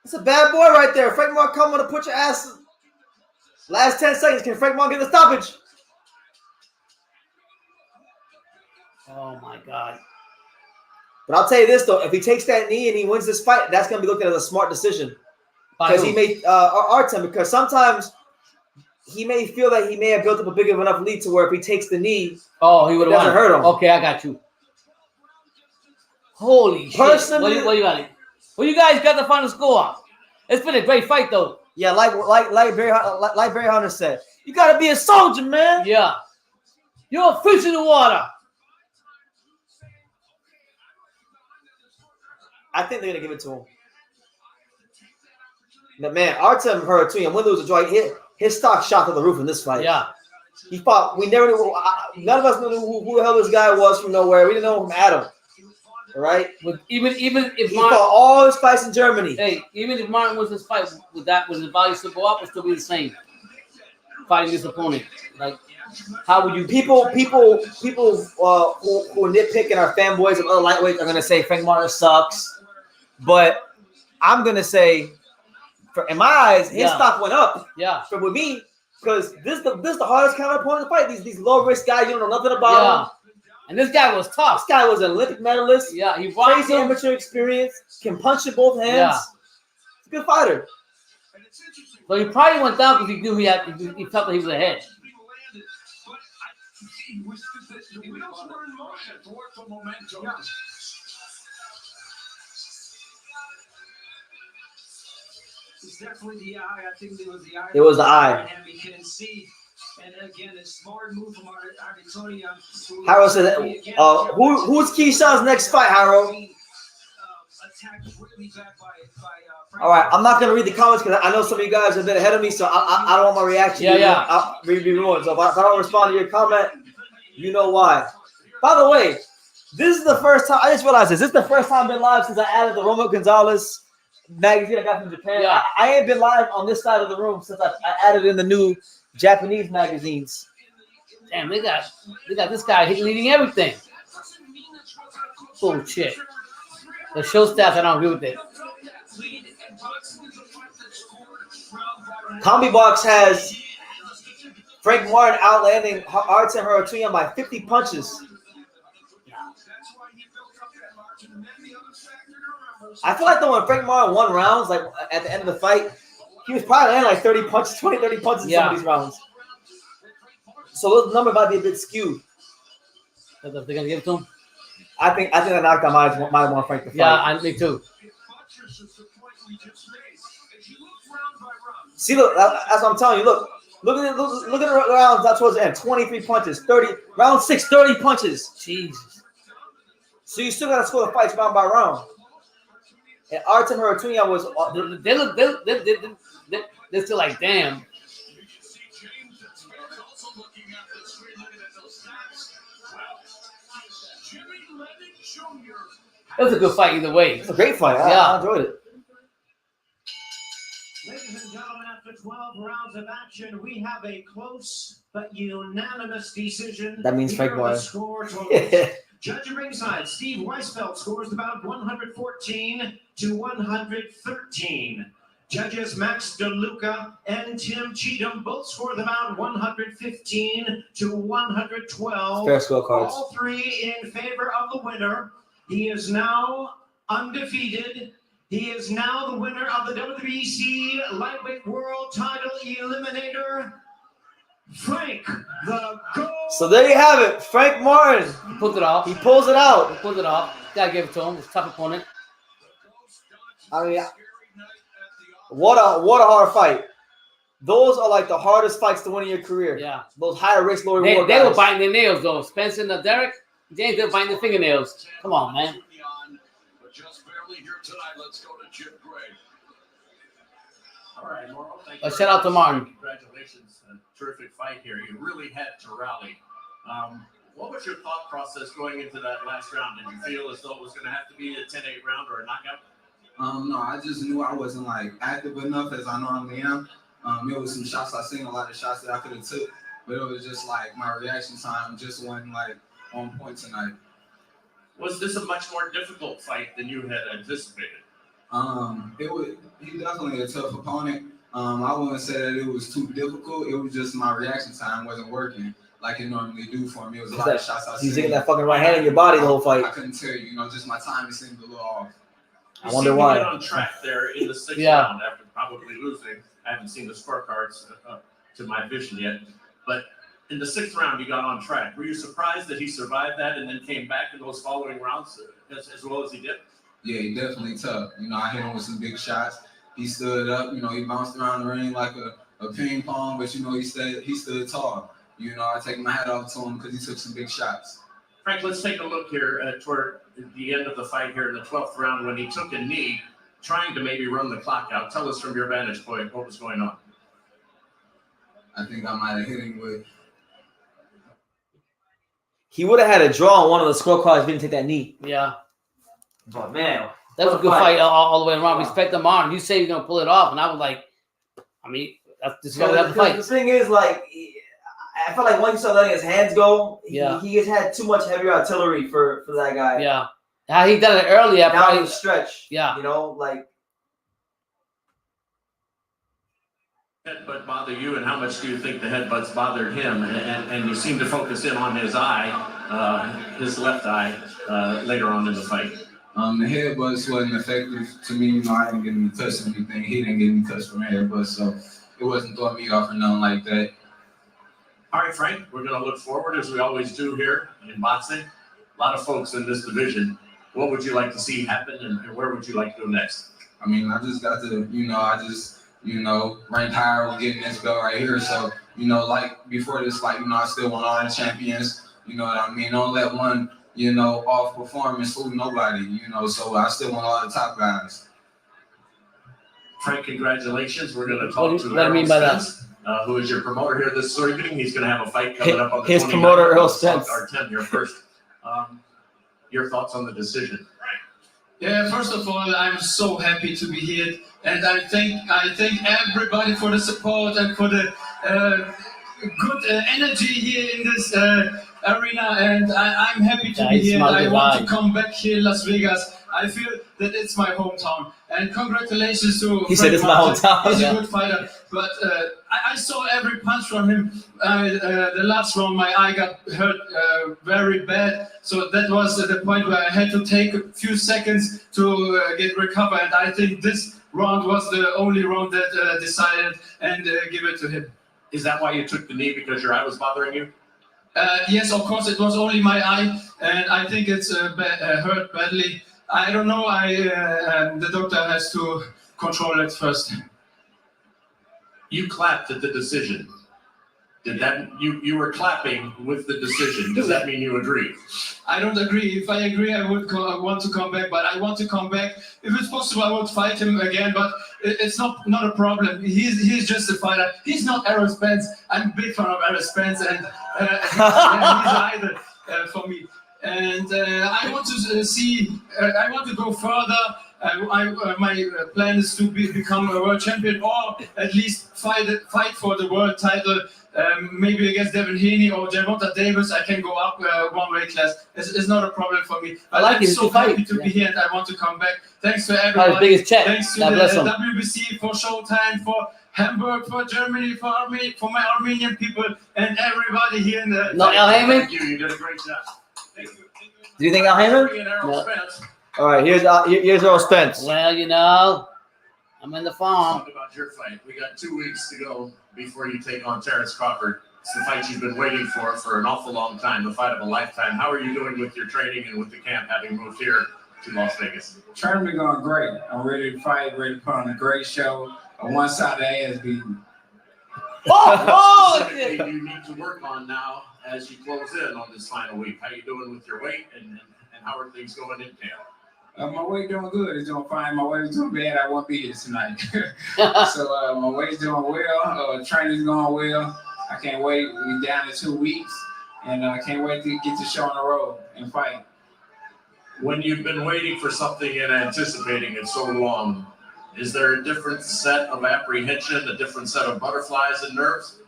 That's a bad boy right there. Frank Martin coming to put your ass. Last 10 seconds. Can Frank Martin get the stoppage? Oh, my God. But I'll tell you this, though. If he takes that knee and he wins this fight, that's going to be looked at as a smart decision. Because he made Artem, because sometimes he may feel that he may have built up a big enough lead to where if he takes the knee, he would have doesn't hurt him. Okay, I got you. Holy Personally, shit. What you got it? Well, you guys got the final score. It's been a great fight, though. Yeah, like Barry Hunter said, you got to be a soldier, man. Yeah. You're a fish in the water. I think they're going to give it to him. But man, Artem Harutyunyan, win, lose, or draw, his stock shot to the roof in this fight. Yeah. He fought. We never knew. None of us knew who the hell this guy was from nowhere. We didn't know him from Adam. All right. But even if He Martin, fought all his fights in Germany. hey, even if Martin wins this fight, would his value still go up or still be the same? Fighting this opponent, like, how would you? People who nitpick and are fanboys of other lightweights are gonna say Frank Martin sucks, but I'm gonna say, in my eyes, his stock went up. Yeah. But with me, because this is the hardest kind of opponent to fight. These low risk guys, you don't know nothing about them. And this guy was tough. This guy was an Olympic medalist. Yeah, he crazy amateur experience. Can punch in both hands. Yeah. He's a good fighter. So he probably went down because he knew he felt that he was ahead. It's definitely the eye. I think it was the eye. It was the eye. And we can see. And again, a smart move from Harutyunyan. Harold said, who's Keyshawn's next fight, Harold? All right, I'm not going to read the comments because I know some of you guys are a bit ahead of me, so I don't want my reaction to be ruined. So if I don't respond to your comment, you know why. By the way, this is the first time, I just realized this is the first time I've been live since I added the Romo Gonzalez magazine I got from Japan. Yeah. I ain't been live on this side of the room since I added in the new Japanese magazines. Damn, they got this guy leading everything. Bullshit. The show stats, I don't agree with it. Combi Box has Frank Martin outlanding Artem Harutyunyan by 50 punches. I feel like though when Frank Martin won rounds, like at the end of the fight, he was probably landing like 30 punches, 20, 30 punches in some of these rounds. So those numbers might be a bit skewed. They're gonna give it to him. I think that knockout might want Frank to fight. Yeah, I think too. See, look, that's what I'm telling you. Look at the rounds out towards the end. 23 punches, 30 round 6, 30 punches. Jesus. So you still gotta score the fights round by round. And Artem Harutyunyan was They're still like, damn. It was a good fight either way. It's a great fight. Yeah. I enjoyed it. Ladies and gentlemen, after 12 rounds of action, we have a close but unanimous decision. That means Frank Martin. Score totals. Judge at ringside, Steve Weisfeld scores about 114 to 113. Judges Max DeLuca and Tim Cheatham both scored about 115 to 112. Fair scorecards. All three in favor of the winner. He is now undefeated. He is now the winner of the WBC Lightweight World Title Eliminator, Frank the Gold. So there you have it. Frank Martin. He pulled it off. He pulls it out. He pulled it off. Gotta give it to him. It's a tough opponent. I mean, what a hard fight. Those are like the hardest fights to win in your career. Yeah. Those higher risk, lower They reward were guys. biting their nails though. Spencer and Derek James, they're biting their fingernails. Come on, man. But just barely here tonight. Let's go to Jim Gray. All right, Morrow, thank you. Shout out to Martin. Congratulations. A terrific fight here. You really had to rally. What was your thought process going into that last round? Did you feel as though it was going to have to be a 10-8 round or a knockout? No, I just knew I wasn't like active enough as I normally am. There was some shots I seen, a lot of shots that I could have took, but it was just like my reaction time just wasn't like on point tonight. Was this a much more difficult fight than you had anticipated? He definitely a tough opponent. I wouldn't say that it was too difficult. It was just my reaction time wasn't working like it normally do for me. It was a lot of shots I seen. He's taking that fucking right hand in your body the whole fight. I couldn't tell you, just my timing seemed a little off. I wonder why. You get on track there in the sixth Yeah. round after probably losing. I haven't seen the scorecards to my vision yet, but in the sixth round you got on track. Were you surprised that he survived that and then came back in those following rounds as well as he did? Yeah, he definitely tough. I hit him with some big shots. He stood up. He bounced around the ring like a ping pong, but he stood tall. I take my hat off to him because he took some big shots. Frank, let's take a look here toward the end of the fight here in the 12th round when he took a knee, trying to maybe run the clock out. Tell us from your vantage point what was going on. I think I might have hit him with. He would have had a draw on one of the scorecards if he didn't take that knee. Yeah. But man, That was a good fight all the way around. Respect the Martin. You say you're gonna pull it off, and I was like, this is gonna have to fight. The thing is, like, I felt like once you start letting his hands go, he just had too much heavy artillery for that guy. Yeah. How he done it earlier. Down the stretch. Yeah. Like. Headbutt bother you, and how much do you think the headbutts bothered him? And you seem to focus in on his eye, his left eye, later on in the fight. The headbutts wasn't effective to me. I didn't get him to touch anything. He didn't get me touched from headbutts, so it wasn't throwing me off or nothing like that. All right, Frank, we're going to look forward as we always do here in boxing. A lot of folks in this division. What would you like to see happen, and where would you like to go next? I just got to, rank higher with getting this belt right here. So, like before this fight, I still want all the champions. You know what I mean? Don't let one, off performance fool nobody, so I still want all the top guys. Frank, congratulations. We're going to talk to What do you mean by that? Who is your promoter here this evening. He's going to have a fight coming up on the 29th. His promoter, Earl Spence. Artem here first. Your thoughts on the decision? Yeah, first of all, I'm so happy to be here, and I thank everybody for the support and for the good energy here in this arena, and I'm happy to be here. And I want to come back here in Las Vegas. I feel that it's my hometown. And congratulations to He said it's my hometown. He's a good fighter. But I saw every punch from him. The last round, my eye got hurt very bad. So that was the point where I had to take a few seconds to get recovered. And I think this round was the only round that decided and give it to him. Is that why you took the knee, because your eye was bothering you? Yes, of course, it was only my eye, and I think it's hurt badly. I don't know. The doctor has to control it first. You clapped at the decision. Did that you were clapping with the decision? Does that mean you agree? I don't agree. If I agree, I would want to come back. But I want to come back. If it's possible, I would fight him again. But it's not a problem. He's just a fighter. He's not Errol Spence. I'm a big fan of Errol Spence, and he's either for me. And I want to see. I want to go further. My plan is to become a world champion, or at least fight for the world title. Maybe against Devin Haney or Gervonta Davis, I can go up one weight class. It's not a problem for me. I'm so happy to be here, and I want to come back. Thanks to everyone. Biggest check. Thanks to the WBC, for Showtime, for Hamburg, for Germany, for my Armenian people, and everybody here in the. No, Al Heyman? Thank you. You did a great job. Thank you. Do you think Al Heyman? No. All right, here's Errol Spence. Well, you know, I'm in the farm. Talk about your fight. We got 2 weeks to go before you take on Terrence Crawford. It's the fight you've been waiting for an awful long time, the fight of a lifetime. How are you doing with your training and with the camp, having moved here to Las Vegas? Training been going great. I'm ready to fight, ready to put on a great show. On one side of the ass beating. You need to work on now as you close in on this final week. How are you doing with your weight, and how are things going in camp? My weight doing good. It's doing fine. My weight is doing bad. I won't be here tonight. So my weight's doing well. Training's going well. I can't wait. We're down to 2 weeks, and I can't wait to get the show on the road and fight. When you've been waiting for something and anticipating it so long, is there a different set of apprehension, a different set of butterflies and nerves?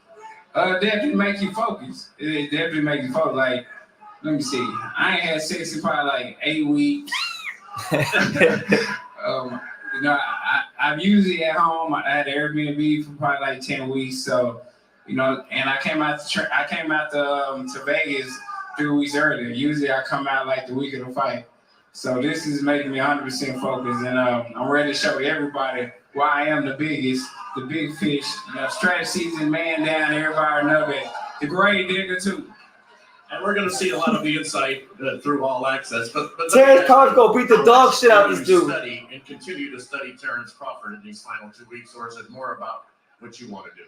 Definitely make you focus. It definitely makes you focus. Like, let me see. I ain't had sex in probably like 8 weeks. I'm usually at home. I had Airbnb for probably like 10 weeks. So, and I came out to Vegas 3 weeks earlier. Usually I come out like the week of the fight. So this is making me 100% focused, and I'm ready to show everybody why I am the biggest, the big fish, stretch season man down. Everybody know that. The grave digger too. And we're going to see a lot of the insight through All Access. But Terrence Crawford go beat the dog shit out of this dude. Study and continue to study Terrence Crawford in these final 2 weeks, or is it more about what you want to do?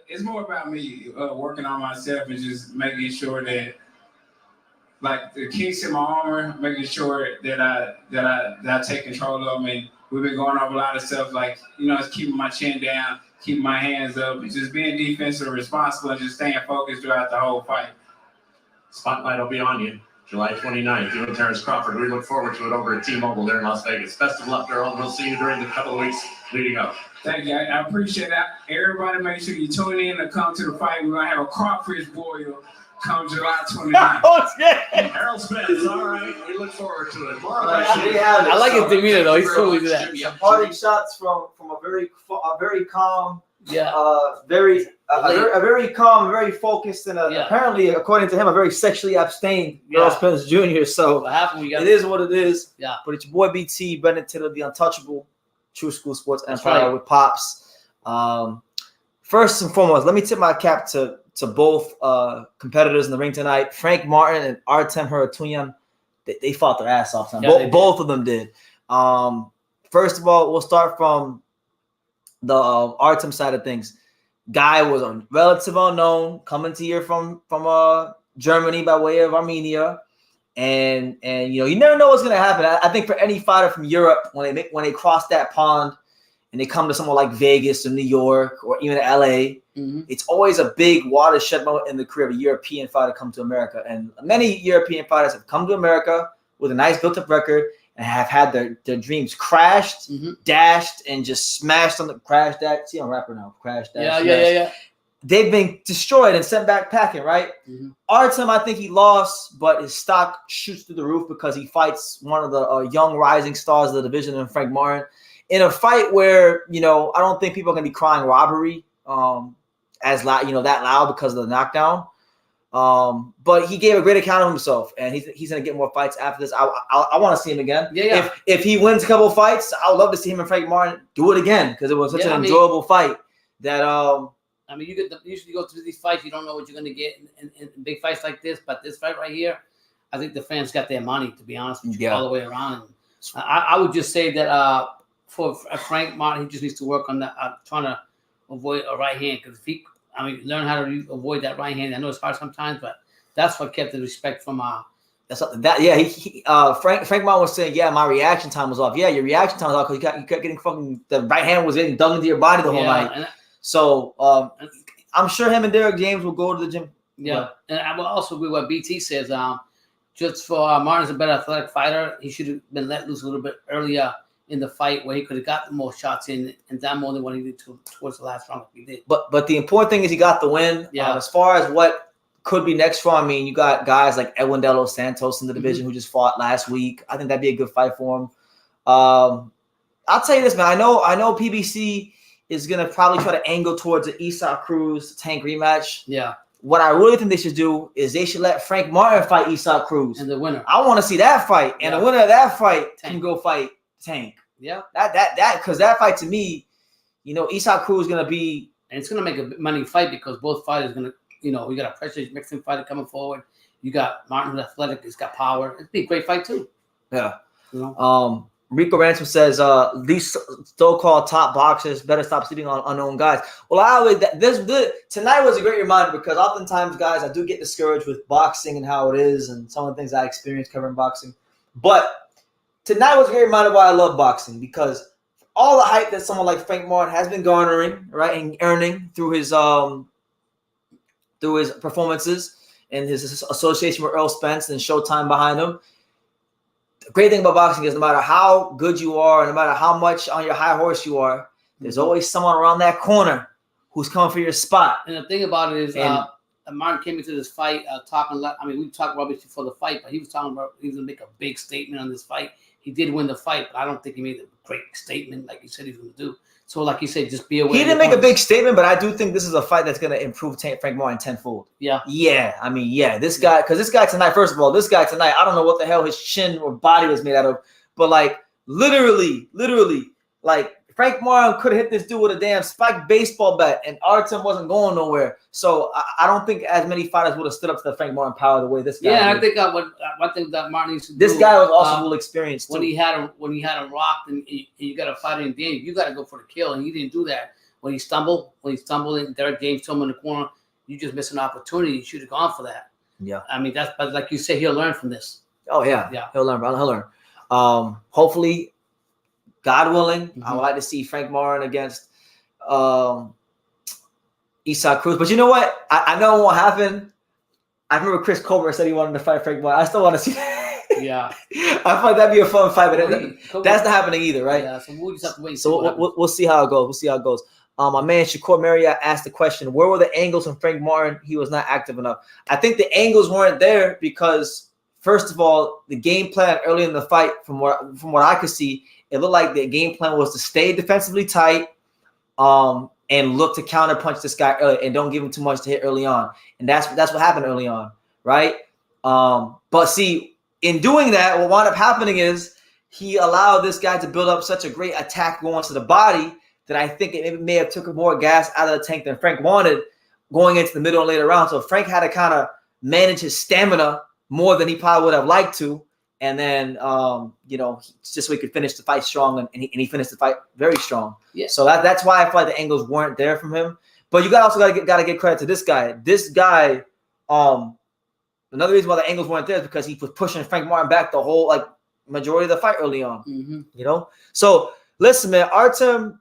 It's more about me working on myself and just making sure that, like, the kinks in my armor, making sure that I take control of them. And we've been going over a lot of stuff, like, it's keeping my chin down, keeping my hands up, and just being defensive and responsible and just staying focused throughout the whole fight. Spotlight will be on you July 29th. You and Terrence Crawford. We look forward to it over at T-Mobile there in Las Vegas. Best of luck, Earl. We'll see you during the couple of weeks leading up. Thank you. I appreciate that. Everybody, make sure you tune in to come to the fight. We're going to have a crawfish boil come July 29th. Oh, shit. Harold Spence. All right. We look forward to it. I like his demeanor, though. He's totally do that. Some parting shots from a very calm, Yeah. very calm, very focused, and apparently, according to him, a very sexually abstained Errol Spence Jr. So What happened? it is what it is. Yeah. But it's your boy BT, Brendan Tittle, the untouchable, True School Sports That's Empire right. with Pops. First and foremost, let me tip my cap to both competitors in the ring tonight, Frank Martin and Artem Harutyunyan. They fought their ass off tonight. Yeah, Both of them did. First of all, we'll start from the Artem side of things. Guy was a relative unknown, coming to here from Germany by way of Armenia, and you never know what's gonna happen. I think for any fighter from Europe, when they cross that pond and they come to somewhere like Vegas or New York or even LA, it's always a big watershed moment in the career of a European fighter come to America. And many European fighters have come to America with a nice built-up record and have had their dreams crashed, dashed, and just smashed on the crash that. See, I'm a rapper now. Crash that. Yeah. they've been destroyed and sent back packing, right? Artem, I think he lost, but his stock shoots through the roof because he fights one of the young rising stars of the division in Frank Martin in a fight where, I don't think people are going to be crying robbery as loud, that loud because of the knockdown. But he gave a great account of himself, and he's going to get more fights after this. I want to see him again. Yeah. If he wins a couple of fights, I would love to see him and Frank Martin do it again because it was such an enjoyable fight that you usually go through these fights, you don't know what you're going to get in big fights like this, but this fight right here, I think the fans got their money, to be honest with you, all the way around. And I would just say that for Frank Martin, he just needs to work on that, trying to avoid a right hand, because if he, learn how to avoid that right hand. I know it's hard sometimes, but that's what kept the respect from Frank Martin was saying, my reaction time was off. Yeah, your reaction time was off because you kept getting fucking, the right hand was getting dug into your body the whole night. So I'm sure him and Derek James will go to the gym. Yeah, and I will also agree with what BT says. Just for Martin's a better athletic fighter, he should have been let loose a little bit earlier in the fight where he could have got the more shots in and done more than what he did towards the last round. He did. But the important thing is he got the win. Yeah. As far as what could be next for him, you got guys like Edwin De Los Santos in the division who just fought last week. I think that'd be a good fight for him. I'll tell you this, man. I know PBC is going to probably try to angle towards the Isaac Cruz Tank rematch. Yeah. What I really think they should do is they should let Frank Martin fight Isaac Cruz. And the winner. I want to see that fight. And the winner of that fight can go fight Tank. Yeah. Because that fight to me, Isaac Cruz is going to be. And it's going to make a money fight because both fighters going to, we got a pressure Mexican fighter coming forward. You got Martin who's athletic. He's got power. It'd be a great fight too. Yeah. Rico Ransom says, these so-called top boxers better stop sleeping on unknown guys. Well, tonight was a great reminder because oftentimes, guys, I do get discouraged with boxing and how it is and some of the things I experienced covering boxing. But tonight was a great reminder why I love boxing, because all the hype that someone like Frank Martin has been garnering, right, and earning through his performances and his association with Earl Spence and Showtime behind him. The great thing about boxing is no matter how good you are, no matter how much on your high horse you are, there's always someone around that corner who's coming for your spot. And the thing about it is, Martin came into this fight talking. We talked about it before the fight, but he was talking about he was going to make a big statement on this fight. He did win the fight, but I don't think he made a great statement like he said he was going to do. So, like you said, just be aware. He didn't make a big statement, but I do think this is a fight that's going to improve Frank Martin tenfold. Yeah. Yeah. This guy tonight, first of all, I don't know what the hell his chin or body was made out of, but like literally, like Frank Martin could have hit this dude with a damn spiked baseball bat, and Artem wasn't going nowhere. So I don't think as many fighters would have stood up to the Frank Martin power the way this guy. Yeah, did. I think one thing that Martin needs to do. This guy was also well experienced too. When he had him rocked and you got a fighter in Daniel, you got to go for the kill, and he didn't do that. When he stumbled and Derek James told him in the corner, you just missed an opportunity. You should have gone for that. Yeah. But like you say, he'll learn from this. Oh yeah. He'll learn, bro. He'll learn. Hopefully, God willing, I would like to see Frank Martin against Isaac Cruz. But you know what? I know it won't happen. I remember Chris Colbert said he wanted to fight Frank Martin. I still want to see that. Yeah. I thought that'd be a fun fight, but that's not happening either, right? Yeah, so we'll just have to wait. So we'll see how it goes. My man Shakur Marriott asked the question, where were the angles from Frank Martin? He was not active enough. I think the angles weren't there because, first of all, the game plan early in the fight, from what I could see, it looked like the game plan was to stay defensively tight and look to counterpunch this guy early and don't give him too much to hit early on. And that's what happened early on, right? But see, in doing that, what wound up happening is he allowed this guy to build up such a great attack going to the body that I think it may have took more gas out of the tank than Frank wanted going into the middle and later round. So Frank had to kind of manage his stamina more than he probably would have liked to. And then, just so he could finish the fight strong, and he finished the fight very strong. Yeah. So that's why I feel like the angles weren't there from him. But you also got to give credit to this guy. This guy, another reason why the angles weren't there is because he was pushing Frank Martin back the whole majority of the fight early on. Mm-hmm. So listen, man, Artem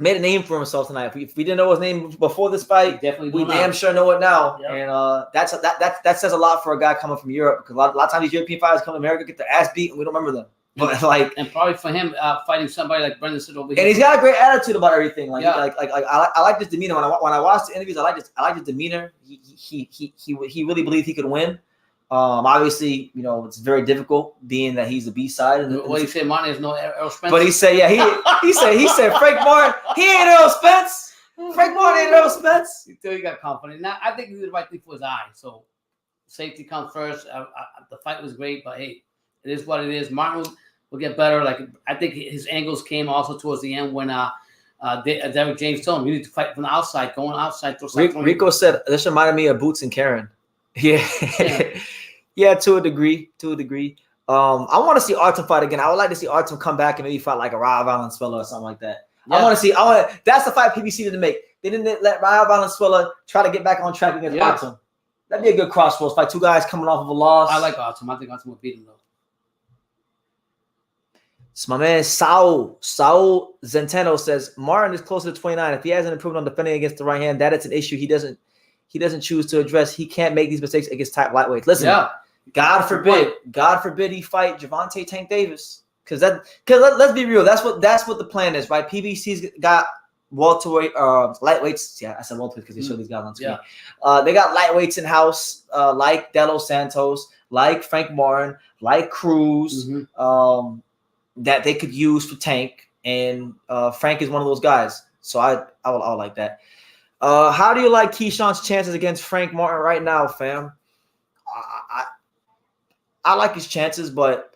made a name for himself tonight. If we didn't know his name before this fight, we damn sure know it now. Yep. And that says a lot for a guy coming from Europe, because a lot of times these European fighters come to America, get their ass beat, and we don't remember them. But like, and probably for him fighting somebody like Brendan said over here, and he's got a great attitude about everything. Like, Yeah. I like his demeanor. When I watch the interviews, I like his demeanor. He really believed he could win. Obviously, you know, it's very difficult being that he's the B side. And what he said, Martin is no Errol Spence. but he said, yeah, he said Frank Martin, he ain't Errol Spence. Frank Martin ain't Errol Spence. Until he got confident. Now I think he did the right thing for his eye. So safety comes first. The fight was great, but hey, it is what it is. Martin will get better. Like I think his angles came also towards the end when Derek James told him you need to fight from the outside, going outside. Rico said this reminded me of Boots and Karen. Yeah. Yeah, to a degree. I want to see Artem fight again. I would like to see Artem come back and maybe fight like a Raul Valenzuela or something like that. Yeah. That's the fight PBC didn't make. They didn't let Raul Valenzuela try to get back on track against Artem. That'd be a good crossroads fight. Two guys coming off of a loss. I like Artem. I think Artem will beat him though. So my man Saul Zenteno says Martin is closer to 29. If he hasn't improved on defending against the right hand, that is an issue he doesn't choose to address. He can't make these mistakes against top lightweights. Listen, God forbid he fight Gervonta Tank Davis. Because let's be real, that's what the plan is, right? PBC's got welterweight lightweights. Yeah, I said welterweight because they show these guys on screen. Yeah. They got lightweights in house, like De Los Santos, like Frank Martin, like Cruz, that they could use for Tank. And Frank is one of those guys. So I would like that. How do you like Keyshawn's chances against Frank Martin right now, fam? I like his chances, but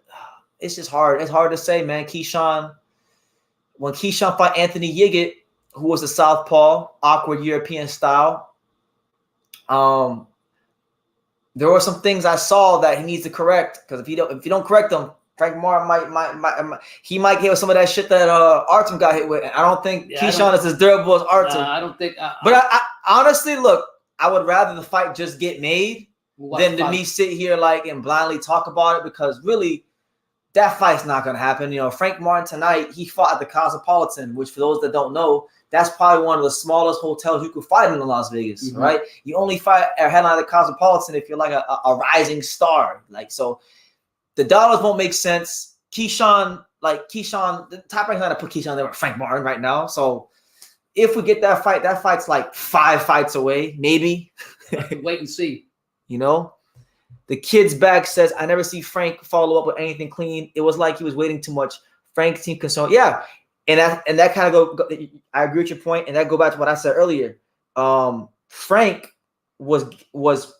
it's just hard. It's hard to say, man. When Keyshawn fought Anthony Yiggett, who was a southpaw, awkward European style, there were some things I saw that he needs to correct. Because if you don't correct them, Frank Martin might get some of that shit that Artem got hit with. And I don't think Keyshawn is as durable as Artem. I don't think. But I honestly, look, I would rather the fight just get made than to me sit here and blindly talk about it, because really that fight's not going to happen. You know, Frank Martin tonight, he fought at the Cosmopolitan, which for those that don't know, that's probably one of the smallest hotels you could fight in Las Vegas, right? You only fight a headline at the Cosmopolitan if you're like a rising star. So the dollars won't make sense. Keyshawn, the top rank's not to put Keyshawn there with Frank Martin right now. So if we get that fight's like 5 fights away, maybe. Wait and see. You know, the kid's back says, I never see Frank follow up with anything clean. It was like he was waiting too much. Frank seemed concerned. Yeah. And that kind of go, I agree with your point. And that go back to what I said earlier. Frank was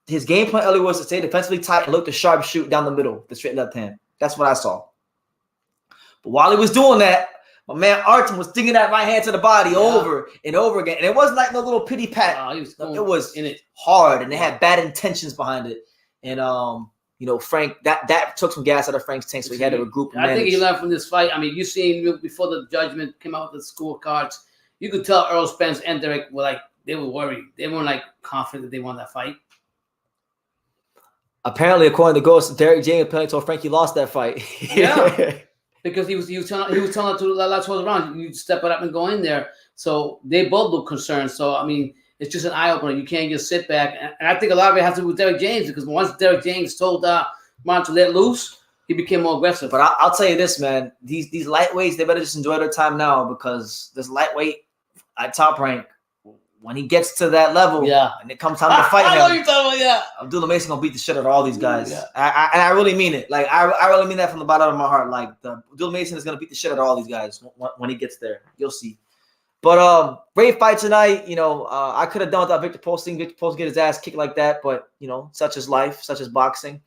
his game plan earlier was to stay defensively tight and look to sharp shoot down the middle, the straight left hand. That's what I saw. But while he was doing that, my man Artem was sticking that right hand to the body over and over again. And it wasn't like no little pity pat. It was in it hard, and they had bad intentions behind it. And you know, Frank, that took some gas out of Frank's tank, so he had to regroup. I think he learned from this fight. I mean, you seen before the judgment came out with the scorecards, you could tell Errol Spence and Derek were they were worried. They weren't confident that they won that fight. Apparently, according to Ghost, Derek James apparently told Frank he lost that fight. Yeah. Because he was telling to the last 12 rounds, you step it up and go in there. So they both look concerned. So I mean, it's just an eye opener. You can't just sit back. And I think a lot of it has to do with Derek James, because once Derek James told Martin to let loose, he became more aggressive. But I'll tell you this, man. These lightweights, they better just enjoy their time now, because this lightweight at Top Rank, when he gets to that level, and it comes time to fight him, I know what you're talking about, Abdullah Mason gonna beat the shit out of all these guys. Yeah. I really mean it. I really mean that from the bottom of my heart. Abdullah Mason is gonna beat the shit out of all these guys when he gets there. You'll see. But great fight tonight. You know, I could have done without Viktor Postol. Viktor Postol get his ass kicked like that, but you know, such is life, such is boxing.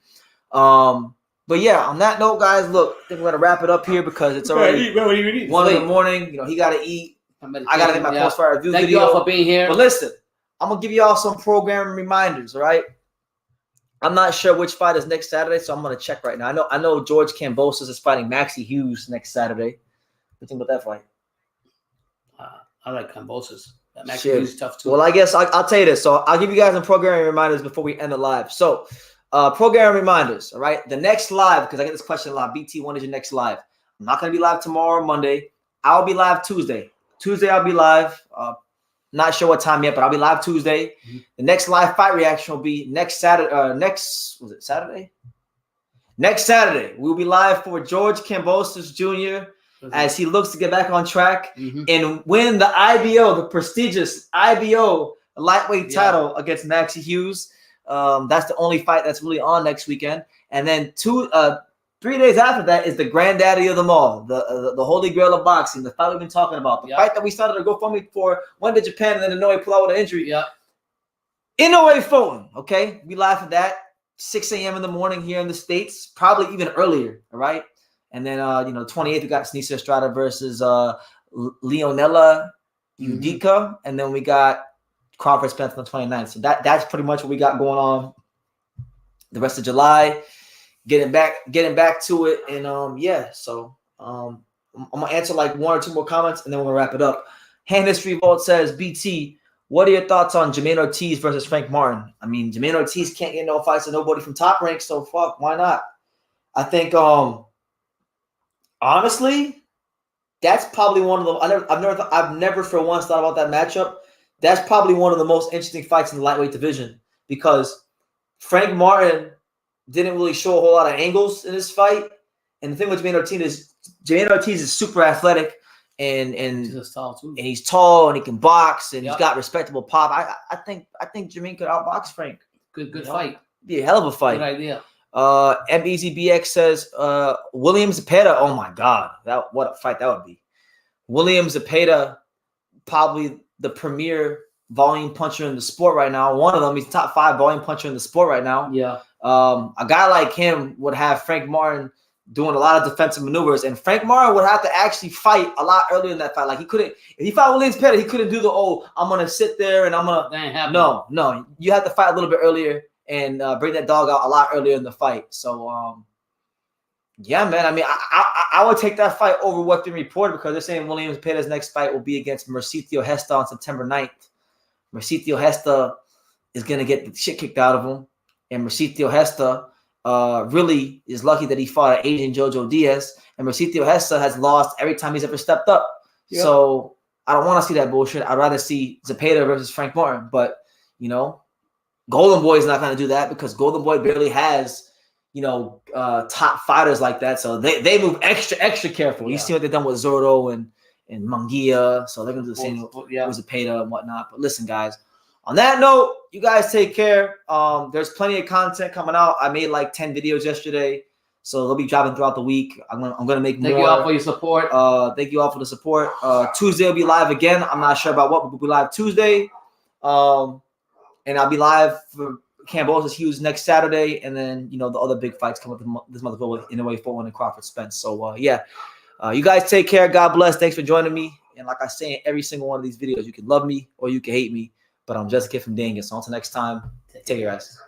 But yeah, on that note, guys, look, I think we're gonna wrap it up here because it's already 1 in the morning. You know, he gotta eat. I gotta get my post-fight review video. Thank you all for being here. But listen, I'm gonna give you all some program reminders. All right. I'm not sure which fight is next Saturday, so I'm gonna check right now. I know George Kambosos is fighting Maxie Hughes next Saturday. What do you think about that fight? I like Kambosos. That Maxie Hughes is tough too. Well, I guess I'll tell you this. So I'll give you guys some programming reminders before we end the live. So program reminders. All right. The next live, because I get this question a lot. BT, when is your next live? I'm not gonna be live tomorrow, Monday. I'll be live Tuesday. Tuesday I'll be live. Not sure what time yet, but I'll be live Tuesday. The next live fight reaction will be next Saturday. Was it Saturday? Next Saturday, we'll be live for George Kambosos Jr. as he looks to get back on track and win the IBO, the prestigious IBO lightweight title against Maxie Hughes. That's the only fight that's really on next weekend. And then 3 days after that is the granddaddy of them all, the holy grail of boxing, the fight we've been talking about, the fight that we started to GoFundMe for, went to Japan, and then Inoue pulled out with an injury. Inoue Fulton, okay? We live for that, 6 a.m. in the morning here in the States, probably even earlier, all right? And then, 28th, we got Sneesa Estrada versus Leonela Udica, and then we got Crawford Spence on the 29th. So that's pretty much what we got going on the rest of July. Getting back to it, and so I'm gonna answer like 1 or 2 more comments, and then we're gonna wrap it up. Hand History Vault says, BT, what are your thoughts on Jermaine Ortiz versus Frank Martin? I mean, Jermaine Ortiz can't get no fights with nobody from Top Rank, so fuck, why not? I think honestly, that's probably one of the I've never for once thought about that matchup. That's probably one of the most interesting fights in the lightweight division, because Frank Martin didn't really show a whole lot of angles in this fight. And the thing with Jermaine Ortiz is super athletic and he's tall and he can box and he's got respectable pop. I think Jermaine could outbox Frank. Good fight. Be a hell of a fight. Good idea. MEZBX says William Zepeda. Oh my God, what a fight that would be. William Zepeda, probably the premier volume puncher in the sport right now. One of them, he's top 5 volume puncher in the sport right now. Yeah. A guy like him would have Frank Martin doing a lot of defensive maneuvers, and Frank Martin would have to actually fight a lot earlier in that fight. Like, he couldn't, if he fought William Zepeda, he couldn't do the I'm gonna sit there and I'm gonna. No, you have to fight a little bit earlier and bring that dog out a lot earlier in the fight. So yeah, man. I mean, I would take that fight over what's been reported, because they're saying William Zepeda's next fight will be against Mercitio Hesta on September 9th. Mercitio Hesta is gonna get the shit kicked out of him. And Mercitio Hesta really is lucky that he fought an Asian Jojo Diaz. And Mercitio Hesta has lost every time he's ever stepped up. Yep. So I don't want to see that bullshit. I'd rather see Zepeda versus Frank Martin. But, Golden Boy is not going to do that, because Golden Boy barely has, top fighters like that. So they move extra careful. You see what they've done with Zorro and Munguia. So they're going to do the same with Zepeda and whatnot. But listen, guys. On that note, you guys take care. There's plenty of content coming out. I made like 10 videos yesterday, so they'll be dropping throughout the week. I'm gonna make more. Thank you all for your support. Thank you all for the support. Tuesday will be live again. I'm not sure about what, but we'll be live Tuesday. And I'll be live for Kambosos Hughes next Saturday, and then the other big fights come up this month with Inoue Fulton and Crawford Spence. So you guys take care. God bless. Thanks for joining me. And like I say in every single one of these videos, you can love me or you can hate me. But I'm just a kid from Dang It. So until next time, take care, guys.